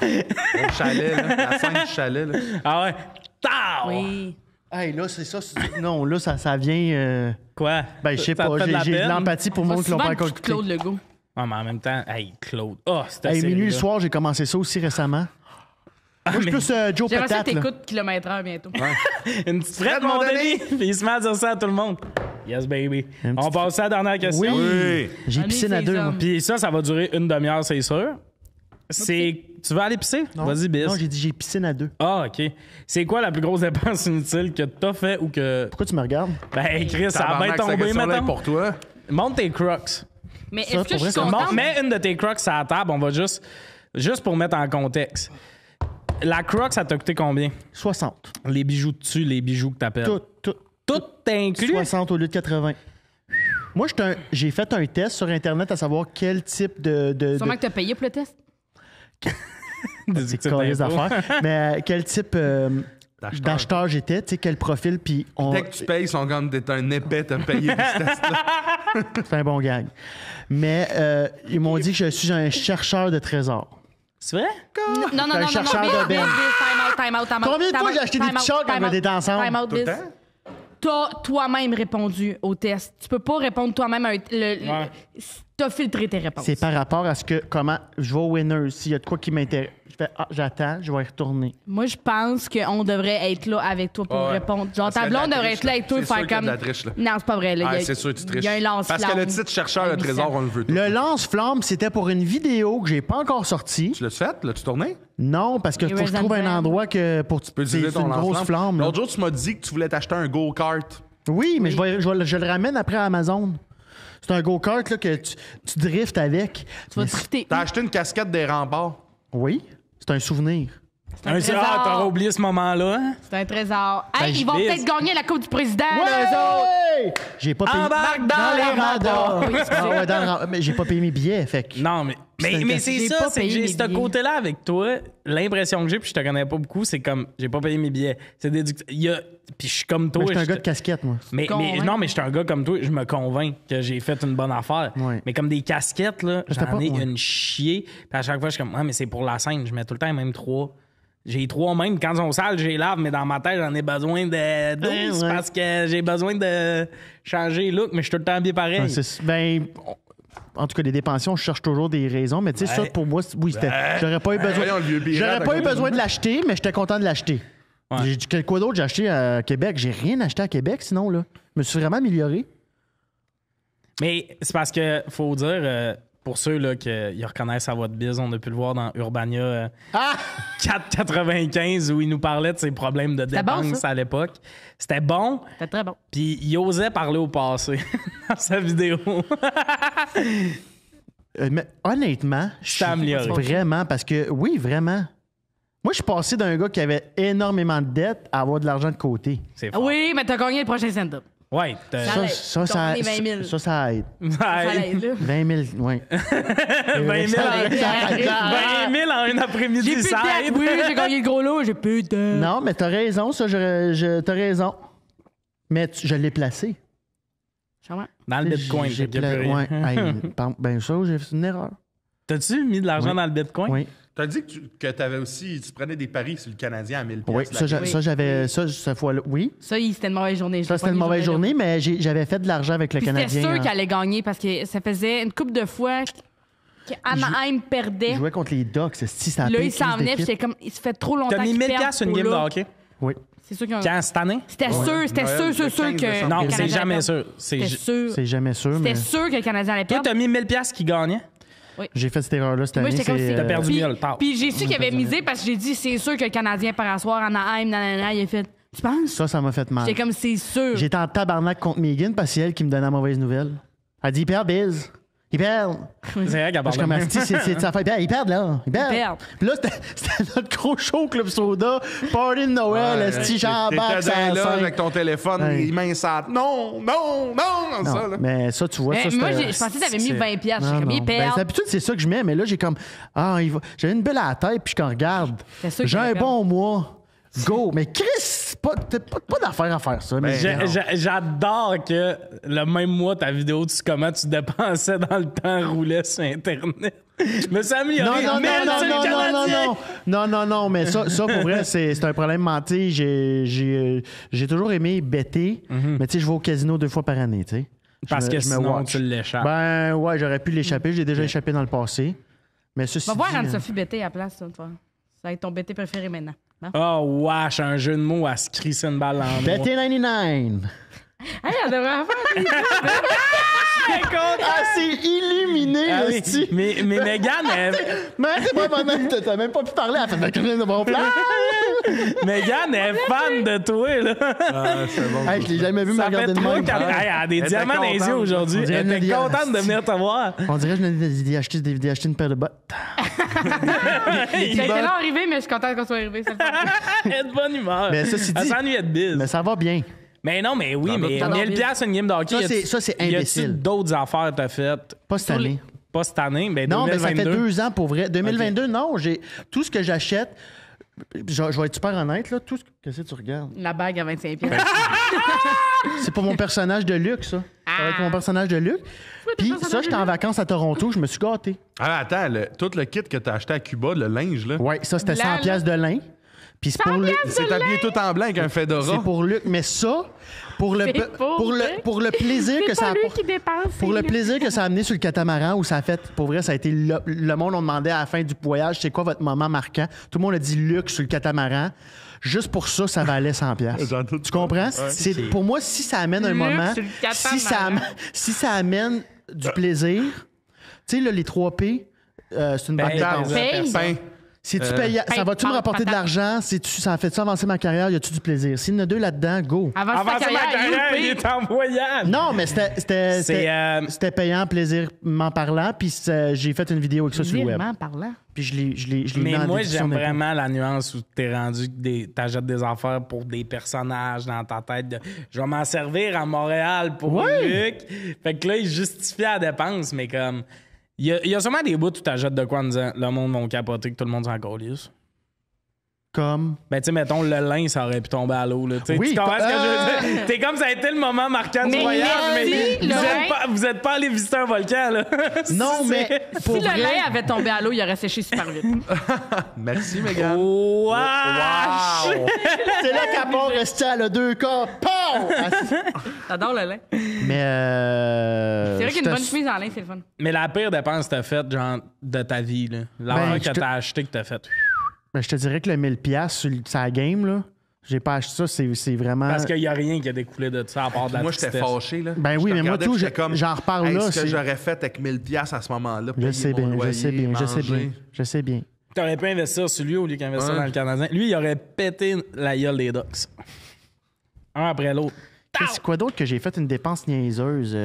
S4: Le chalet, là, la scène du chalet. Là.
S1: Ah ouais. Tao!
S3: Oui.
S2: Hey, là, c'est ça. Non, là, ça vient.
S1: Quoi?
S2: Ben, je sais
S1: Ça te
S2: pas.
S1: fait de la
S2: J'ai de
S1: peine?
S2: l'empathie pour le monde qui l'ont
S3: Souvent,
S2: pas
S3: le
S2: encore
S3: coup de
S2: écouté.
S3: Claude Legault.
S1: Ouais, mais en même temps, hey, Claude. Oh, c'était
S2: Hey, minuit le soir, j'ai commencé ça aussi récemment. Moi, je suis plus Joe
S3: J'aimerais ça
S2: Patate.
S3: que
S2: là.
S3: t'écoutes kilomètre-heure bientôt.
S1: Une petite frette, mon Denis. Puis il se met à dire ça à tout le monde. Yes, baby.
S2: Une
S1: On
S2: petite
S1: passe à la dernière question.
S2: Oui.
S4: Oui.
S2: J'ai
S3: Allez,
S2: piscine à
S3: ces
S2: 2, moi.
S3: hommes.
S1: Puis ça va durer 1 demi-heure, c'est sûr. C'est. Tu veux aller pisser?
S2: Non.
S1: Vas-y, bis.
S2: Non, j'ai dit j'ai piscine à 2.
S1: Ah, OK. C'est quoi la plus grosse dépense inutile que t'as fait ou que.
S2: Pourquoi tu me regardes?
S1: Ben, Chris, ça a
S4: Tabarnak,
S1: bien
S4: cette
S1: tombé
S4: question-là est
S1: maintenant.
S4: pour toi.
S1: Monte tes crocs.
S3: Mais
S2: Ça,
S3: est-ce que
S2: pour
S3: je suis
S2: vrai,
S3: contente?
S1: Mets une de tes crocs à la table, on va juste pour mettre en contexte. La croc, ça t'a coûté combien?
S2: 60.
S1: Les bijoux dessus, les bijoux que t'appelles.
S2: Tout.
S1: Tout inclus?
S2: 60 au lieu de 80. Moi, j'ai fait un test sur Internet à savoir quel type de
S3: Sûrement que t'as payé pour le test.
S2: c'est quoi les affaires. Mais quel type d'acheteur j'étais, tu sais, quel profil, puis
S4: Dès que tu payes, ils sont comme t'es un épais, t'as payé pour ce test-là.
S2: c'est un bon gag. Mais ils m'ont dit que je suis un chercheur de trésors.
S1: C'est vrai?
S3: Non,
S2: T'es un chercheur de Ben.
S3: Time out.
S2: Combien de fois j'ai acheté des t-shirts quand on était ensemble?
S3: Time out,
S4: Tout le
S3: Biz.
S4: temps?
S3: T'as toi-même répondu au test. Tu peux pas répondre toi-même à t'as filtré tes réponses.
S2: C'est par rapport à ce que, comment je vais au winner. S'il y a de quoi qui m'intéresse, je fais, j'attends, je vais y retourner.
S3: Moi, je pense qu'on devrait être là avec toi pour
S4: Ouais.
S3: répondre. Genre,
S4: Parce
S3: ta
S4: qu'il y a de
S3: blonde
S4: la
S3: devrait
S4: triche,
S3: être là avec toi et
S4: c'est sûr
S3: faire
S4: qu'il y a
S3: comme.
S4: de la triche, là.
S3: Non, c'est pas vrai. Là.
S4: Ah, c'est sûr que tu triches.
S3: Il y a un lance-flamme.
S4: Parce que le titre chercheur de trésor, on le veut tout.
S2: Le lance-flamme, c'était pour une vidéo que j'ai pas encore sortie.
S4: Tu l'as-tu fait? L'as-tu tourné?
S2: Non, parce que faut que je
S3: Raise
S2: trouve
S3: and
S2: un
S3: Brand.
S2: endroit que pour
S4: Tu peux
S2: c'est
S4: utiliser ton
S2: une grosse
S4: lance-flamme.
S2: flamme. là.
S4: L'autre jour, tu m'as dit que tu voulais t'acheter un go-kart.
S2: Oui, mais je le ramène après à Amazon. C'est un go-kart là, que tu driftes avec.
S3: Tu vas
S2: Mais
S3: drifter.
S4: T'as acheté une casquette des remparts.
S2: Oui, c'est un souvenir.
S3: C'est un trésor.
S1: Ah, t'aurais oublié ce moment-là.
S3: C'est un trésor. Hey,
S1: Ben,
S3: ils vont
S1: je
S3: peut-être
S1: vise.
S3: gagner la Coupe du Président, là, eux autres.
S2: Ouais! J'ai pas payé.
S1: Embarque dans les radars.
S3: Oui, excusez.
S2: Ah ouais, mais j'ai pas payé mes billets, fait que.
S1: Non, mais c'est
S3: J'ai
S1: ça,
S3: pas
S1: c'est que
S3: payé
S1: j'ai
S3: mes
S1: ce
S3: billets.
S1: côté-là avec toi. L'impression que j'ai, puis je te connais pas beaucoup, c'est comme j'ai pas payé mes billets. C'est déductible. Puis je suis comme toi.
S2: Mais j'étais un
S1: je
S2: gars
S1: te-
S2: de casquette, moi.
S1: Mais
S3: Convainc.
S1: non, mais je suis un gars comme toi, je me convainc que j'ai fait une bonne affaire.
S2: Ouais.
S1: Mais comme des casquettes, là,
S2: J'étais
S1: j'en
S2: pas-
S1: ai
S2: ouais.
S1: une chier. Puis à chaque fois, je suis comme, ah, mais c'est pour la scène. Je mets tout le temps les mêmes 3. J'ai 3 même. Quand ils sont sales, j'ai lave, mais dans ma tête, j'en ai besoin de 12
S2: Ouais.
S1: parce que j'ai besoin de changer look, mais je suis tout le temps habillé pareil.
S2: Ouais, en tout cas, les dépensions, je cherche toujours des raisons, mais tu sais, ça, pour moi, oui, c'était. J'aurais pas eu besoin.
S4: Voyons, le vieux pirate,
S2: J'aurais pas eu
S4: d'accord.
S2: besoin de l'acheter, mais j'étais content de l'acheter.
S1: Ouais.
S2: J'ai dit, quoi d'autre j'ai acheté à Québec? J'ai rien acheté à Québec, sinon, là. Je me suis vraiment amélioré.
S1: Mais c'est parce que, faut dire, pour ceux là, qui reconnaissent à votre bise, on a pu le voir dans Urbania 4,95 où il nous parlait de ses problèmes de
S3: C'était bon,
S1: dépenses
S3: ça.
S1: à l'époque. C'était bon,
S3: C'était très bon.
S1: puis il osait parler au passé dans sa vidéo.
S2: Mais honnêtement, je
S1: t'es amélioré.
S2: Vraiment, parce que, oui, vraiment. Moi, je suis passé d'un gars qui avait énormément de dettes à avoir de l'argent de côté.
S1: C'est fort.
S3: Oui, mais t'as gagné le prochain stand-up.
S1: Ouais,
S3: Ça l'aide.
S2: Ça
S3: Ton 20 000.
S2: ça aide.
S3: Ça l'aide, là.
S2: 20 000, oui.
S1: 20 000 en un après-midi,
S3: J'ai plus de
S1: ça
S3: dette.
S1: aide.
S3: Oui, j'ai gagné le gros lot, j'ai plus de dette.
S2: Non, mais t'as raison, ça, t'as raison. Mais je l'ai placé.
S3: Je comprends.
S1: Dans le bitcoin,
S2: J'ai
S1: fait qu'il y a plus
S2: ouais.
S1: rien.
S2: Hey, ben ça, j'ai fait une erreur.
S1: T'as-tu mis de l'argent
S2: Oui.
S1: dans le bitcoin?
S2: Oui.
S4: T'as dit que t'avais aussi. Tu prenais des paris sur le Canadien à 1000
S2: Oui,
S4: piastres.
S2: ça, j'avais. Ça, cette fois-là, oui.
S3: Ça, c'était une mauvaise journée.
S2: Ça, c'était une mauvaise journée, mais j'avais fait de l'argent avec le
S3: Puis c'était
S2: Canadien.
S3: sûr
S2: hein.
S3: qu'elle allait gagner parce que ça faisait une couple de fois qu'Anaheim perdait.
S2: Il jouait contre les Ducks. Ça a
S3: Là,
S2: pris
S3: il s'en
S2: crise
S3: venait, puis
S2: d'équipe.
S3: c'était comme. Il se fait trop longtemps
S1: T'as mis
S3: qu'il
S1: 1000
S3: perd
S1: piastres une
S3: pour
S1: game de
S3: là.
S1: hockey?
S2: Oui.
S3: C'est sûr qu'ils ont.
S1: Quand, cette année?
S3: C'était sûr
S4: Noël,
S3: sûr
S4: le 15
S3: que.
S4: décembre.
S1: Non,
S3: le
S1: c'est
S3: Canadien
S1: jamais
S3: allait
S1: sûr.
S3: perdre. C'était sûr.
S2: C'est jamais sûr, mais
S3: C'était sûr que le Canadien allait
S1: Toi,
S3: perdre.
S1: t'as mis 1000 piastres qui gagnait?
S2: j'ai fait cette erreur-là cette
S3: Moi,
S2: année.
S3: j'étais comme
S2: c'est,
S3: si-
S1: T'as perdu
S3: Puis-
S1: 1000, tard.
S3: Puis j'ai su qu'il avait misé parce que j'ai dit c'est sûr que le Canadien part à soir, Anaheim, nanana. Il a fait. Tu penses?
S2: Ça m'a fait mal.
S3: J'étais comme c'est sûr.
S2: J'étais en tabarnak contre Megan parce que c'est elle qui me donnait la mauvaise nouvelle. Elle dit, il perd, Biz. Il perd.
S1: C'est vrai qu'elle
S2: Je suis
S1: parle
S2: comme,
S1: de
S2: Asti, c'est sa fête. Ils perdent, là. Ils perdent.
S3: Ils perdent.
S2: Puis là, c'était notre gros show Club Soda. Party de Noël, Asti, j'embarque
S4: T'étais
S2: ça.
S4: là avec ton téléphone,
S2: Ouais.
S4: les mains sales. Non, ça, là.
S2: Mais ça, tu vois,
S3: Mais
S2: ça,
S3: moi,
S2: c'était-
S3: je pensais que t'avais mis 20 piastres.
S2: Non,
S3: J'étais comme,
S2: non.
S3: il
S2: Ben,
S3: perd.
S2: d'habitude, c'est ça que je mets, mais là, j'ai comme. J'avais une belle à la tête, puis je quand regarde.
S3: C'est sûr
S2: J'ai
S3: qu'il
S2: un
S3: va
S2: bon mois. Go. Mais Chris, t'as pas d'affaire à faire ça. Mais
S1: J'adore que le même mois, ta vidéo, comment tu dépensais dans le temps roulait sur Internet. Je me suis amélioré.
S2: Non,
S1: Mais c'est le Canadien!
S2: non, mais ça pour vrai, c'est un problème menti. J'ai toujours aimé bêter, mais tu sais, je vais au casino 2 fois par année, tu sais.
S1: Parce que
S2: Je me
S1: sinon,
S2: watch.
S1: tu l'échappes.
S2: Ben ouais, j'aurais pu l'échapper. J'ai déjà échappé dans le passé. Mais ceci
S3: Va voir
S2: dit,
S3: Anne-Sophie Bété à la place, ça, toi. Ça va être ton Bété préféré maintenant. Hein?
S1: Oh, wesh, un jeu de mots à se crisser une balle en moi.
S2: Betty 99.
S3: Hey, elle devrait faire
S2: Ah, c'est illuminé,
S1: Ah oui.
S2: esti.
S1: Mais Mégane,
S2: Mais c'est pas bonne. T'as même pas pu parler. Elle fait de bon plan.
S1: Mégane est fan de toi, là.
S4: Ah, c'est bon.
S2: Hey, je l'ai jamais vu me
S1: Ça fait
S2: regarder de
S1: 3
S2: même.
S1: qu'elle elle a des
S4: Elle
S1: diamants
S4: était
S1: dans les yeux
S4: contente.
S1: aujourd'hui.
S2: On dirait
S1: Elle
S2: une
S1: était
S2: Nadia.
S1: contente de venir te voir.
S2: On dirait que je venais d'acheter une paire de bottes.
S3: J'étais là arrivé, mais je suis contente qu'on soit arrivé. C'est le fun.
S1: Elle est de bonne humeur.
S2: Mais ceci
S1: Elle
S2: dit-
S1: s'ennuyait de bise.
S2: Mais ça va bien.
S1: Mais non, mais oui, mais
S3: J'adore
S1: 1000
S3: Bill.
S1: piastres une game de hockey.
S2: Ça, c'est
S1: Y
S2: imbécile.
S1: a-tu d'autres affaires que t'as faites?
S2: Pas cette année.
S1: Pas cette année, mais
S2: Non, mais
S1: 2022.
S2: ça fait 2 ans pour vrai. 2022, non. Tout ce que j'achète, je vais être super honnête, là. Qu'est-ce que tu regardes?
S3: La bague à 25 piastres.
S2: C'est pas mon personnage de luxe, ça.
S3: Ah!
S2: Ça va être mon personnage de Luc. Puis ça, j'étais en vacances à Toronto, je me suis gâté.
S4: Ah, attends, tout le kit que t'as acheté à Cuba, le linge, là.
S2: Ouais, ça, c'était
S3: Blanc,
S2: 100
S3: là.
S2: piastres de lin. Puis c'est pour Luc.
S4: C'est habillé tout en blanc avec un fedora.
S2: C'est pour Luc. Mais ça, pour le plaisir que ça a
S3: lui qui dépense.
S2: pour le plaisir que ça a amené sur le catamaran où ça a fait, pour vrai, ça a été le monde, on demandait à la fin du voyage, c'est quoi votre moment marquant? Tout le monde a dit Luc sur le catamaran. Juste pour ça, ça valait 100 piastres.
S4: J'en doute
S2: Tu
S4: pas.
S2: comprends?
S4: Ouais.
S2: Pour moi, si ça amène un
S3: Luc
S2: moment,
S3: sur le
S2: si ça amène du plaisir, tu sais, là, les 3 P, c'est une bonne dépense.
S3: Paye.
S4: Pain.
S2: Si-tu payes, ça va-tu me rapporter de l'argent? Ça a fait-tu avancer ma carrière? Y a-tu du plaisir? S'il y en a 2 là-dedans, go.
S3: Avant
S1: Avant
S3: sa
S1: ça, ma carrière, il
S3: carrière,
S1: est en voyage.
S2: Non, mais
S1: C'est,
S2: c'était payant, plaisirement parlant, puis j'ai fait une vidéo avec ça sur le web.
S3: Virement parlant.
S2: Puis je l'ai mis
S1: Mais
S2: dans la
S1: moi,
S2: description
S1: j'aime
S2: d'impôt.
S1: vraiment la nuance où t'es rendu que t'achètes des affaires pour des personnages dans ta tête. Je vais m'en servir à Montréal pour
S2: Ouais.
S1: Luc. Fait que là, il justifie la dépense, mais comme. Il y a sûrement des bouts où t'achètes de quoi en disant le monde va capoter, que tout le monde s'en calisse.
S2: Comme...
S1: Ben, tu sais, mettons, le lin, ça aurait pu tomber à l'eau. Là.
S2: Oui,
S1: Tu comprends ce que je veux dire? T'es comme ça a été le moment marquant du
S3: Mais
S1: voyage,
S3: merci,
S1: mais
S3: le
S1: vous êtes pas allé visiter un volcan, là.
S2: Non, mais pour
S3: Si le
S2: vrai...
S3: lait avait tombé à l'eau, il aurait séché super vite.
S4: Merci, Megan.
S1: Wow!
S2: C'est là qu'à part rester à le 2 cas. Pow!
S3: J'adore le lait.
S2: Mais
S3: C'est vrai qu'une bonne chemise en lin, c'est le fun.
S1: Mais la pire dépense que t'as faite, genre, de ta vie, là. L'affaire
S2: Ben,
S1: que
S2: je te-
S1: t'as acheté, que t'as faite.
S2: Ben, je te dirais que le 1000$ sur sa game, là, j'ai pas acheté ça, c'est vraiment...
S1: Parce qu'il y a rien qui a découlé de ça à part de la
S4: Moi, j'étais
S1: tristesse.
S4: fâché, là.
S2: Ben
S4: Je
S2: oui,
S4: te
S2: mais moi,
S4: regardais,
S2: tout,
S4: puis j'étais comme,
S2: j'en reparle
S4: hey,
S2: là,
S4: ce que
S2: c'est-
S4: j'aurais fait avec 1000$ à ce moment-là.
S2: Je
S4: payer
S2: sais
S4: mon
S2: bien, je
S4: loyer,
S2: sais bien, je sais
S4: manger.
S2: bien, je sais bien.
S1: T'aurais pu investir sur lui au lieu qu'investir
S4: Ouais.
S1: dans le Canadien. Lui, il aurait pété la gueule des Ducks. Un après l'autre.
S2: C'est quoi d'autre que j'ai fait une dépense niaiseuse?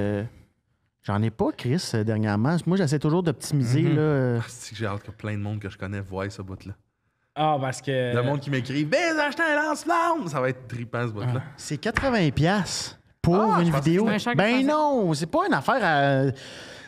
S2: J'en ai pas, Chris, dernièrement. Moi, j'essaie toujours d'optimiser, là.
S4: Ah, c'est que j'ai hâte que plein de monde que je connais voie ce bout-là.
S1: Ah, parce que.
S4: Le monde qui m'écrit « Ben, j'ai acheté un lance-flamme! » Ça va être trippant, ce bout-là.
S2: C'est 80$ pour
S4: Ah,
S2: une
S4: je pense
S2: vidéo.
S3: que c'est moins cher que
S2: Ben
S3: je pensais.
S2: non, c'est pas une affaire à...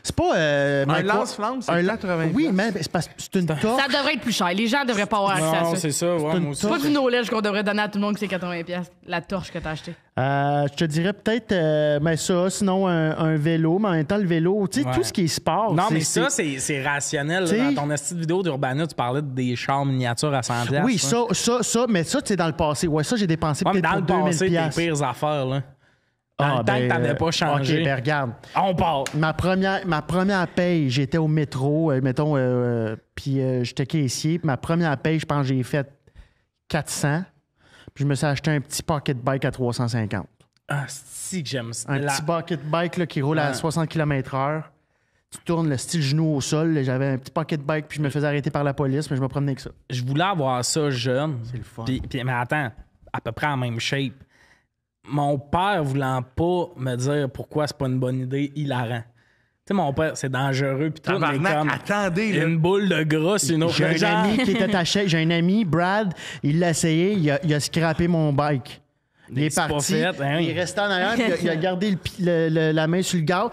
S2: C'est pas...
S4: Un lance-flamme, c'est 80$.
S2: Oui, mais c'est parce que c'est une torche.
S3: Ça devrait être plus cher. Les gens devraient pas avoir accès
S1: Non,
S3: à ça.
S1: c'est ça, ouais,
S2: une
S1: moi aussi.
S3: C'est pas
S2: torche.
S3: du knowledge qu'on devrait donner à tout le monde que c'est 80$. La torche que t'as achetée.
S2: Je te dirais peut-être ben ça, sinon un vélo, mais en même temps, le vélo, tu sais,
S1: Ouais.
S2: tout ce qui est sport.
S1: Non,
S2: c'est-
S1: mais ça, c'est rationnel. là.
S2: T'sais-
S1: Dans ton petite vidéo d'Urbana, tu parlais des chars miniatures à 100$.
S2: Oui,
S1: hein.
S2: ça, mais ça, c'est dans le passé. Ouais, ça, j'ai dépensé
S1: Ouais, mais
S2: peut-être
S1: dans
S2: pour
S1: le passé,
S2: 2000$.
S1: tes pires affaires, là. Dans le temps que t'avais pas changé.
S2: OK, ben regarde.
S1: On part.
S2: Ma première paye, j'étais au métro, puis j'étais caissier. Puis ma première paye, je pense que j'ai fait 400. Puis je me suis acheté un petit pocket bike à 350.
S1: Ah, si que j'aime ça.
S2: Un petit pocket bike là, qui roule à
S1: Ouais.
S2: 60 km/h. Tu tournes le style genou au sol. J'avais un petit pocket bike, puis je me faisais arrêter par la police, mais je me promenais avec ça.
S1: Je voulais avoir ça jeune.
S2: C'est le fun.
S1: Puis, mais attends, à peu près en même shape. Mon père voulant pas me dire pourquoi c'est pas une bonne idée, hilarant. Tu sais, mon père, c'est dangereux, puis tout, mais
S4: Tabarnak,
S1: comme
S4: attendez, là.
S1: une boule de gras, c'est une autre
S2: J'ai un
S1: genre.
S2: ami qui était attaché. J'ai un ami, Brad, il l'a essayé, il a scrappé mon bike. Il est
S1: C'est pas
S2: parti,
S1: fait, hein?
S2: il est resté en arrière, puis il a gardé la main sur le gars.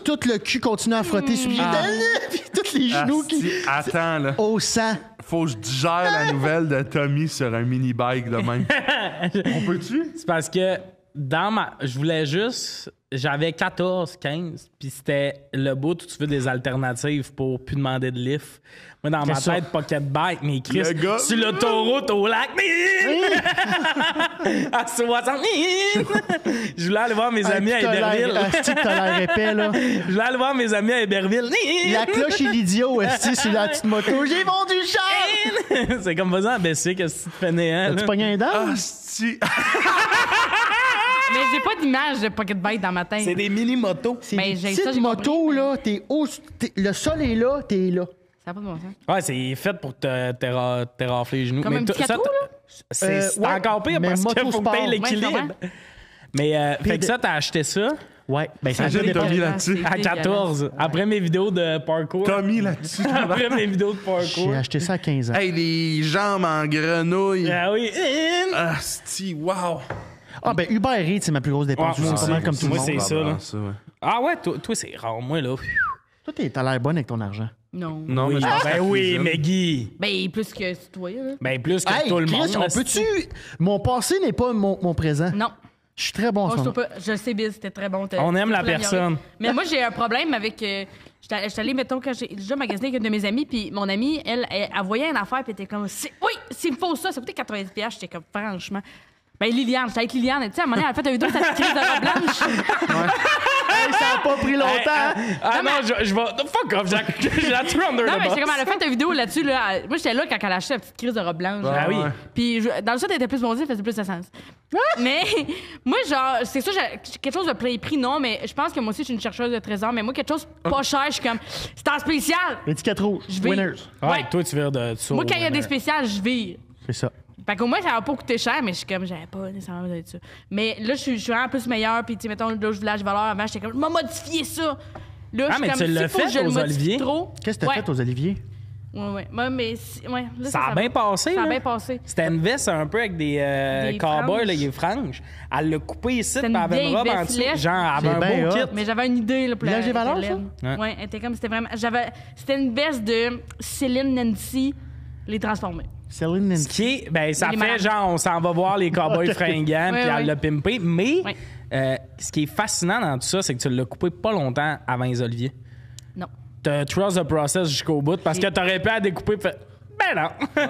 S2: Tout le cul continue à frotter sur le puis tous les genoux qui...
S4: Asti, attends, là.
S2: Au sang.
S4: Faut que je digère la nouvelle de Tommy sur un mini-bike de même. On peut-tu?
S1: C'est parce que je voulais juste. J'avais 14, 15, puis c'était le bout où tu veux des alternatives pour plus demander de lift. Moi, dans ma
S2: C'est ça.
S1: tête, pocket bike, mais Chris,
S4: Le gars-
S1: sur l'autoroute au lac, à 60. Je voulais aller voir mes amis à Héberville.
S2: Asti, que t'as l'air épais, là.
S1: Je voulais aller voir mes amis à Héberville.
S2: La cloche et l'idiot, esti, sur la petite moto. J'ai vendu le char!
S1: C'est comme faisant à baisser que si tu fais néant.
S2: T'as-tu
S1: là.
S2: pogné un dent?
S4: Asti.
S3: Mais j'ai pas d'image de pocket bike dans ma tête.
S1: C'est des mini-motos.
S2: C'est
S3: Ben,
S2: des
S3: j'ai
S2: petites
S3: ça, j'ai
S2: motos,
S3: compris.
S2: là. Le sol est là, t'es là.
S3: Ça n'a pas de bon sens.
S1: Ouais, c'est fait pour te rafler les genoux.
S3: Comme
S1: Mais
S3: un petit
S1: ça,
S3: gâteau, là?
S1: C'est
S2: Ouais,
S1: encore pire
S2: mais
S1: parce qu'il faut que
S2: motosport.
S1: tu
S3: Ouais,
S1: l'équilibre.
S3: je
S1: Mais fait que
S2: de-
S1: ça, t'as acheté ça
S2: Ouais, ben ça
S4: Imagine
S2: dépend.
S4: Tommy là-dessus.
S1: à 14, après mes vidéos de parkour.
S4: Tommy là-dessus.
S1: Après mes vidéos de
S2: J'ai
S1: parkour.
S2: acheté ça à 15 ans.
S4: Hey, les jambes en grenouille.
S1: Ah oui.
S4: Asti, wow.
S2: Ah, ben Uber Eats, c'est ma plus grosse dépense.
S1: Ouais, moi
S2: c'est pas
S1: aussi.
S2: mal comme tout le
S1: Moi,
S2: monde.
S1: c'est ça, là.
S4: ouais.
S1: Ah ouais, toi c'est rare. Moi, là.
S2: Toi, t'as l'air bonne avec ton argent.
S3: Non.
S4: Non,
S1: Oui,
S4: mais je pense à
S1: ben
S4: la
S1: oui,
S4: cuisine.
S1: Maggie.
S3: Ben, plus que toi, là.
S1: Ben plus que
S2: Hey,
S1: tout le
S2: Chris,
S1: monde.
S2: on peut-tu... Mon passé n'est pas mon présent.
S3: Non.
S2: Je suis très bon en ce moment.
S3: Je sais, Biz, c'était très bon.
S1: On aime la
S3: Tu l'as
S1: personne.
S3: amélioré. Mais moi, j'ai un problème avec. J'étais allée, mettons, quand j'ai déjà magasiné avec une de mes amies, puis mon amie, elle voyait une affaire, puis elle était comme, oui, s'il me faut ça coûtait 90$. J'étais comme, franchement. Ben, Liliane, j'étais avec Liliane, tu sais, à un moment donné, elle a fait une vidéo de sa crise de robe blanche.
S2: Hey, ça a pas pris longtemps.
S1: Non, je vais. Fuck off, j'ai la true under
S3: Non,
S1: the
S3: mais
S1: box.
S3: c'est comme elle a fait une vidéo là-dessus. Là. Moi, j'étais là quand elle a acheté la petite crise de robe blanche.
S1: Ah oui.
S3: Puis dans le sud, elle était plus bondée, ça faisait plus de sens. Mais moi, genre, c'est ça, quelque chose de plein prix, non, mais je pense que moi aussi, je suis une chercheuse de trésors. Mais moi, quelque chose pas cher, je suis comme, c'est en spécial.
S2: L'étiquette rouge.
S3: Je vais-
S2: Winners.
S1: Ouais, toi, tu vires de ça.
S3: Moi, quand il y a des spéciales, je vire.
S2: C'est ça.
S3: Fait qu'au moins, ça va pas coûter cher, mais je suis comme, j'avais pas nécessairement besoin de ça. Mais là, je suis vraiment plus meilleure, puis tu sais, mettons, là, je village valeur avant, j'étais comme, je vais modifier ça. Là, je suis
S1: mais
S3: comme,
S1: tu l'as
S3: s'il faut que
S1: fait
S3: je le
S1: aux
S3: modifie
S1: oliviers?
S3: trop.
S2: Qu'est-ce que t'as fait aux oliviers?
S3: Ouais. Mais, ouais, là,
S1: Ça a bien passé.
S3: Ça a
S1: là.
S3: bien passé.
S1: C'était une veste un peu avec des cowboys,
S3: franges.
S1: là, des franges. Elle l'a coupé ici, puis
S3: C'était
S1: elle
S3: une
S1: avait une
S3: vieille
S1: robe en
S3: veste
S1: dessous.
S3: lèche.
S1: Genre, elle avait
S2: C'est
S1: un
S2: bien
S1: beau
S2: hot.
S1: kit.
S3: Mais j'avais une idée là, pour
S2: Village des valeurs,
S3: Hélène. Ouais, elle était comme, c'était vraiment. C'était une veste de Céline Nancy, les transformés.
S2: Céline Nancy.
S1: Ce qui est, ben, ça
S3: Les
S1: fait
S3: malades.
S1: genre, on s'en va voir les cowboys fringants,
S3: Ouais,
S1: puis
S3: ouais.
S1: elle l'a pimpé. Mais
S3: Ouais.
S1: ce qui est fascinant dans tout ça, c'est que tu l'as coupé pas longtemps avant les oliviers.
S3: Non.
S1: T'as trust the process jusqu'au bout, parce que t'aurais pu la découper et fait, ben non.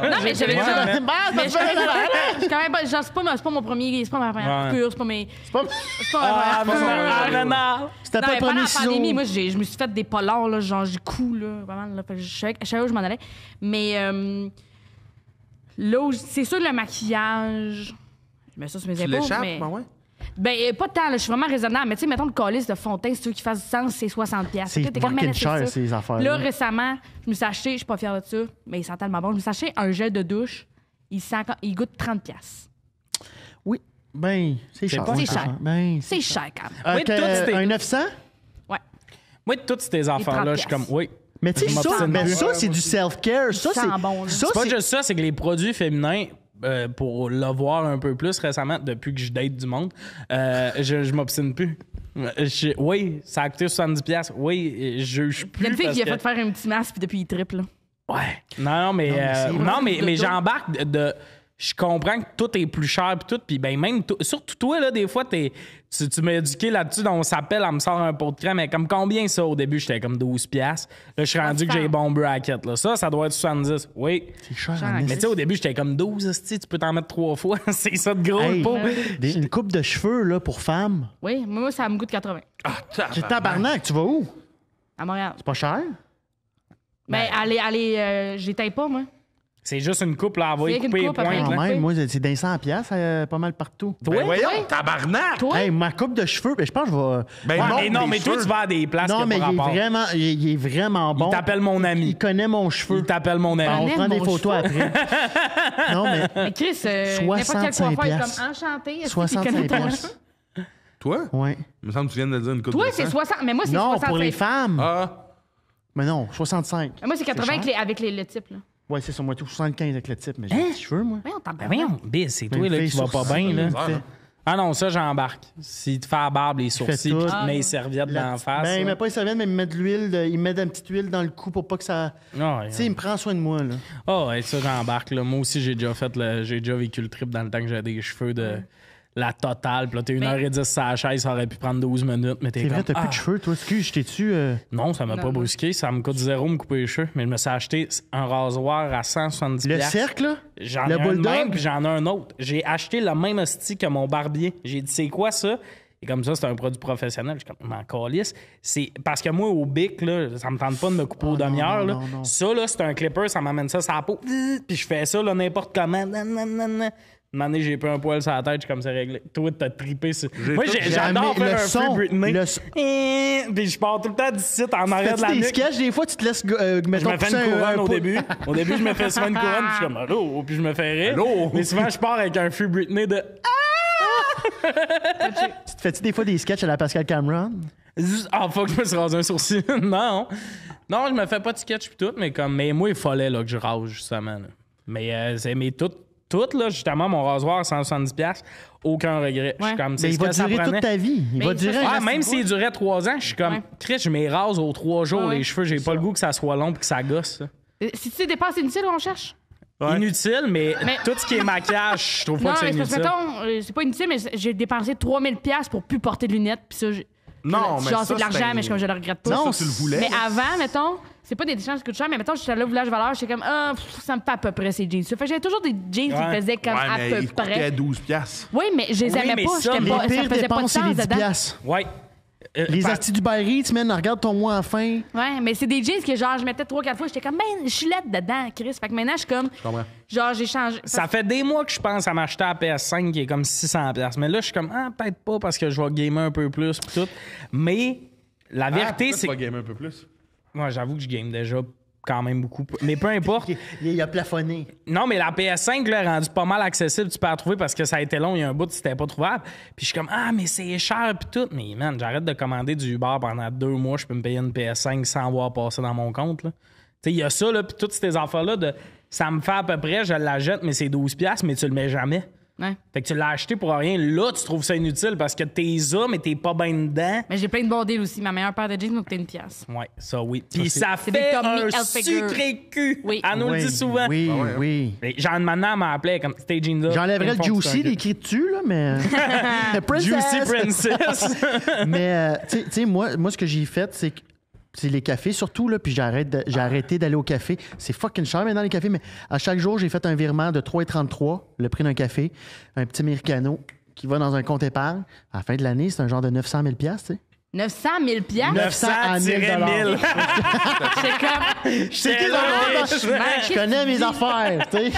S3: Non, mais j'avais
S1: Ouais,
S3: déjà.
S1: mais-
S3: Mais je suis quand même pas. Genre, c'est pas mon premier. C'est pas ma première
S1: Ouais.
S3: coupure, c'est pas mes.
S2: C'est pas-
S3: C'est pas ma
S1: Ah,
S3: première coupure.
S1: non, non.
S2: C'était
S3: Non,
S2: pas
S3: mais
S2: le
S3: pendant
S2: premier
S3: la
S2: ciseau.
S3: pandémie, moi, je me suis fait des polars, là, genre, du coup, là, pas mal, là. Fait que je savais où je m'en allais. Mais là où c'est sûr, le maquillage, je mets ça sur mes
S4: Tu
S3: épaules.
S4: l'échappes,
S3: mais...
S4: ben ouais.
S3: Ben, pas tant, là, je suis vraiment raisonnable. Mais tu sais, mettons le calice de fond de teint, si tu veux qu'il fasse du sens, c'est 60$.
S2: C'est
S3: T'es comme,
S2: fucking
S3: mais c'est
S2: cher,
S3: ça.
S2: ces affaires-là.
S3: Là, récemment, je me suis acheté, je suis pas fière de ça, mais il sent tellement bon. Je me suis acheté un gel de douche, il goûte 30$.
S2: Oui. Ben, c'est cher.
S1: pas
S2: oui,
S3: cher.
S2: Ben,
S3: C'est cher quand même.
S1: Oui, tout, c'était-
S2: un 900?
S3: Ouais.
S1: Moi, de toutes ces affaires-là, je suis comme, oui.
S2: Mais tu sais,
S1: Je
S2: ça,
S1: m'obstine
S2: ben,
S1: plus.
S2: ça c'est du self-care. Ça,
S3: sent
S2: c'est
S3: bon, là.
S2: ça,
S1: C'est pas
S2: c'est-
S1: juste ça, c'est que les produits féminins, pour le voir un peu plus récemment, depuis que je date du monde, je m'obstine plus. Oui, ça a coûté 70$. Oui, je juge plus.
S3: Il y a une fille
S1: parce
S3: qui a
S1: que-
S3: fait faire un petit masque, puis depuis, il triple, là.
S1: Ouais. Non, mais,
S2: c'est
S1: mais j'embarque de. Je comprends que tout est plus cher pis tout, puis ben même surtout toi là, des fois tu m'as éduqué là-dessus, donc on s'appelle, elle me sort un pot de crème, mais comme combien ça au début, j'étais comme 12$. Là, je suis rendu que j'ai les bons brackets là. Ça doit être 70. Oui.
S2: C'est cher.
S3: Cher,
S2: en
S3: mais
S1: Mais tu sais au début, j'étais comme 12, esti, tu peux t'en mettre 3 fois, c'est ça de gros
S2: Hey,
S1: le pot.
S2: une coupe de cheveux là, pour femmes.
S3: Oui, moi, ça me goûte 80.
S4: Ah,
S2: C'est tabarnak, tu vas où?
S3: À Montréal.
S2: C'est pas cher?
S3: Ben, allez, j'éteins pas, moi.
S1: C'est juste une coupe là, elle va
S3: C'est
S1: y couper les
S3: une coupe, après,
S1: pointes.
S2: Quand
S1: là.
S3: coupé.
S2: même, moi, c'est d'un 100$, pas mal partout.
S1: Toi?
S4: Ben voyons,
S3: Ouais.
S4: tabarnak!
S3: Toi?
S2: Hey, ma coupe de cheveux, ben, je pense que je vais.
S4: Ben
S1: Ouais,
S4: montre
S1: mais non,
S4: des
S1: mais toi
S4: cheveux.
S1: tu vas à des places
S2: Non,
S1: qui
S2: mais
S1: ont pas rapport.
S2: il est vraiment bon.
S1: Il t'appelle mon ami.
S2: Il connaît mon cheveu.
S1: Il t'appelle mon
S2: Ben,
S1: ami.
S2: on
S3: connaît
S2: prend des
S3: mon
S2: photos après. Non, mais
S3: Mais Chris, n'importe quel
S2: 65
S3: coiffeur est
S2: piastres.
S3: comme enchanté. est-ce qu'il
S2: 65
S3: connaît ton
S2: piastres.
S3: cheveu?
S4: Toi?
S2: Ouais.
S4: Il me semble que tu viens de dire une coupe
S3: Toi,
S4: de
S3: c'est
S4: sang.
S3: 60. Mais moi, c'est
S2: Non,
S3: 65.
S2: pour les femmes.
S4: Ah,
S2: Mais non, 65.
S3: Moi, c'est 80
S2: cher.
S3: avec le type, là.
S2: Ouais, c'est ça, moi, tout 75 avec le type, mais j'ai des cheveux, moi.
S3: Voyons, t'en
S1: Ben voyons, Biz, c'est toi
S2: Une
S1: là,
S2: fille
S1: qui va
S2: sur
S1: pas bien là.
S4: Ouais.
S1: Ah non, ça j'embarque. S'il te fait la barbe, les sourcils,
S2: tout.
S1: puis
S2: Ah,
S1: tu mets les
S3: non.
S1: serviettes dans la face.
S2: Ben, il
S1: là.
S2: met pas les serviettes, mais il met de l'huile, il met de la petite huile dans le cou pour pas que ça.
S1: Ah,
S2: Tu sais, il me prend soin de moi, là.
S1: ouais, ça j'embarque. Là. Moi aussi, j'ai déjà vécu le trip dans le temps que j'avais des cheveux de la totale. Puis là, t'es 1h10 sur la chaise, ça aurait pu prendre 12 minutes, mais t'es
S2: C'est
S1: comme...
S2: vrai, t'as plus
S1: ah.
S2: de cheveux, toi. Excuse, je t'ai-tu.
S1: Non, ça m'a
S3: Non,
S1: pas
S3: non.
S1: brusqué. Ça me coûte 0 me couper les cheveux. Mais je me suis acheté un rasoir à 170$.
S2: Le cercle, là?
S1: J'en
S2: Le
S1: ai un de
S2: bulldog?
S1: même, puis j'en ai un autre. J'ai acheté le même hostie que mon barbier. J'ai dit, c'est quoi ça? Et comme ça, c'est un produit professionnel. Je suis comme, m'en calisse. C'est parce que moi, au bic, là, ça me tente pas de me couper aux demi-heures. là.
S2: non.
S1: Ça, là, c'est un clipper, ça m'amène ça sur la peau. Puis je fais ça, là, n'importe comment. Nanana. Une année, j'ai pris un poil sur la tête, je suis comme c'est réglé. Toi, t'as trippé sur. Moi, j'adore
S2: Jamais-
S1: faire
S2: le
S1: un
S2: son,
S1: free Britney.
S2: le son.
S1: Puis je pars tout le temps d'ici en arrière de la
S2: Fais-tu des
S1: nuque.
S2: sketchs, des fois, tu te laisses,
S1: Je
S2: mettons,
S1: me fais
S2: pousser
S1: une couronne
S2: un
S1: au
S2: pou-
S1: début. Au début, je me fais souvent une couronne, puis je suis comme allô, puis je me fais rire.
S4: Allô?
S1: Mais souvent, je pars avec un free Britney de
S2: Tu te fais-tu des fois des sketchs à la Pascal Cameron?
S1: ah fuck, je me suis rasé un sourcil. Non. Non, je me fais pas de sketch puis tout, mais moi, il fallait là, que je rase, justement. Là. Mais tout, là, justement, mon rasoir à 170$, aucun regret. Je suis comme, c'est
S2: Mais
S1: ce
S2: il va
S1: que ça
S2: durer
S1: prenait.
S2: toute ta vie. Il
S3: Mais
S2: va
S3: ça,
S2: durer
S3: c'est-
S2: un
S1: Ah,
S3: reste
S1: même
S3: une
S1: s'il
S3: boule.
S1: durait 3 ans, je suis comme,
S3: Ouais.
S1: Chris, je m'y rase aux 3 jours,
S3: Ouais,
S1: les cheveux, j'ai pas le goût que ça soit long puis que ça gosse. Ça.
S3: Si tu sais, dépenses inutiles, on cherche.
S1: Inutile, mais tout ce qui est maquillage, je trouve pas
S3: Non,
S1: que c'est
S3: mais
S1: inutile.
S3: mettons, c'est pas inutile, mais j'ai dépensé 3000$ pour plus porter de lunettes, puis ça,
S4: Non, mais
S3: genre,
S4: ça,
S3: c'est de l'argent,
S4: c'est-
S3: mais je le regrette pas.
S2: Non,
S4: Ça, tu le voulais.
S3: Mais avant, mettons, c'est pas des échanges qui coûtent cher, mais mettons, j'étais là au village Valeur, j'étais comme, ça me fait à peu près ces jeans. Fait que j'avais toujours des jeans qui
S1: Ouais.
S3: faisaient comme
S4: Ouais,
S3: à
S4: mais
S3: peu
S4: il coûtait
S3: près.
S4: 12$.
S3: Oui, mais je les
S1: Oui,
S3: aimais
S1: mais
S3: pas.
S1: ça,
S3: J'étais
S1: les
S3: pas, ça
S2: Les pires
S3: faisait pas de
S2: dépenses, c'est
S3: sens
S2: les
S3: dedans.
S2: 10$.
S1: Ouais.
S2: Les astis du Bail Reeds, man, regarde ton mois à fin.
S3: Ouais, mais c'est des jeans que genre, je mettais 3-4 fois, j'étais comme, je suis laide dedans, Chris. Fait que maintenant, je suis comme,
S4: comprends.
S3: genre, j'ai changé.
S1: Ça fait des mois que je pense à m'acheter la PS5 qui est comme 600$. Mais là, je suis comme, peut-être pas parce que je vais gamer un peu plus pis tout. Mais la vérité, c'est
S4: pas
S1: que.
S4: gamer un peu plus.
S1: Moi, j'avoue que je game déjà quand même beaucoup. Mais peu importe.
S2: Il a plafonné.
S1: Non, mais la PS5, là, est rendue pas mal accessible. Tu peux la trouver parce que ça a été long. Il y a un bout, c'était pas trouvable. Puis je suis comme, mais c'est cher, puis tout. Mais man, j'arrête de commander du Uber pendant 2 mois. Je peux me payer une PS5 sans avoir passé dans mon compte, là. Tu sais, il y a ça, là, puis toutes ces affaires-là, ça me fait à peu près, je la jette, mais c'est 12$, mais tu le mets jamais.
S3: Ouais.
S1: Fait que tu l'as acheté pour rien. Là, tu trouves ça inutile parce que t'es ça, mais t'es pas bien dedans.
S3: Mais j'ai plein de bons deals aussi. Ma meilleure paire de jeans m'a coûté 1$.
S1: Ouais, ça, oui. Puis ça
S3: c'est des
S1: fait
S3: Tommy
S1: un
S3: Hilfiger.
S1: sucré cul.
S3: Oui.
S1: Elle nous le dit souvent.
S2: Oui,
S4: Ah ouais, hein?
S2: oui.
S1: Mais Jean maintenant m'a appelé comme c'était jeans là.
S2: J'enlèverais le Juicy,
S1: des
S2: l'écrit dessus, là, mais. Princess!
S1: Juicy Princess.
S2: Mais, tu sais, moi, ce que j'ai fait, c'est que. C'est les cafés surtout, là, puis j'ai arrêté d'aller au café. C'est fucking cher maintenant les cafés, mais à chaque jour, j'ai fait un virement de 3,33$, le prix d'un café, un petit Americano qui va dans un compte épargne. À la fin de l'année, c'est un genre de 900 000$, tu sais.
S3: 900 000$?
S2: 900 à 1000
S1: 900-1000.
S3: J'étais comme,
S2: C'est qui
S1: là,
S2: je connais mes affaires, tu sais.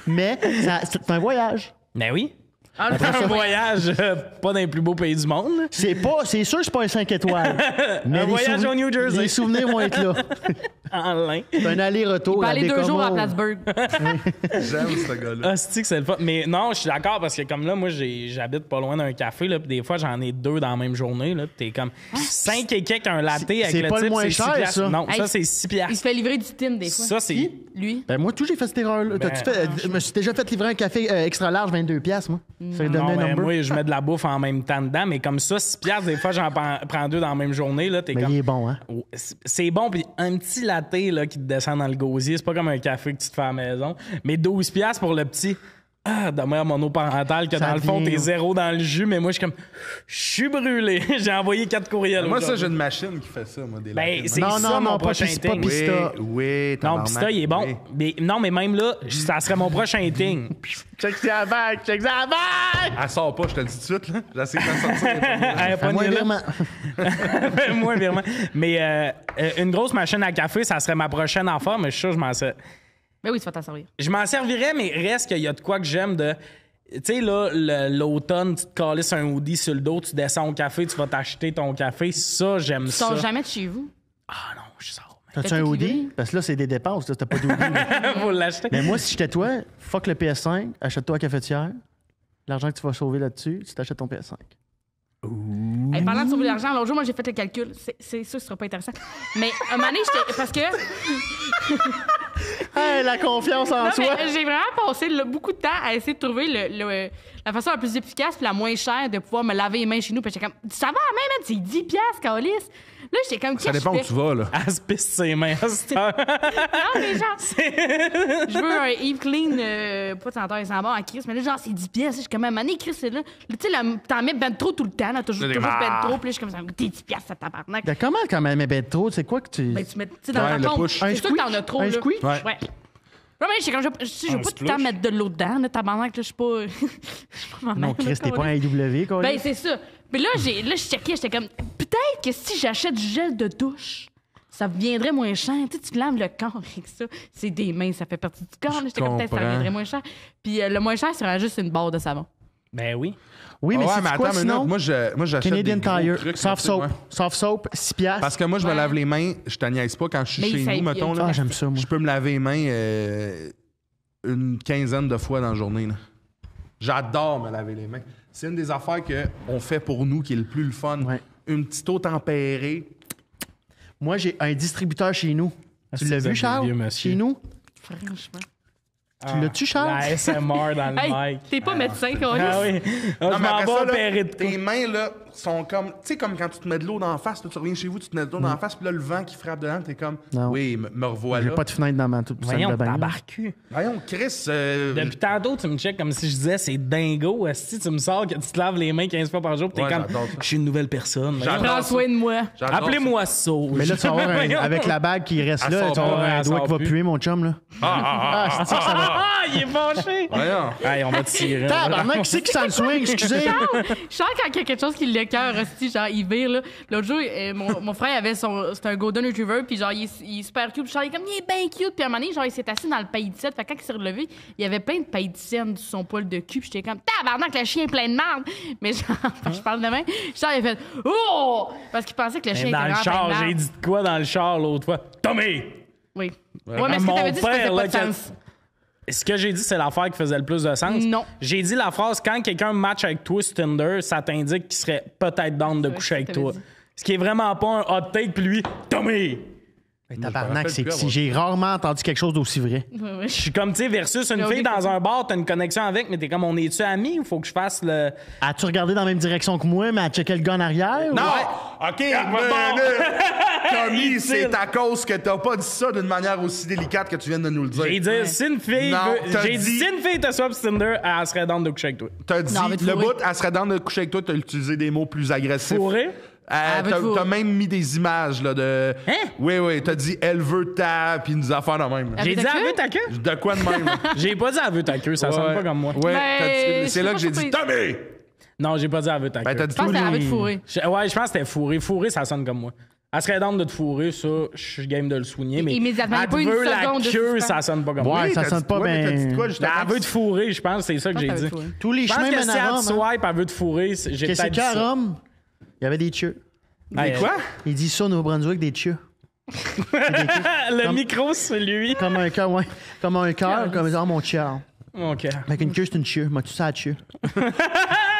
S2: Mais c'est un voyage.
S1: Ben oui. Un voyage pas dans les plus beaux pays du monde.
S2: C'est sûr que c'est pas un 5 étoiles. Mais
S1: Un
S2: les
S1: voyage au New Jersey.
S2: Les souvenirs vont être là.
S1: En lin.
S2: C'est un aller-retour.
S3: pas
S2: à
S3: aller 2 jours à
S2: Bécomo.
S3: Plattsburgh.
S4: J'aime ce gars-là.
S1: C'est que c'est le fun. Mais non, je suis d'accord parce que comme là, moi, j'habite pas loin d'un café, là, puis des fois, j'en ai 2 dans la même journée, là, puis t'es comme 5 et quelques, un latte avec
S2: c'est
S1: le
S2: pas le
S1: type,
S2: moins
S1: c'est
S2: cher,
S1: 6 piastres.
S2: ça.
S1: Non,
S3: Hey,
S1: ça, c'est 6
S3: Il se
S1: piastres.
S3: fait livrer du tin des fois.
S1: Ça, c'est...
S3: Lui.
S2: Ben moi, tout, j'ai fait cette erreur-là. Je me suis déjà fait livrer un café extra large, 22$, moi. Ça lui
S1: Non,
S2: donnait un
S1: mais
S2: number.
S1: moi, je mets de la bouffe en même temps dedans, mais comme ça, 6 piastres, des fois, j'en prends 2 dans la même journée, là, t'es
S2: Mais
S1: comme...
S2: il est bon, hein?
S1: Oh, c'est bon, puis un petit latte là, qui te descend dans le gosier, c'est pas comme un café que tu te fais à la maison, mais 12 piastres pour le petit de mère monoparentale que
S2: Ça
S1: dans le fond,
S2: vient,
S1: t'es
S2: là.
S1: 0 dans le jus, mais moi, je suis comme, je suis brûlé. J'ai envoyé 4 courriels.
S4: Moi, ça,
S1: aujourd'hui.
S4: j'ai une machine qui fait ça, moi, des
S1: Ben,
S4: lattes.
S1: c'est
S2: Non,
S1: ça,
S2: non,
S1: mon
S2: non, pas
S1: prochain
S2: pas
S1: thing.
S2: Pista.
S4: Oui,
S1: Non,
S4: tabarnak,
S1: Pista, il est bon.
S4: oui.
S1: Mais, non, mais même là, ça serait mon prochain thing.
S2: Check ça back, check ça back!
S4: Elle sort pas, je te le dis tout de suite, là. J'essaie de la sortir.
S1: Hey, pas
S2: Fais-moi un
S1: nier, là.
S2: virement.
S1: Moi, vraiment. Mais une grosse machine à café, ça serait ma prochaine affaire, mais je suis sûr que je m'en sers.
S3: Ben oui, tu vas t'en servir.
S1: Je m'en servirais, mais reste qu'il y a de quoi que j'aime de. Tu sais, là, l'automne, tu te calisses un hoodie sur le dos, tu descends au café, tu vas t'acheter ton café. Ça, j'aime
S3: Tu
S1: ça.
S3: sors jamais de chez vous.
S1: Ah non, je sors.
S2: T'as-tu
S3: T'as
S2: un
S3: tout
S2: hoodie?
S3: livré?
S2: Parce que là, c'est des dépenses. Là, t'as pas d'hoodie. là.
S1: Faut l'acheter.
S2: Mais moi, si j'étais toi, fuck le PS5, achète-toi la cafetière. L'argent que tu vas sauver là-dessus, tu t'achètes ton PS5.
S3: Hey, parlant de sauver de l'argent, l'autre jour, moi, j'ai fait le calcul. C'est sûr que ce sera pas intéressant. Mais un moment donné, j'étais. Parce que.
S2: Hey, la confiance en
S3: Non,
S2: soi!
S3: mais j'ai vraiment passé beaucoup de temps à essayer de trouver la façon la plus efficace et la moins chère de pouvoir me laver les mains chez nous. Puis j'étais comme, ça va, même, c'est 10$, Calis. Là, j'étais comme,
S4: Ça
S3: qu'est-ce
S4: dépend
S3: que
S4: où
S3: je
S4: tu vas, là.
S1: Elle se pisse ses mains à cette heure.
S3: Non, mais genre, je veux un Eve Clean, pas de senteur, sans bon à Chris, mais là, genre, c'est 10$. Je suis comme, mané, Chris, c'est là. Tu sais, t'en mets ben trop tout le temps, là. Toujours ben trop. Puis là, je suis comme, ça me coûte 10$, ça tabarnak.
S2: Ben, comment quand même, mais trop? C'est quoi que tu.
S3: Ben, tu mets, tu sais, dans
S4: Ouais,
S3: la
S4: le
S3: pompe.
S4: push.
S2: Un
S3: C'est sûr que t'en as trop,
S2: Un
S3: là.
S2: squeeze?
S4: Ouais.
S3: Ouais. Non, mais je veux pas tout le temps mettre de l'eau dedans, là, tabarnak, là, je suis pas. Je suis pas ma
S2: Non,
S3: mère,
S2: Chris,
S3: là,
S2: t'es pas
S3: câlisse.
S2: un IW, quoi.
S3: Ben, c'est ça. Mais là, je checkais, j'étais comme, peut-être que si j'achète du gel de douche, ça viendrait moins cher. Tu sais, tu laves le corps avec ça. C'est des mains, ça fait partie du corps. là. J'étais comme, peut-être que ça
S4: comprends.
S3: viendrait moins cher. Puis le moins cher serait juste une barre de savon.
S1: Ben oui.
S2: Oui, mais
S4: ouais,
S2: c'est
S4: mais
S2: quoi
S4: attends,
S2: sinon?
S4: moi, j'achète
S2: Canadian
S4: des gros
S2: Tire,
S4: trucs,
S2: soft
S4: là,
S2: soap.
S4: ouais.
S2: Soft soap, 6 piastres.
S4: Parce que moi, je me
S3: Ouais.
S4: lave les mains, je te niaise pas quand je suis
S3: Mais
S4: chez
S3: ça-
S4: nous, mettons.
S3: il y a
S4: Là,
S2: Ah, j'aime ça, moi.
S4: je peux me laver les mains une quinzaine de fois dans la journée. Là. J'adore me laver les mains. C'est une des affaires qu'on fait pour nous qui est le plus le fun.
S2: Ouais.
S4: Une petite eau tempérée.
S2: Moi, j'ai un distributeur chez nous. Tu
S1: c'est
S2: l'as
S1: vous êtes
S2: vu, Charles?
S1: vieux monsieur.
S2: Chez nous?
S3: Franchement.
S2: Tu l'as-tu, Charles?
S1: La SMR dans le
S3: Hey,
S1: mic.
S3: t'es pas médecin, Calis.
S1: Ah oui. Ah, je
S4: mais
S1: m'en
S4: après
S1: vais
S4: ça, là,
S1: opérer de
S4: tes mains, là, sont comme... Tu sais, comme quand tu te mets de l'eau dans la face, là, tu reviens chez vous, tu te mets de l'eau dans la face, puis là, le vent qui frappe dedans, t'es comme...
S2: Non.
S4: Oui, me revoilà.
S2: J'ai pas de fenêtre dans ma toute salle
S1: Voyons,
S2: de bain. là.
S1: tabarcu.
S4: Voyons, Chris...
S1: Depuis tantôt, tu me checkes comme si je disais c'est dingo. Si tu me sors que tu te laves les mains 15 fois par jour, puis t'es
S4: Ouais,
S1: comme
S4: j'adore ça.
S1: je suis une nouvelle personne.
S4: J'adore
S3: Prends soin de moi.
S4: J'adore
S1: Appelez-moi Sauge.
S2: Mais là, tu vas avoir
S1: Voyons.
S2: avec la bague qui reste
S4: Elle
S2: là,
S4: sort
S2: tu vas avoir
S1: pas,
S2: un
S1: elle
S2: doigt
S1: sort
S2: qui va
S1: plus.
S2: puer, mon chum, là.
S4: Ah,
S2: c'est ça, ça va.
S1: Ah, il est fâché.
S4: Voyons.
S1: Hey, on va tirer.
S2: Tabarnak, qui c'est qui s'en swing, excusez?
S3: Je sens quand il y a quelque chose qui l'écoeure, hostie, genre, il vire, là. L'autre jour, mon frère avait c'était un Golden Retriever, puis genre, il est super cute. Puis genre, il est comme, il est bien cute. Puis à un moment donné, genre, il s'est assis dans le pailletissette. Fait que quand il s'est relevé, il y avait plein de pailletissènes sur son poil de cul. Puis j'étais comme, tabarnak, le chien est plein de merde. Mais genre, je parle de même. Genre, il a fait, oh! Parce qu'il pensait que le chien était
S1: Dans le
S3: vraiment
S1: char,
S3: plein de
S1: j'ai
S3: merde.
S1: dit de quoi dans le char l'autre fois? Tommy!
S3: Oui. Ouais, mais ce que
S1: Mon
S3: t'avais dit, ça faisait
S1: père,
S3: pas
S1: là,
S3: de
S1: que-
S3: sens.
S1: Ce que j'ai dit, c'est l'affaire qui faisait le plus de sens.
S3: Non.
S1: J'ai dit la phrase quand quelqu'un match avec toi sur Tinder, ça t'indique qu'il serait peut-être down de
S3: Ouais,
S1: coucher avec
S3: t'avais
S1: toi.
S3: dit.
S1: Ce qui est vraiment pas un hot take, puis lui, Tommy!
S2: Mais
S4: je me
S2: tabarnak,
S4: rappelle
S2: c'est
S4: plus
S2: si
S4: avoir-
S2: j'ai rarement entendu quelque chose d'aussi vrai.
S3: Ouais, ouais.
S1: Je suis comme, tu sais, versus une
S3: Mais
S1: fille
S3: on est
S1: dans
S3: fou.
S1: un bar, t'as une connexion avec, mais t'es comme, on est-tu amis ou faut que je fasse le.
S2: As-tu regardé dans la même direction que moi, mais à checker le gars en arrière?
S4: Non!
S2: ou-
S4: OK,
S1: bon.
S4: Tommy, c'est à cause que t'as pas dit ça d'une manière aussi délicate que tu viens de nous le dire.
S1: J'ai dit, si une fille.
S4: Non, t'as
S1: J'ai dit,
S4: dit-
S1: si une fille te swap sur Tinder, elle serait down de coucher avec toi.
S4: T'as dit,
S3: Non, elle veut te
S4: le
S3: fourrer.
S4: bout, elle serait dans de coucher avec toi, t'as utilisé des mots plus agressifs.
S1: Fourré?
S3: Elle veut te
S4: T'as
S3: fourrer.
S4: même mis des images là, de.
S1: Hein?
S4: Oui, t'as dit elle veut ta, puis des affaires de même.
S3: Elle
S1: J'ai
S3: veut
S1: dit,
S3: ta
S1: elle
S3: queue?
S1: veut ta queue?
S4: De quoi de même?
S1: J'ai pas dit, elle veut ta queue, ça sonne pas comme moi.
S4: Ouais,
S3: Ben,
S4: t'as dit- c'est
S3: je
S4: là
S3: sais
S4: que j'ai
S3: pas
S4: dit
S3: pourquoi
S4: Tommy!
S1: Non, j'ai pas dit, elle veut ta
S4: Ben,
S1: queue.
S4: t'as dit
S3: Je pense
S4: tous
S3: qu'elle
S4: les.
S3: avait te fourrer.
S1: Ouais, je pense que c'était fourré. Fourré, ça sonne comme moi. Elle serait down de te fourrer, ça, je suis game de le souligner, mais.
S3: Immédiatement, il y a
S1: elle
S3: pas une
S1: veut la
S3: seconde de
S1: queue,
S3: suspense.
S1: ça sonne pas comme moi.
S2: Ouais, ça
S4: t'as
S2: sonne
S4: dit-
S2: pas
S4: ouais, mais t'as
S2: ben-
S4: dit quoi, juste
S1: Ben,
S4: avant
S1: elle veut te fourrer, je pense, c'est ça que
S3: Je
S1: j'ai
S3: pense
S1: dit.
S3: qu'elle veut te
S2: Tous les
S1: Je pense
S2: chemins
S1: que
S2: mènent
S1: si
S2: à
S1: elle
S2: Rome.
S1: te
S2: hein.
S1: swipe, elle veut te fourrer, j'ai
S2: Qu'est-ce
S1: peut-être dit
S2: qu'à
S1: ça.
S2: Rome, il y avait des chieux.
S1: Hey,
S4: quoi?
S2: Il dit ça au Nouveau-Brunswick, des chieux.
S1: Le micro, c'est lui.
S2: Comme un cœur, ouais. Comme un cœur, comme oh, mon chien.
S1: OK.
S2: Avec une queue, c'est une chieux. Moi, tu sais, la chieux.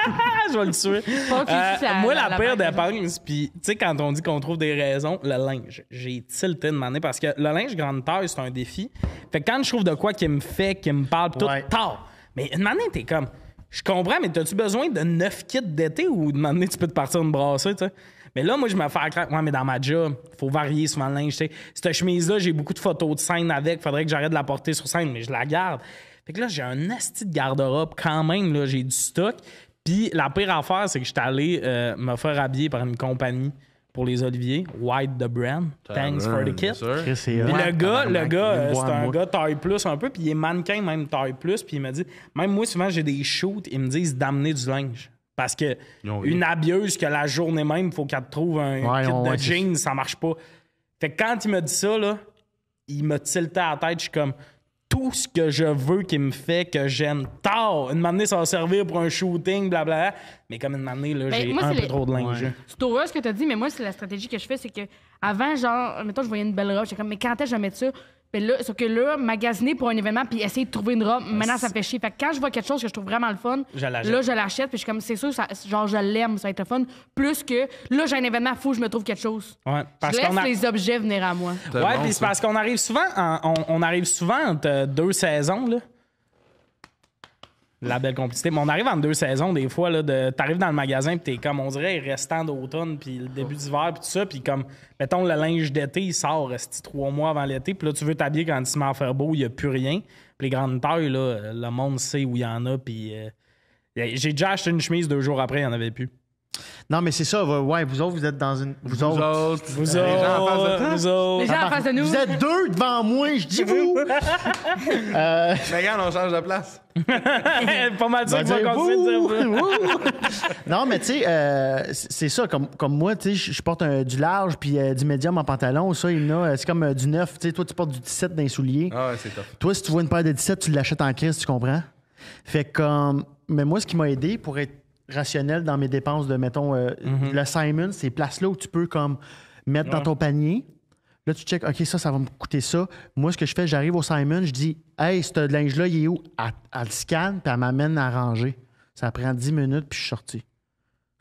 S1: Ah, je vais le tuer.
S3: Pas qu'il tue sa-
S1: Moi,
S3: la
S1: la pire
S3: bague,
S1: dépense, puis tu sais, quand on dit qu'on trouve des raisons, le linge. J'ai tilté de demander parce que le linge grande taille, c'est un défi. Fait que quand je trouve de quoi qui me fait, qui me parle, pis tout,
S2: Ouais.
S1: tard. Mais une année, t'es comme, je comprends, mais t'as-tu besoin de 9 kits d'été ou une année, tu peux te partir une brassée, tu sais? Mais là, moi, je me fais à craque. Ouais, mais dans ma job, faut varier souvent le linge, tu sais. Cette chemise-là, j'ai beaucoup de photos de scène avec. Faudrait que j'arrête de la porter sur scène, mais je la garde. Fait que là, j'ai un asti de garde-robe quand même, là, j'ai du stock. Puis la pire affaire, c'est que j'étais allé me faire habiller par une compagnie pour les Oliviers, White the Brand. Thanks for the kit.
S2: Chris, c'est
S1: Puis
S2: hot.
S1: le gars,
S2: Tabarnak, viens me
S1: c'est
S2: voir,
S1: un
S2: moi.
S1: gars taille plus un peu, puis il est mannequin même taille plus, puis il m'a dit, même moi souvent j'ai des shoots, ils me disent d'amener du linge. Parce que
S4: Ils ont ri.
S1: une habilleuse que la journée même, il faut qu'elle te trouve un
S2: Ouais,
S1: kit de
S2: ouais, c'est
S1: jeans, ça marche pas. Fait que quand il m'a dit ça, là, il m'a tilté à la tête, je suis comme tout ce que je veux qui me fait que j'aime tard. Une année, ça va servir pour un shooting, blablabla. Mais comme une année, là,
S3: Ben,
S1: j'ai
S3: moi,
S1: un
S3: c'est
S1: peu
S3: les-
S1: trop de linge.
S3: C'est heureux ce que tu as dit, mais moi, c'est la stratégie que je fais, c'est que avant, genre, mettons, je voyais une belle robe, j'étais comme, mais quand est-ce que je vais mettre ça? Puis là, sauf que là, magasiner pour un événement puis essayer de trouver une robe, maintenant, ça me fait chier. Fait que quand je vois quelque chose que je trouve vraiment le fun,
S1: Je l'achète.
S3: là, je l'achète, puis je suis comme, c'est sûr, ça, genre, je l'aime, ça va être le fun. Plus que, là, j'ai un événement, faut que je me trouve quelque chose.
S1: Ouais, parce
S3: je laisse
S1: qu'on a...
S3: les objets venir à moi.
S4: C'est
S1: Ouais,
S4: bon,
S1: puis c'est
S4: ça.
S1: parce qu'on arrive souvent, on arrive souvent entre deux saisons, là. La belle complicité. Mais on arrive en 2 saisons, des fois, là, t'arrives dans le magasin, puis t'es comme, on dirait, restant d'automne, puis le début d'hiver, puis tout ça, puis comme, mettons, le linge d'été, il sort, reste 3 mois avant l'été, puis là, tu veux t'habiller quand il se met à faire beau, il n'y a plus rien. Puis les grandes tailles, là, le monde sait où il y en a, puis j'ai déjà acheté une chemise 2 jours après, il n'y en avait plus.
S2: Non, mais c'est ça. Ouais, vous autres, vous êtes dans une. Vous autres.
S1: Vous
S4: les gens en face de toi.
S1: vous autres.
S3: Les gens en face de nous.
S2: Vous êtes deux devant moi, je dis vous.
S4: Mais regarde, on change de place.
S1: Pas mal sûr
S2: Va
S1: qu'il va
S2: dire,
S1: continuer de dire
S2: wouh,
S1: ça.
S2: wouh. Non, mais tu sais, c'est ça. Comme moi, tu sais, je porte du large puis du médium en pantalon. Ça, il y en a. C'est comme du 9. Tu sais, toi, tu portes du 17 dans les souliers.
S4: Ah ouais, c'est top.
S2: Toi, si tu vois une paire de 17, tu l'achètes en crise, tu comprends? Fait que comme. Mais moi, ce qui m'a aidé pour être rationnel dans mes dépenses de, mettons, le Simon, ces places-là où tu peux comme mettre dans ton panier. Là, tu checkes, OK, ça va me coûter ça. Moi, ce que je fais, j'arrive au Simon, je dis, hey, ce linge-là, il est où? Elle le scanne, puis elle m'amène à ranger. Ça prend 10 minutes, puis je suis sorti.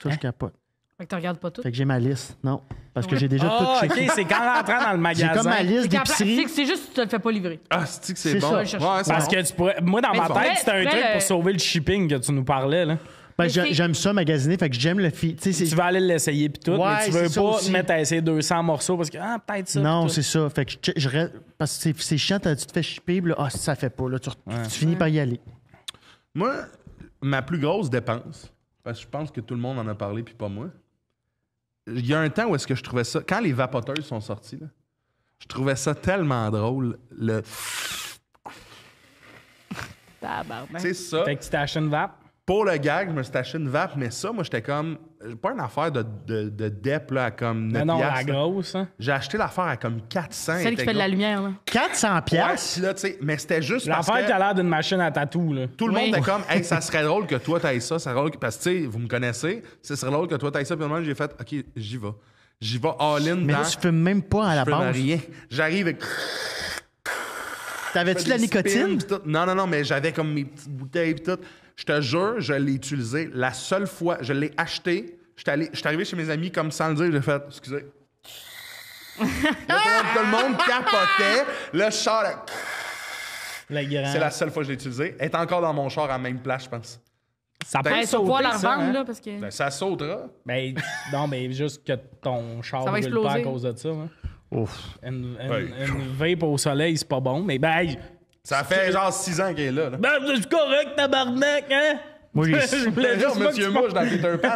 S2: Ça, je capote.
S3: Fait que tu regardes pas tout.
S2: Fait que j'ai ma liste. Non, parce que j'ai déjà
S1: Ah,
S2: tout
S1: OK,
S2: checké.
S1: c'est quand rentrant dans le
S2: J'ai
S1: magasin.
S2: comme ma liste
S3: C'est qu'en place,
S2: d'épicerie.
S3: c'est juste que tu te le fais pas livrer.
S4: Ah, c'est que
S2: C'est
S4: c'est bon.
S2: ça,
S4: Ouais,
S3: je cherche.
S4: c'est
S1: Parce
S4: bon.
S1: que tu pourrais. Moi, dans
S3: Mais
S1: ma
S3: tu
S1: tête,
S3: pourrais-
S1: c'était un
S3: tu
S1: truc
S3: pourrais
S1: pour sauver le shipping que tu nous parlais, là.
S3: Mais
S2: j'aime ça magasiner, fait que j'aime le feed. Tu sais,
S1: Tu vas aller l'essayer puis tout,
S2: Ouais,
S1: mais tu veux
S2: c'est ça
S1: pas
S2: aussi.
S1: te mettre à essayer 200 morceaux parce que, peut-être ça.
S2: Non,
S1: puis tout.
S2: c'est ça. Fait que je reste. Parce que c'est chiant, tu te fais shipper, puis là, ça fait pas. Là, tu finis par y aller.
S4: Moi, ma plus grosse dépense, parce que je pense que tout le monde en a parlé, puis pas moi, il y a un temps où est-ce que je trouvais ça... Quand les vapoteuses sont sorties, là, je trouvais ça tellement drôle.
S3: Tabarnak.
S4: Tu sais, ça...
S1: Fait que tu t'as acheté une vape.
S4: Pour le gag, je me suis acheté une vape, mais ça, moi, j'étais comme... Pas une affaire de dep, là, à comme 9
S1: Mais non, la
S4: piastres, là.
S1: grosse, hein.
S4: J'ai acheté l'affaire à comme 400.
S3: Celle qui fait de la lumière, là.
S2: 400
S4: Ouais,
S2: piastres?
S4: puis là, tu sais, mais c'était juste parce
S1: L'affaire
S4: que
S1: qui a l'air d'une machine à tatou, là.
S4: tout le
S3: Oui.
S4: monde était comme, hey, ça serait drôle que toi t'ailles ça, ça serait drôle parce que, tu sais, vous me connaissez, ça serait drôle que toi t'ailles ça, puis moi, j'ai fait, OK, j'y vais. J'y vais all-in
S2: Mais
S4: dans...
S2: là, tu fumes même pas à la
S4: je fume
S2: base.
S4: rien. J'arrive avec...
S2: T'avais-tu de la
S4: des spins,
S2: nicotine?
S4: pis tout. Non, mais j'avais comme mes petites bouteilles et tout. Je te jure, je l'ai utilisé la seule fois. Je l'ai acheté. Je suis arrivé chez mes amis comme sans le dire. J'ai fait, excusez. Là, tout le monde capotait. Là, je sors.
S1: Le grand.
S4: C'est la seule fois que je l'ai utilisé. Elle est encore dans mon char à la même place, je pense.
S1: Ça peut
S4: Ben,
S3: Hey, tu vas
S1: sauter,
S3: pouvoir la
S1: ça,
S3: revendre,
S1: hein.
S3: là, parce que.
S4: Ben, ça sautera.
S1: Ben, non, mais juste que ton char
S3: Ça va
S1: brûle pas à
S3: exploser.
S1: cause de ça. Hein.
S2: Ouf.
S1: Une vape au soleil, c'est pas bon, mais ben,
S4: Ça fait genre 6 ans qu'elle est là.
S1: ben c'est correct, tabarnak, hein?
S2: Moi,
S1: Je voulais juste pas que
S4: Monsieur
S1: tu
S4: Mouche dans Peter Pan.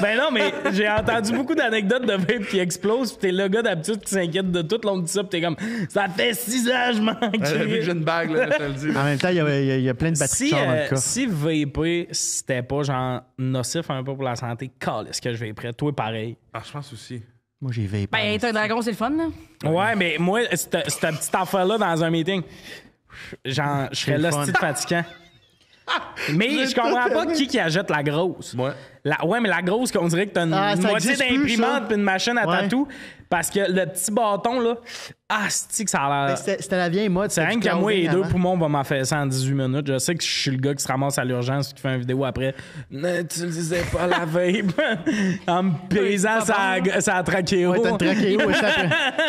S1: Ben non, mais j'ai entendu beaucoup d'anecdotes de vape qui explosent, pis t'es le gars d'habitude qui s'inquiète de tout, l'on dit ça, pis t'es comme, ça fait 6 ans, je manque.
S4: Vu que j'ai une bague, là, je te le dis.
S2: En même temps, il y a plein de batteries de
S1: Si,
S2: char dans le coffre.
S1: si vaper, c'était pas genre nocif un peu pour la santé, est-ce que je vais prêt? Toi, pareil.
S4: Ah, je pense aussi.
S2: Moi, j'ai vape.
S3: Ben, être un dragon, c'est le fun, là.
S1: Ouais, mais moi, cette petite affaire-là dans un meeting, genre, je serais
S2: le
S1: là,
S2: fun.
S1: c'est fatigant. Mais je comprends pas qui achète la grosse.
S4: Moi.
S1: Ouais, mais la grosse, qu'on dirait que t'as une
S2: Ah, ça
S1: moitié
S2: existe plus,
S1: d'imprimante
S2: ça.
S1: puis une machine à
S2: Ouais.
S1: tatou. Parce que le petit bâton, là, c'est que ça a l'air.
S2: C'était la vieille mode.
S1: C'est rien qu'à moi et deux poumons va m'en faire ça en 18 minutes. Je sais que je suis le gars qui se ramasse à l'urgence qui fait une vidéo après. N'utilisez pas la vape en me paysant sa trachéo.
S2: Ouais, t'as une trachéo.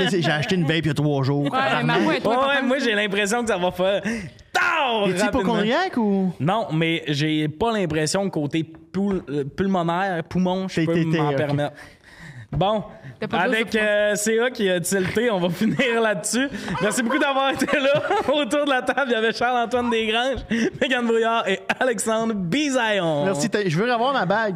S2: J'ai acheté une vape il y a 3 jours.
S3: Ouais, mais ma voix est toi,
S1: Ouais,
S3: papa.
S1: moi j'ai l'impression que ça va faire. Tard,
S2: Es-tu
S1: rapidement.
S2: hypochondriaque ou?
S1: Non, mais j'ai pas l'impression que côté pulmonaire, poumon, je peux m'en
S2: ok.
S1: permettre. Bon,
S3: T'as pas
S1: avec
S3: besoin
S1: CA qui a tilté, on va finir là-dessus. Merci beaucoup d'avoir été là. Autour de la table, il y avait Charles-Antoine Desgranges, Mégane Brouillard et Alexandre Bisaillon.
S2: Merci. Je veux revoir ma bague.